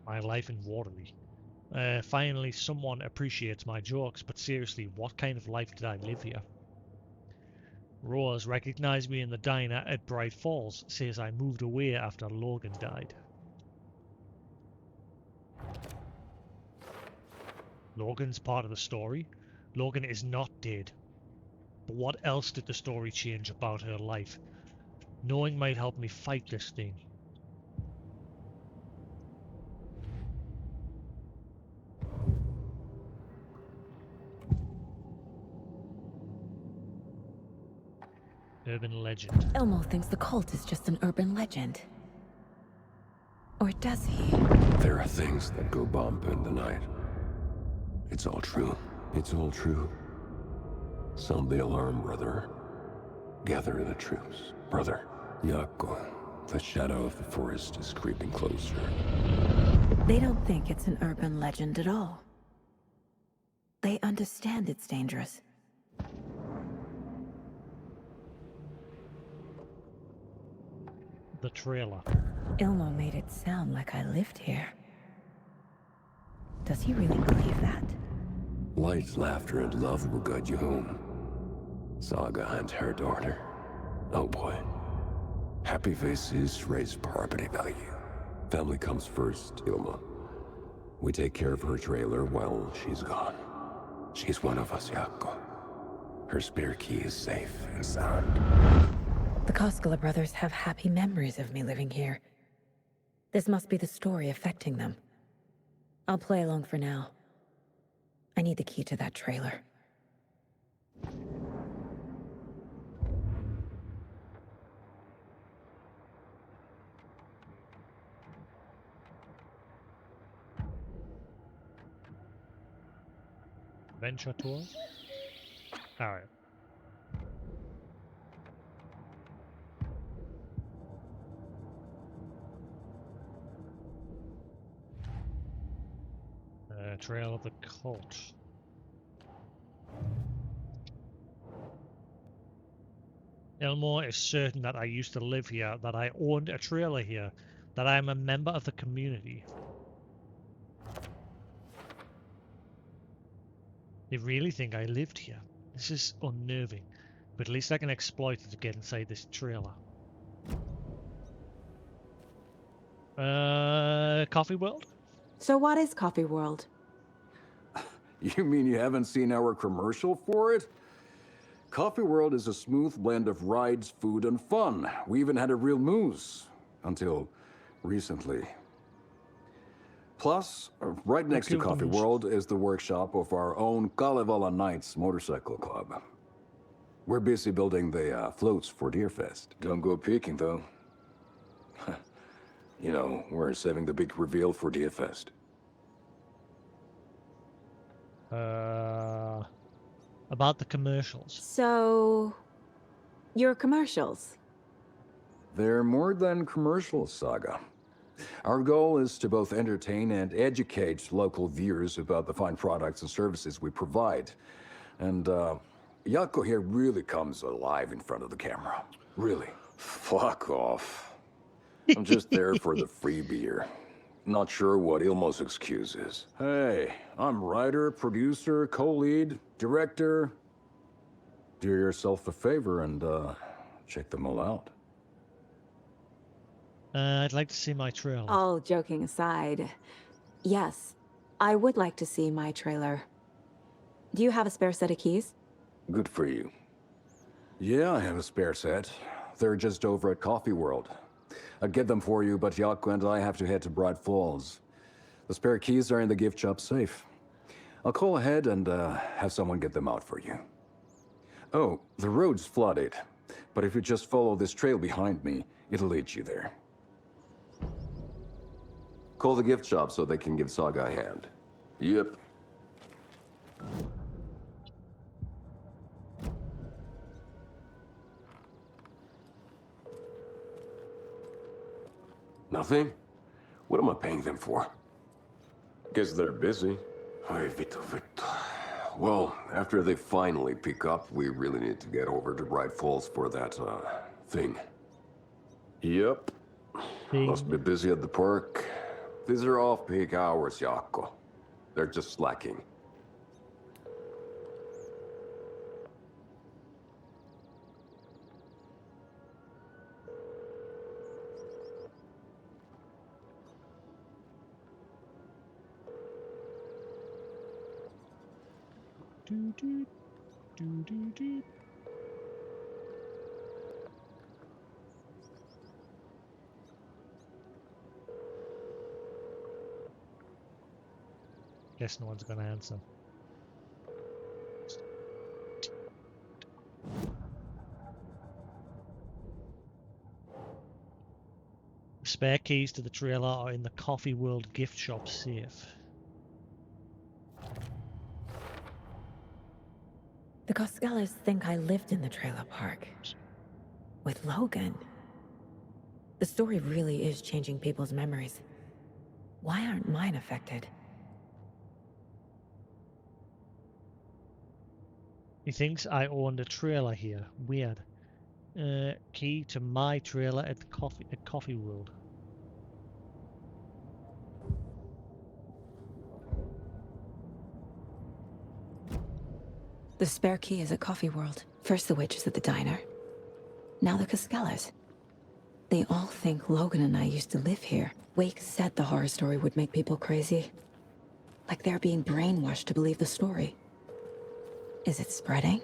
My life in Waterloo. Finally, someone appreciates my jokes, but seriously, what kind of life did I live here? Rose recognized me in the diner at Bright Falls, says I moved away after Logan died. Logan's part of the story. Logan is not dead. But what else did the story change about her life? Knowing might help me fight this thing. Urban legend. Elmo thinks the cult is just an urban legend. Or does he? There are things that go bump in the night. It's all true. It's all true. Sound the alarm, brother. Gather the troops, brother. Yako, the shadow of the forest is creeping closer. They don't think it's an urban legend at all. They understand it's dangerous. The trailer. Ilmo made it sound like I lived here. Does he really believe that? Light, laughter, and love will guide you home. Saga and her daughter. Oh boy. Happy faces raise property value. Family comes first, Ilma. We take care of her trailer while she's gone. She's one of us, Yako. Her spare key is safe and sound. The Koskela brothers have happy memories of me living here. This must be the story affecting them. I'll play along for now. I need the key to that trailer. Adventure tour? Alright. Trail of the Cult. Elmore is certain that I used to live here, that I owned a trailer here, that I am a member of the community. They really think I lived here. This is unnerving, but at least I can exploit it to get inside this trailer. Coffee World? So what is Coffee World? You mean you haven't seen our commercial for it? Coffee World is a smooth blend of rides, food, and fun. We even had a real moose. Until recently. Plus, right next to Coffee World is the workshop of our own Kalevala Knights Motorcycle Club. We're busy building the floats for Deerfest. Don't go peeking, though. You know, we're saving the big reveal for Deerfest. About the commercials. So, your commercials? They're more than commercials, Saga. Our goal is to both entertain and educate local viewers about the fine products and services we provide. And, Yako here really comes alive in front of the camera. Really. Fuck off. I'm just there for the free beer. Not sure what Ilmo's excuse is. Hey, I'm writer, producer, co-lead, director. Do yourself a favor and, check them all out. I'd like to see my trailer. All joking aside, yes, I would like to see my trailer. Do you have a spare set of keys? Good for you. Yeah, I have a spare set. They're just over at Coffee World. I'd get them for you, but Yaku and I have to head to Bright Falls. The spare keys are in the gift shop safe. I'll call ahead and have someone get them out for you. Oh, the road's flooded, but if you just follow this trail behind me, it'll lead you there. Call the gift shop so they can give Saga a hand. Yep. Nothing? What am I paying them for? Guess they're busy. Ay, Vito. Well, after they finally pick up, we really need to get over to Bright Falls for that, thing. Yep. Must be busy at the park. These are off-peak hours, Jaakko. They're just slacking. Guess no one's gonna answer. Spare keys to the trailer are in the Coffee World gift shop safe. The Coskellas think I lived in the trailer park. With Logan. The story really is changing people's memories. Why aren't mine affected? He thinks I owned a trailer here. Weird. Key to my trailer at Coffee World. The spare key is at Coffee World. First the witches at the diner. Now the Coskellas. They all think Logan and I used to live here. Wake said the horror story would make people crazy. Like they're being brainwashed to believe the story. Is it spreading?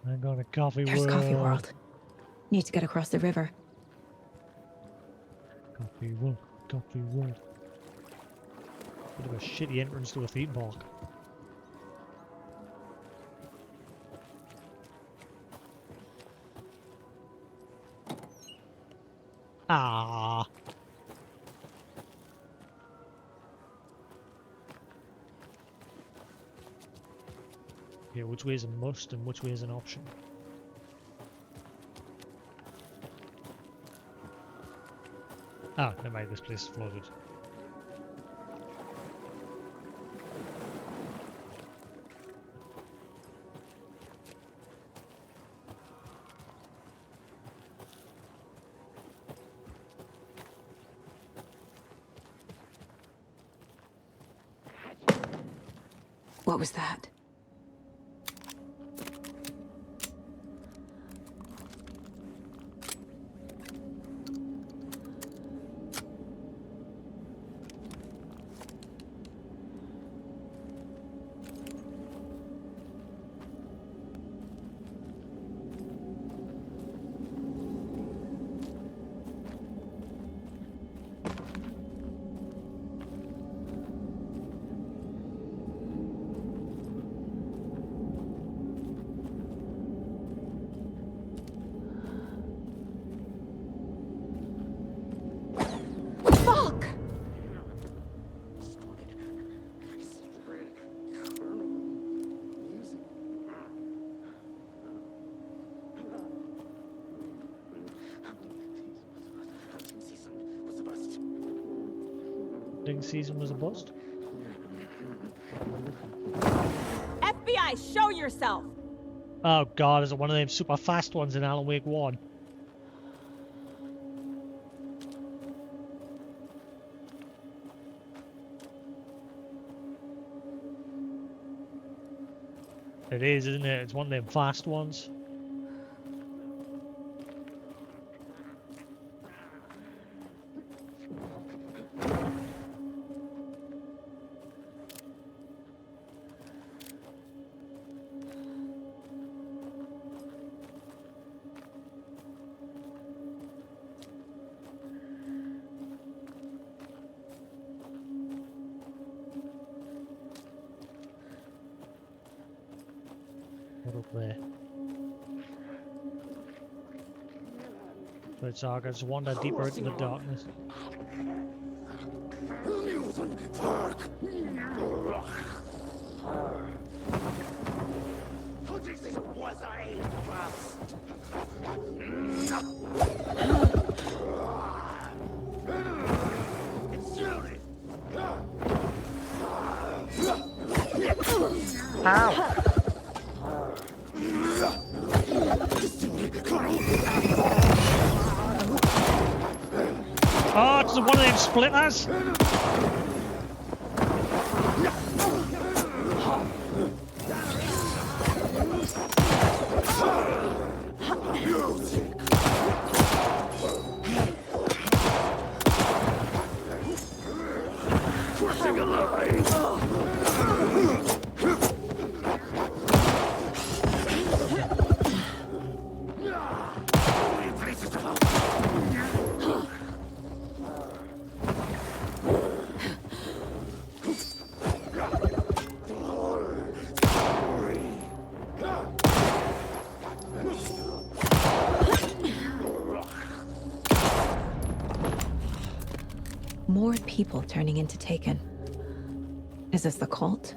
I'm going to Coffee World. There's Coffee World. Need to get across the river. Coffee World. Coffee World. Bit of a shitty entrance to a theme park. Ah. Yeah, which way is a must and which way is an option? Ah, never mind, this place is flooded. What was that? Season was a bust. FBI, show yourself! Oh god, is it one of them super fast ones in Alan Wake 1? It is, isn't it? It's one of them fast ones. What up there? Right, Saga, just wander deeper into the darkness. Ow! Oh, it's one of them splitters! More people turning into Taken. Is this the cult?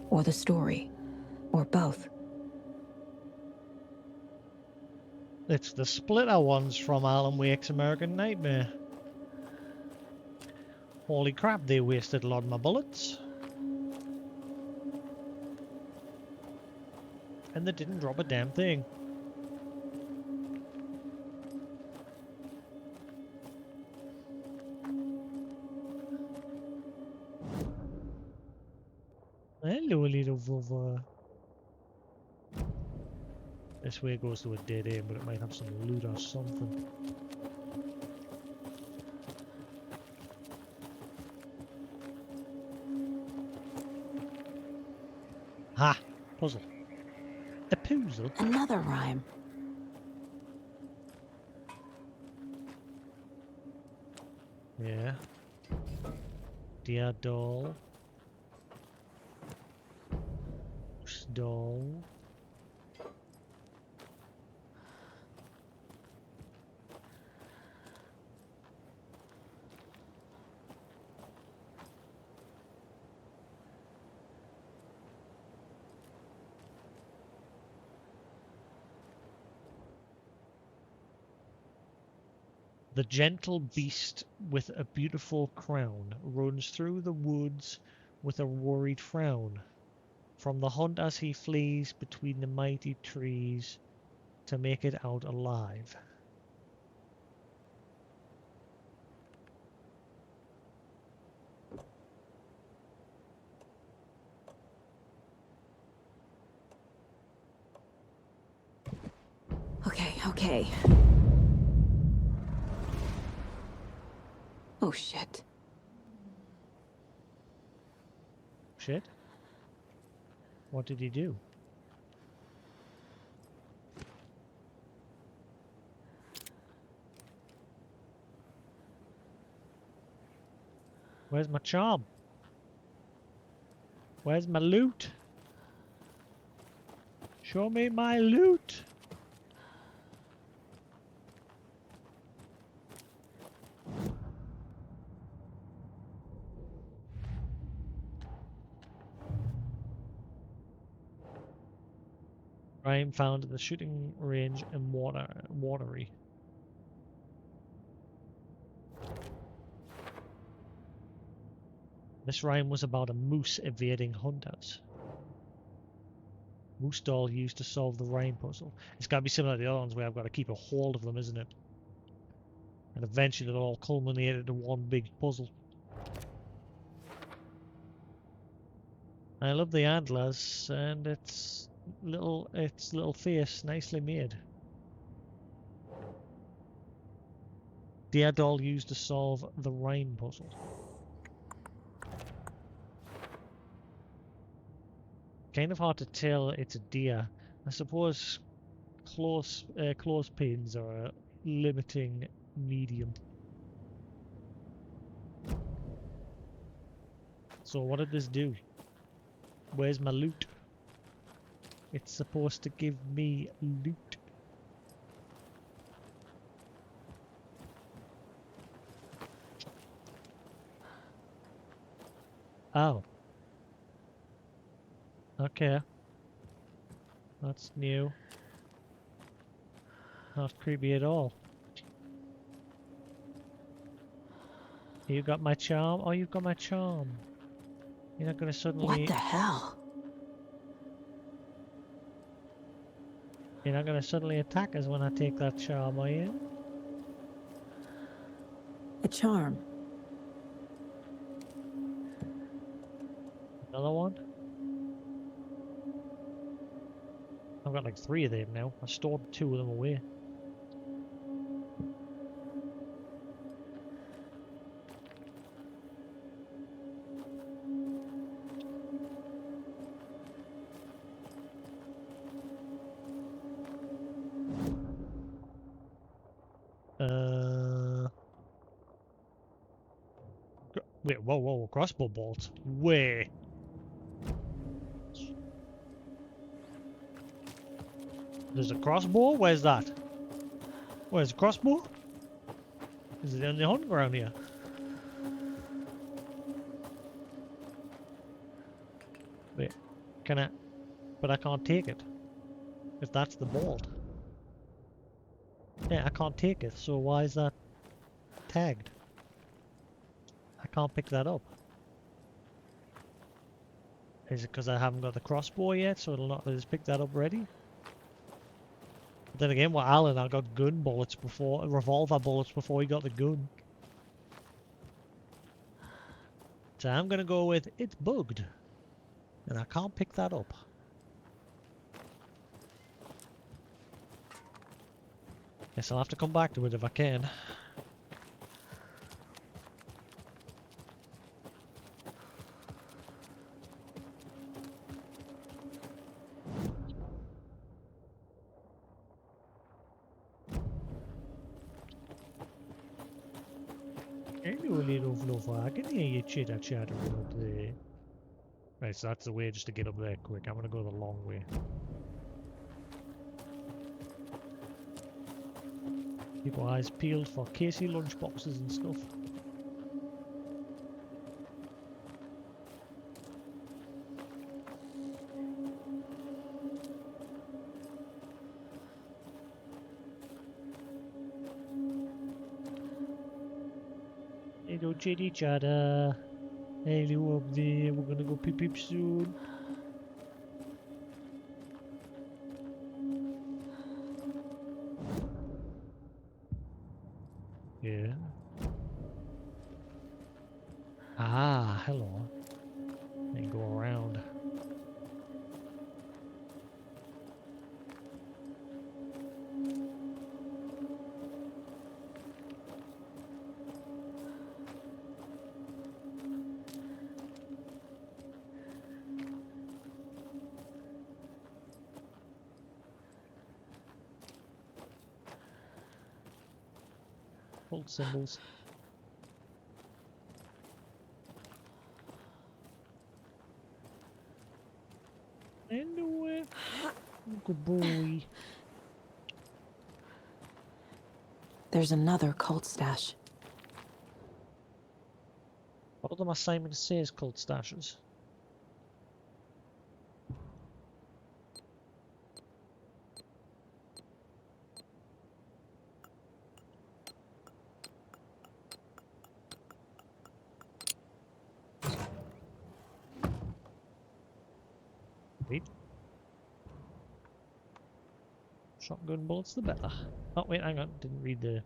Or the story? Or both? It's the splitter ones from Alan Wake's American Nightmare. Holy crap, they wasted a lot of my bullets. And they didn't drop a damn thing. Hello, little Vova. This way goes to a dead end, but it might have some loot or something. Ha! Puzzle. A puzzle? Another rhyme. Yeah. Dear doll. Doll. The gentle beast with a beautiful crown runs through the woods with a worried frown. From the hunt as he flees between the mighty trees to make it out alive. Okay. Oh, shit. Shit? What did he do? Where's my charm? Where's my loot? Show me my loot! Rhyme found at the shooting range in Watery. This rhyme was about a moose evading hunters. Moose doll used to solve the rain puzzle. It's got to be similar to the other ones where I've got to keep a hold of them, isn't it? And eventually it'll all culminate into one big puzzle. I love the antlers and its little face, nicely made. Deer doll used to solve the rain puzzle. Kind of hard to tell it's a deer. I suppose clothespins are a limiting medium. So what did this do? Where's my loot? It's supposed to give me loot. Oh. Okay. That's new. Not creepy at all. You got my charm? Oh, you've got my charm. You're not gonna suddenly... What the hell? You're not gonna suddenly attack us when I take that charm, are you? A charm. Another one? I've got like 3 of them now. I stored 2 of them away. Wait, whoa, crossbow bolts. Wait. There's a crossbow? Where's that? Where's the crossbow? Is it on the hunting ground here? Wait, can I? But I can't take it. If that's the bolt. Yeah, I can't take it, so why is that tagged? I can't pick that up. Is it because I haven't got the crossbow yet, so it'll not let us pick that up ready? But then again, what Alan, I got gun bullets before, revolver bullets before he got the gun. So I'm gonna go with it's bugged, and I can't pick that up. Guess I'll have to come back to it if I can. Hello, little fluffer. I can hear you chattering up there. Right, so that's the way just to get up there quick. I'm gonna go the long way. Keep your eyes peeled for Casey lunchboxes and stuff. Hello, chitty chatter. Hello up there. We're gonna go peep peep soon. Yeah. Ah, hello. And go around. Hold symbols. Anyway, good boy. There's another cult stash. What other Simon Says called stashes? Wait. Shotgun bullets, the better. Oh, wait, hang on. Didn't read the...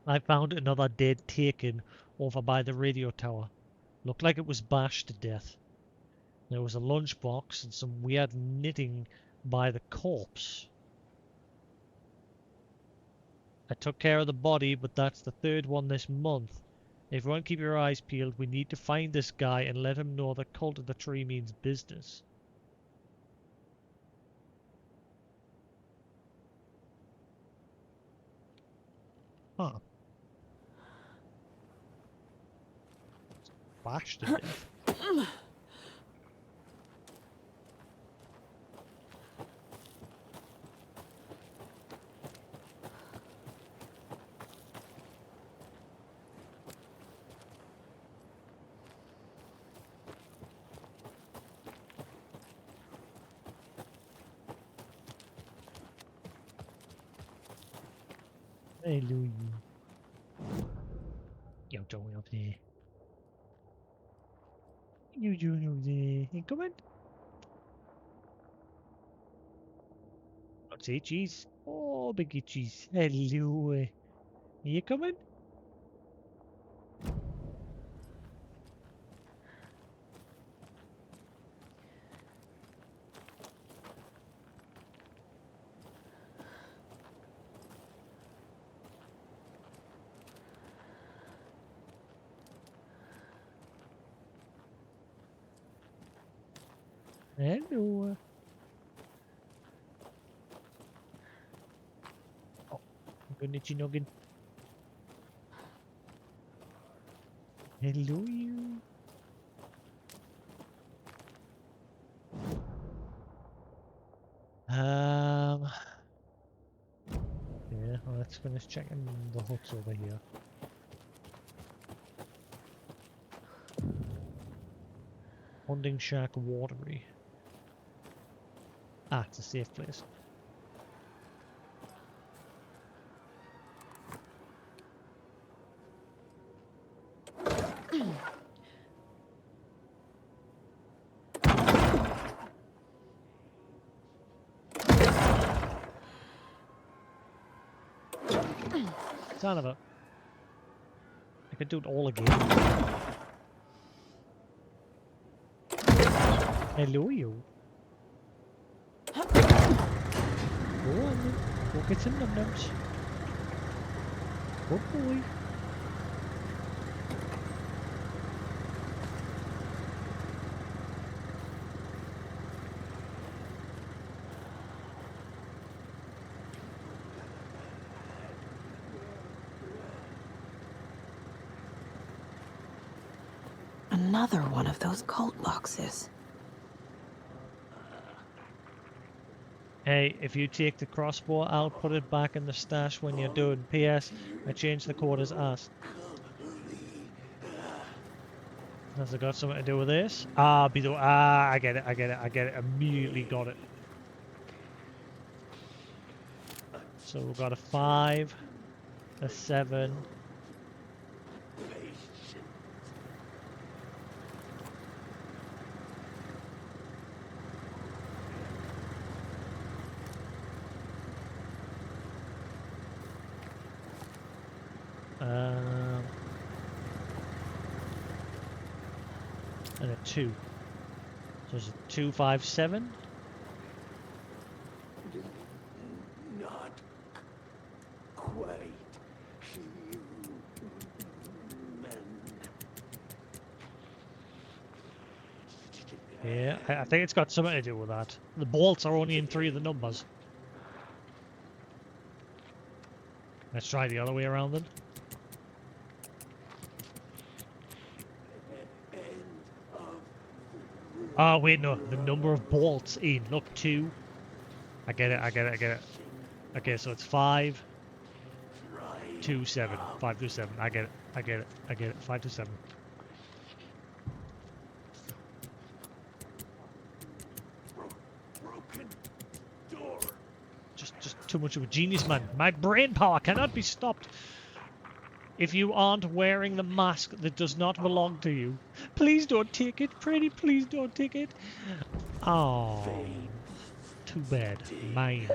I found another dead taken over by the radio tower. Looked like it was bashed to death. There was a lunchbox and some weird knitting by the corpse. I took care of the body, but that's the third one this month. Everyone keep your eyes peeled. We need to find this guy and let him know the cult of the tree means business. Huh. Bashed to death. Hello, you. Yo, Joey up there. You doing over there? Hey, come in. Let's say cheese. Oh, biggie cheese. Hello. You coming? Hello. Oh, good itchy noggin. Hello, you. Yeah, well, let's finish checking the huts over here. Hunting Shack Watery. Ah, it's a safe place. Son of a... I could do it all again. Hello, you. Go on then. Go get some num-nums. Good boy. Another one of those cult boxes. Hey, if you take the crossbow, I'll put it back in the stash when you're done. P.S. I changed the quarters asked. Has it got something to do with this? I get it. Immediately got it. So we've got a 5, a 7. And a 2. So it's a 2, 5, 7. Not quite human. Yeah, I think it's got something to do with that. The bolts are only in 3 of the numbers. Let's try the other way around then. Oh wait, no, the number of bolts in. Look, 2. I get it. Okay, so it's 5, 2, 7. 5, 2, 7. I get it. 5 to 7. Just too much of a genius, man. My brain power cannot be stopped. If you aren't wearing the mask that does not belong to you, please don't take it. Pretty, please don't take it. Oh. too bad. Mine.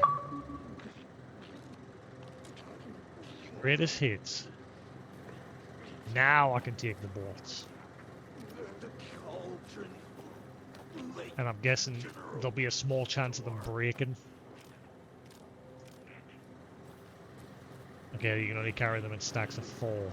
Greatest hits. Now I can take the bolts. And I'm guessing there'll be a small chance of them breaking. Okay, you can only carry them in stacks of 4.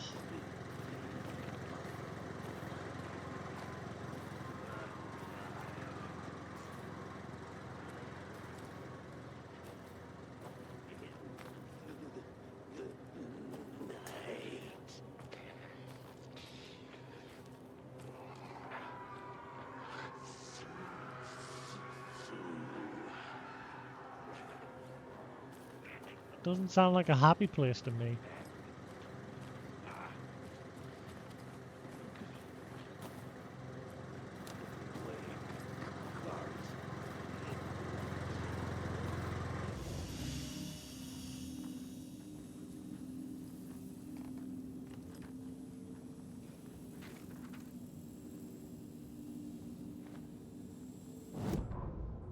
Doesn't sound like a happy place to me.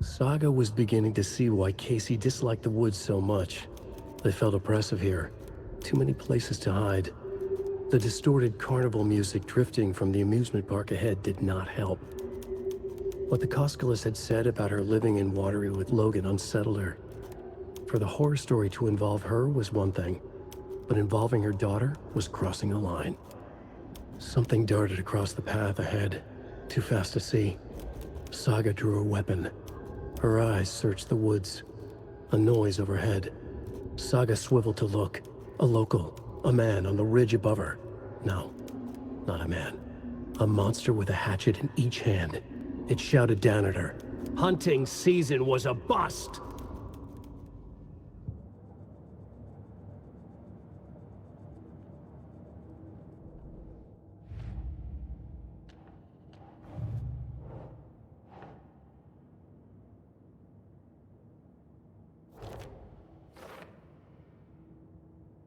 Saga was beginning to see why Casey disliked the woods so much. They felt oppressive here. Too many places to hide. The distorted carnival music drifting from the amusement park ahead did not help. What the Koskalas had said about her living in Watery with Logan unsettled her. For the horror story to involve her was one thing, but involving her daughter was crossing a line. Something darted across the path ahead, too fast to see. Saga drew her weapon. Her eyes searched the woods. A noise overhead. Saga swiveled to look. A local. A man on the ridge above her. No, not a man. A monster with a hatchet in each hand. It shouted down at her. Hunting season was a bust!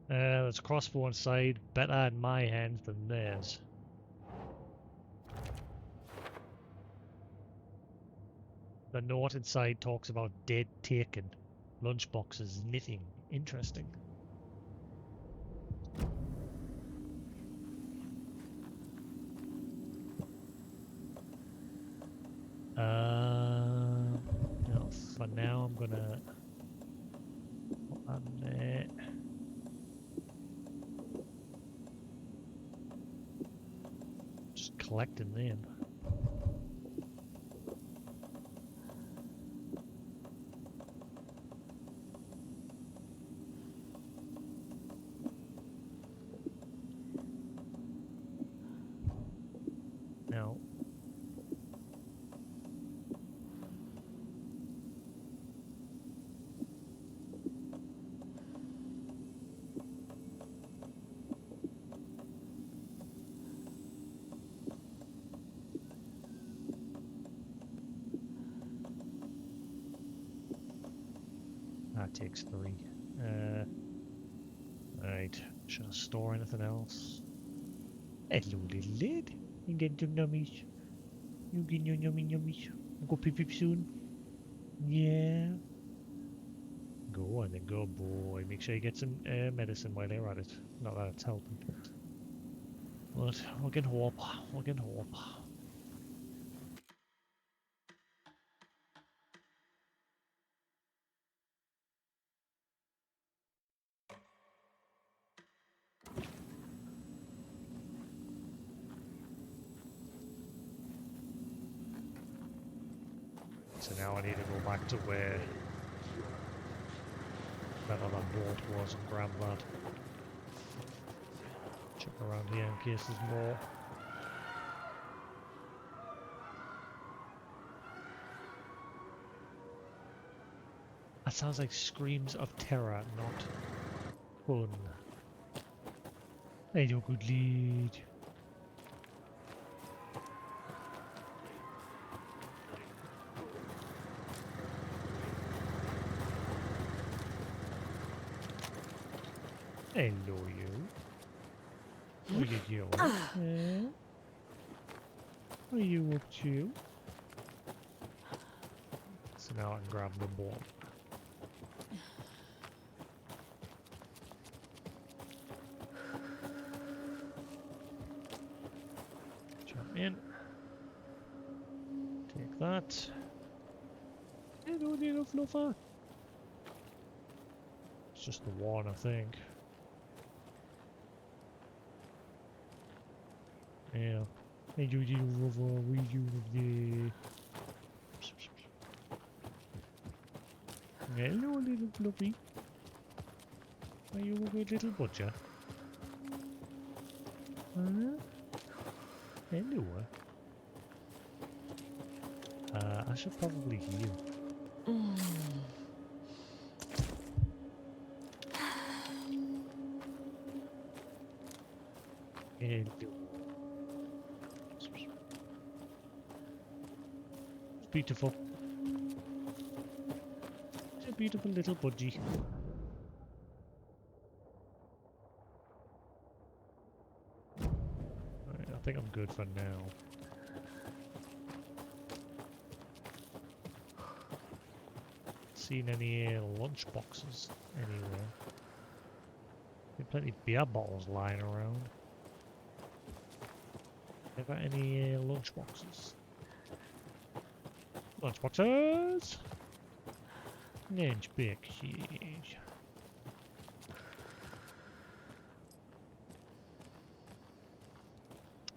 There's a crossbow inside, better in my hands than theirs. The note inside talks about dead taken, lunchboxes, knitting. Interesting. No, for now I'm gonna put that in there. Just collecting them. Now, that takes 3. Right, should I store anything else? Hello, little lad. You get some nummies. You get your nummies. Go pip pip soon. Yeah. Go on then, go boy. Make sure you get some medicine while you're at it. Not that it's helping. But we can hope. We can hope. So now I need to go back to where that other boat was and grab that. Check around here in case there's more. That sounds like screams of terror, not fun. Hey, you good lead. Hello, you. What are you doing? What are you up to? So Now I can grab the ball. Jump in. Take that. Hello, little fluffer. It's just the one, I think. Yeah. Hey, you little fluffer, we you there. Hello, little fluffy. Are you a weird little butcher? Huh? Hello. I should probably heal. Hello. Beautiful. It's a beautiful little budgie. Right, I think I'm good for now. Seen any lunch boxes anywhere? There's plenty of beer bottles lying around. Ever any lunch boxes? Lunch boxes! Lunch boxes.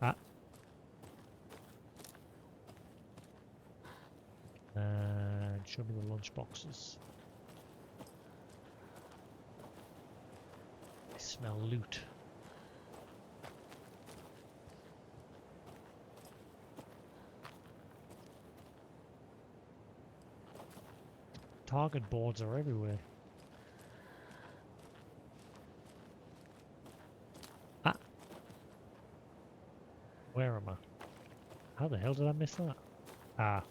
Ah. And show me the lunch boxes. I smell loot. Target boards are everywhere. Ah! Where am I? How the hell did I miss that? Ah.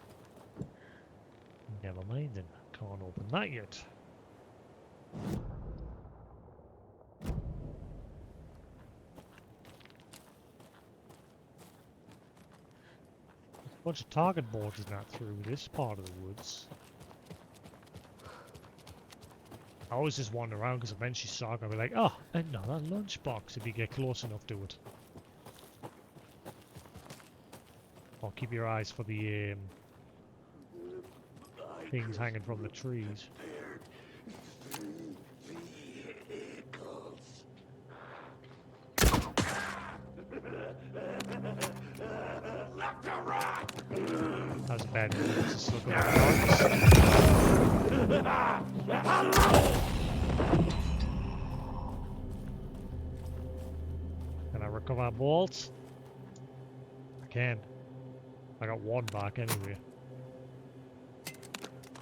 Never mind then. Can't open that yet. A bunch of target boards is not through this part of the woods. I always just wander around because eventually Saga will be like, oh, another lunchbox if you get close enough to it. Or keep your eyes for the things hanging from the trees. That was a bad move. Just look at Can I recover bolts? I can. I got one back anyway.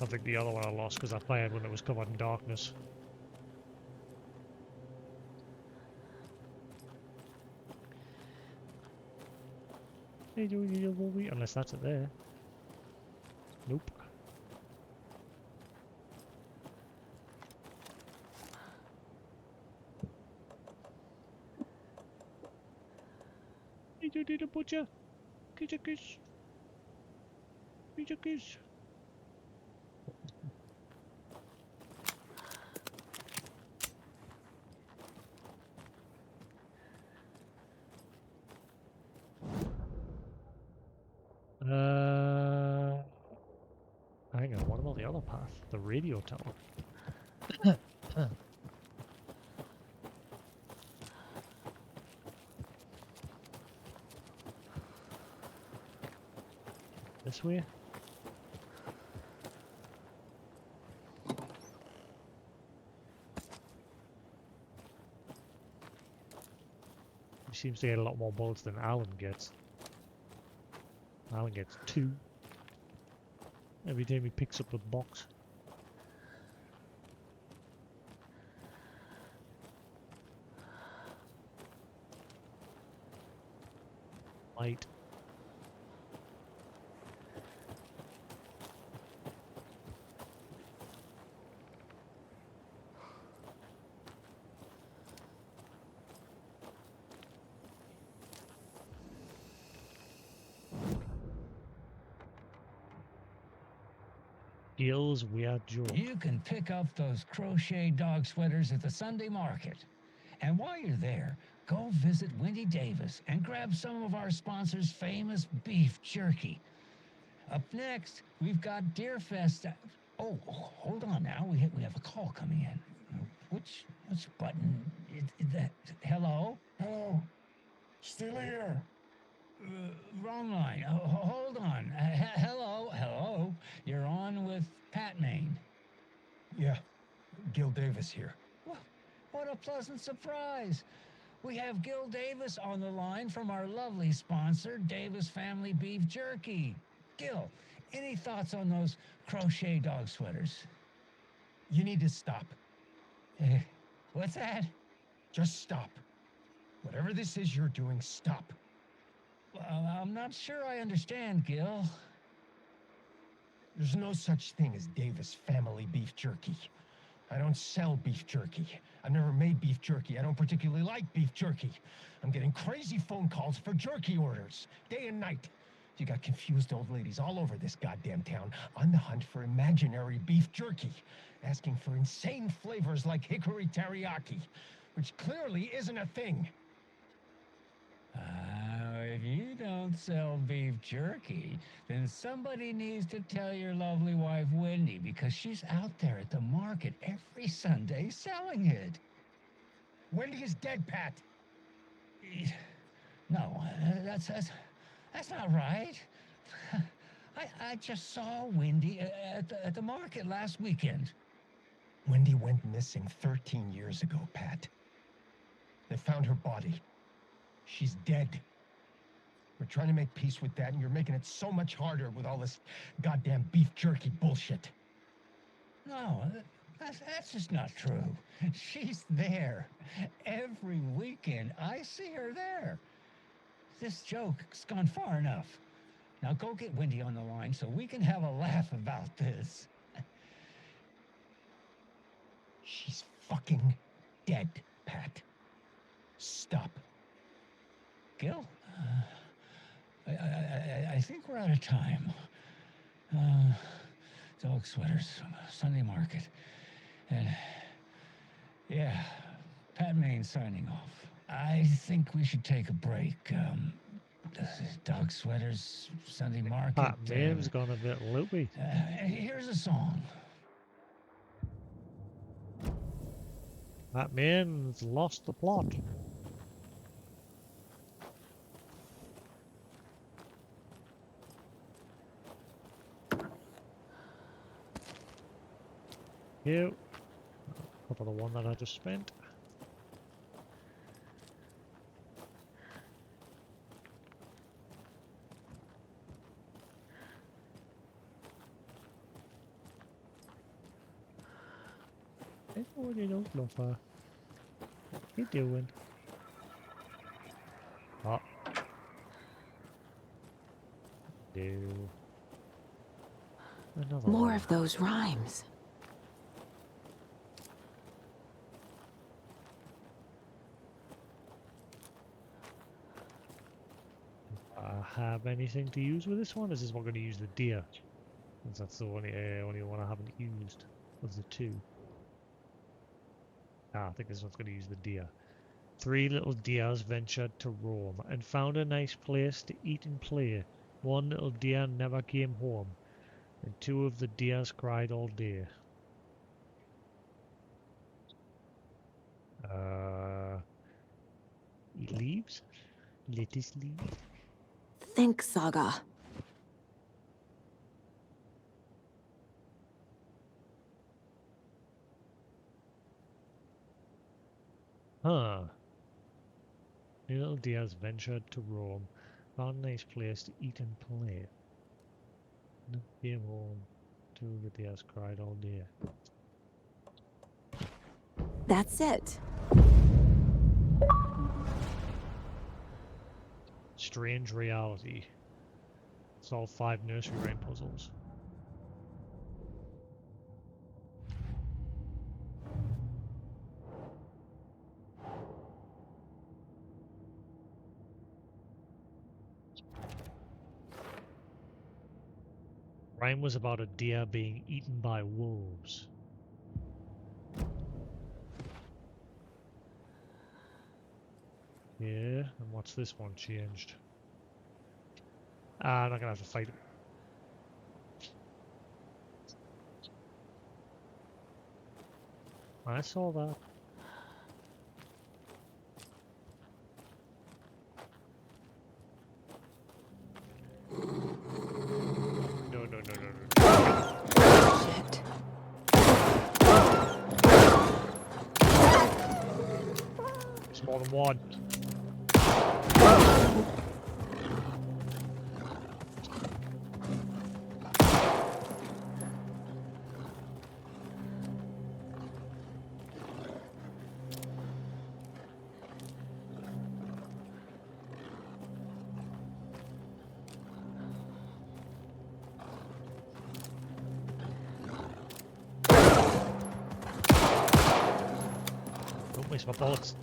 I think the other one I lost because I fired when it was covered in darkness. Hey, unless that's it there. Nope. Hey, you need a butcher. Kiss. Kiss. Hang on, what about the other path? The radio tower. This way? He seems to get a lot more bullets than Alan gets. Alan gets 2 every time he picks up a box. Light. Gil's weird joke. You can pick up those crochet dog sweaters at the Sunday market. And while you're there, go visit Wendy Davis and grab some of our sponsor's famous beef jerky. Up next, we've got Deerfest. Oh, hold on now. We have a call coming in. Which button? Is that hello? Hello. Still here. Wrong line. Hold on. Hello. You're on with Pat Maine. Yeah, Gil Davis here. What a pleasant surprise. We have Gil Davis on the line from our lovely sponsor, Davis Family Beef Jerky. Gil, any thoughts on those crochet dog sweaters? You need to stop. What's that? Just stop. Whatever this is you're doing, stop. Well, I'm not sure I understand, Gil. There's no such thing as Davis Family Beef Jerky. I don't sell beef jerky. I've never made beef jerky. I don't particularly like beef jerky. I'm getting crazy phone calls for jerky orders, day and night. You got confused old ladies all over this goddamn town on the hunt for imaginary beef jerky, asking for insane flavors like hickory teriyaki, which clearly isn't a thing. If you don't sell beef jerky, then somebody needs to tell your lovely wife, Wendy, because she's out there at the market every Sunday selling it. Wendy is dead, Pat. No, that's not right. I just saw Wendy at the market last weekend. Wendy went missing 13 years ago, Pat. They found her body. She's dead. We're trying to make peace with that, and you're making it so much harder with all this goddamn beef jerky bullshit. No, that's just not true. She's there. Every weekend, I see her there. This joke's gone far enough. Now go get Wendy on the line so we can have a laugh about this. She's fucking dead, Pat. Stop. Gil? I think we're out of time. Dog sweaters, Sunday market. And yeah, Pat Maine signing off. I think we should take a break. Dog sweaters, Sunday market. Pat Maine's gone a bit loopy. Here's a song. Pat Maine's lost the plot. Here, up on the one that I just spent. What you don't know for? What you doing? Oh. No. Another More one. of those rhymes. Have anything to use with this one? Is this one going to use the deer? Since that's the only one I haven't used of the two. I think this one's going to use the deer. 3 little deers ventured to roam and found a nice place to eat and play. 1 little deer never came home, and 2 of the deers cried all day. Eat leaves? Lettuce leaves? Think, Saga. Huh. The little deers ventured to roam, found a nice place to eat and play. Never came home. 2 of the deers cried all day. That's it. Strange reality. Solve 5 nursery rhyme puzzles. rhyme was about a deer being eaten by wolves. Yeah, and what's this one changed? I'm not gonna have to fight him. I saw that. No. Shit. It's more than one. Don't waste my bullets.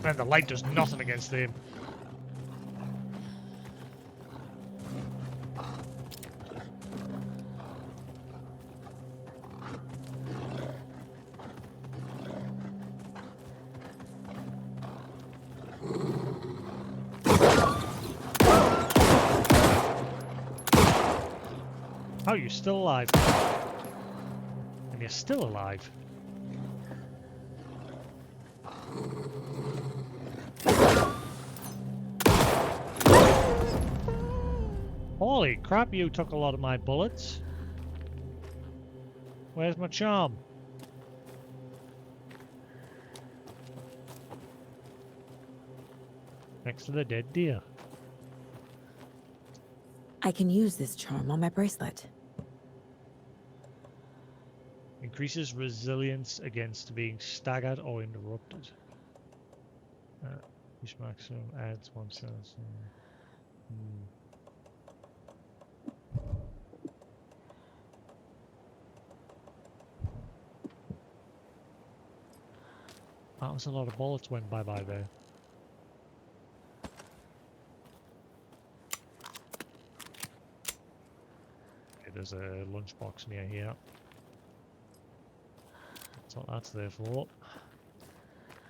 Man, the light does nothing against them. Oh, you're still alive. And you're still alive. Holy crap, you took a lot of my bullets. Where's my charm? Next to the dead deer. I can use this charm on my bracelet. Increases resilience against being staggered or interrupted. Each maximum adds 1 sense. That was a lot of bullets went bye-bye there. Okay, there's a lunchbox near here. That's what that's there for.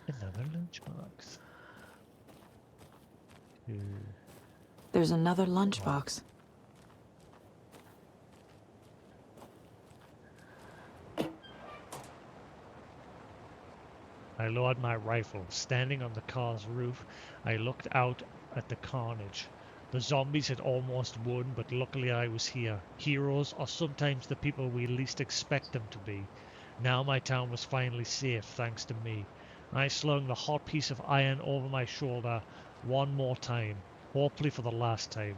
Another lunchbox. There's another lunchbox. I lowered my rifle. Standing on the car's roof, I looked out at the carnage. The zombies had almost won, but luckily I was here. Heroes are sometimes the people we least expect them to be. Now my town was finally safe, thanks to me. I slung the hot piece of iron over my shoulder one more time, hopefully for the last time.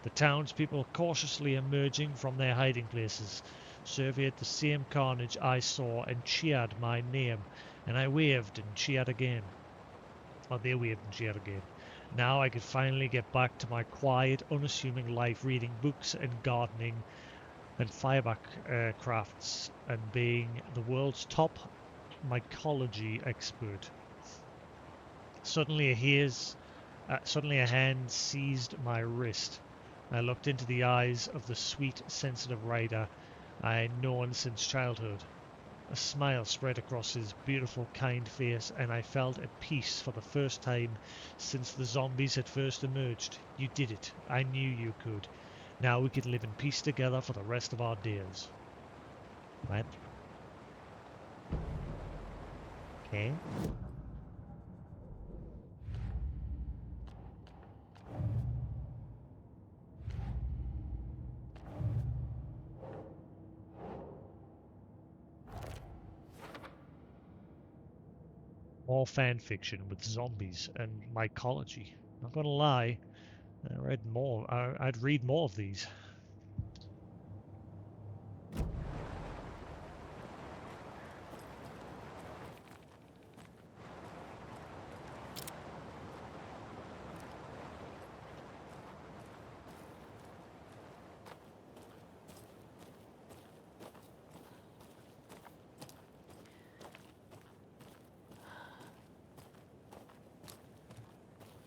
The townspeople cautiously emerging from their hiding places surveyed the same carnage I saw and cheered my name, and I waved and cheered again. Or they waved and cheered again. Now I could finally get back to my quiet, unassuming life, reading books and gardening and fireback crafts and being the world's top mycology expert. Suddenly a hand seized my wrist. I looked into the eyes of the sweet, sensitive rider I had known since childhood. A smile spread across his beautiful, kind face, and I felt at peace for the first time since the zombies had first emerged. You did it. I knew you could. Now we can live in peace together for the rest of our days. Right? Okay. More fan fiction with zombies and mycology. Not gonna lie, I'd read more of these.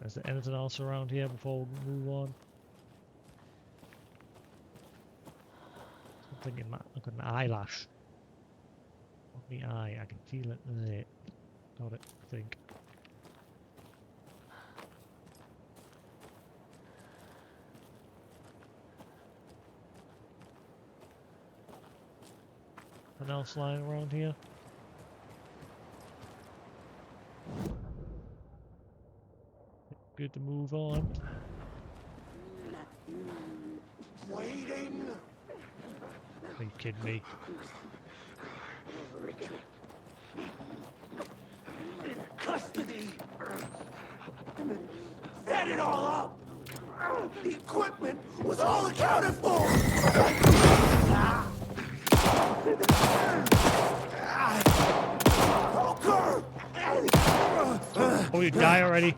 Is there anything else around here before we move on? Something in my... I've got an eyelash. On the eye, I can feel it there. Got it, I think. Anything else lying around here? Good to move on. Waiting. Are you kidding me? Custody. Set it all up. The equipment was all accounted for. Oh, you die already?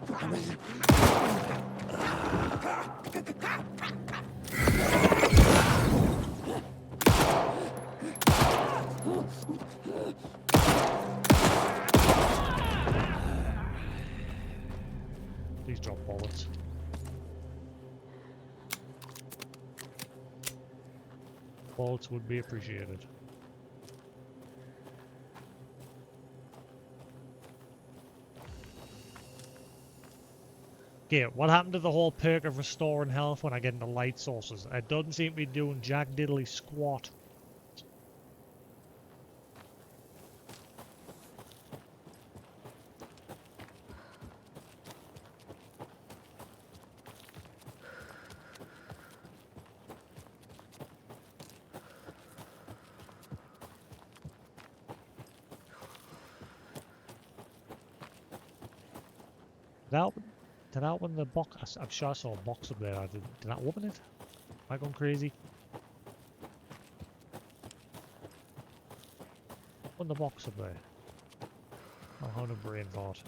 Please drop bullets. Bullets would be appreciated. Okay, what happened to the whole perk of restoring health when I get into light sources? It doesn't seem to be doing jack diddly squat. Did I open the box? I'm sure I saw a box up there. Did I open it? Am I going crazy? Open the box up there. Oh, how no brain fart.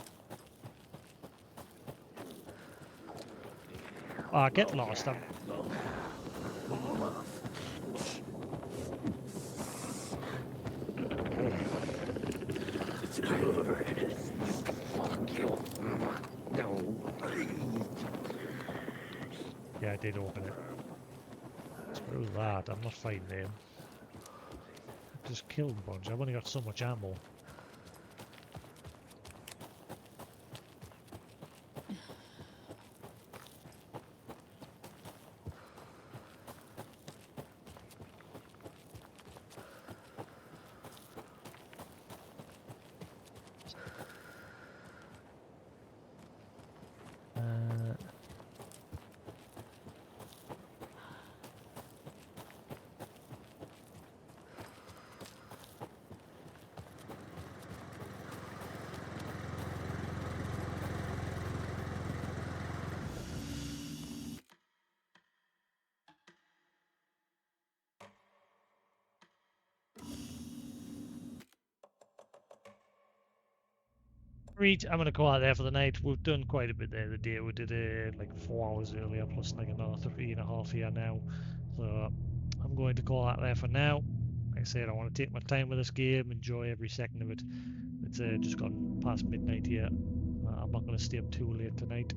Ah, get lost. Yeah, I did open it. Screw that, I'm not fighting them. I just killed a bunch, I've only got so much ammo. Right, I'm gonna call out there for the night. We've done quite a bit there today. We did like 4 hours earlier, plus like another 3.5 here now. So I'm going to call out there for now. Like I said, I want to take my time with this game, enjoy every second of it. It's just gone past midnight here. I'm not going to stay up too late tonight.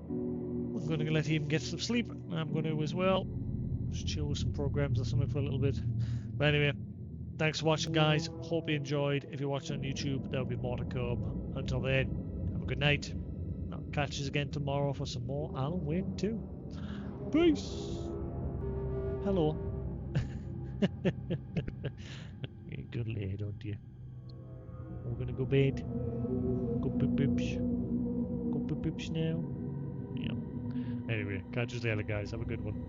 I'm going to let him get some sleep. I'm going to as well. Just chill with some programs or something for a little bit. But anyway, thanks for watching, guys. Hope you enjoyed. If you're watching on YouTube, there'll be more to come. Until then, have a good night. I'll catch you again tomorrow for some more Alan Wake 2. Peace! Hello. You're a good lady, aren't you? We're gonna go bed. Go poop poops. Go poop poops now. Yeah. Anyway, catch you later, guys. Have a good one.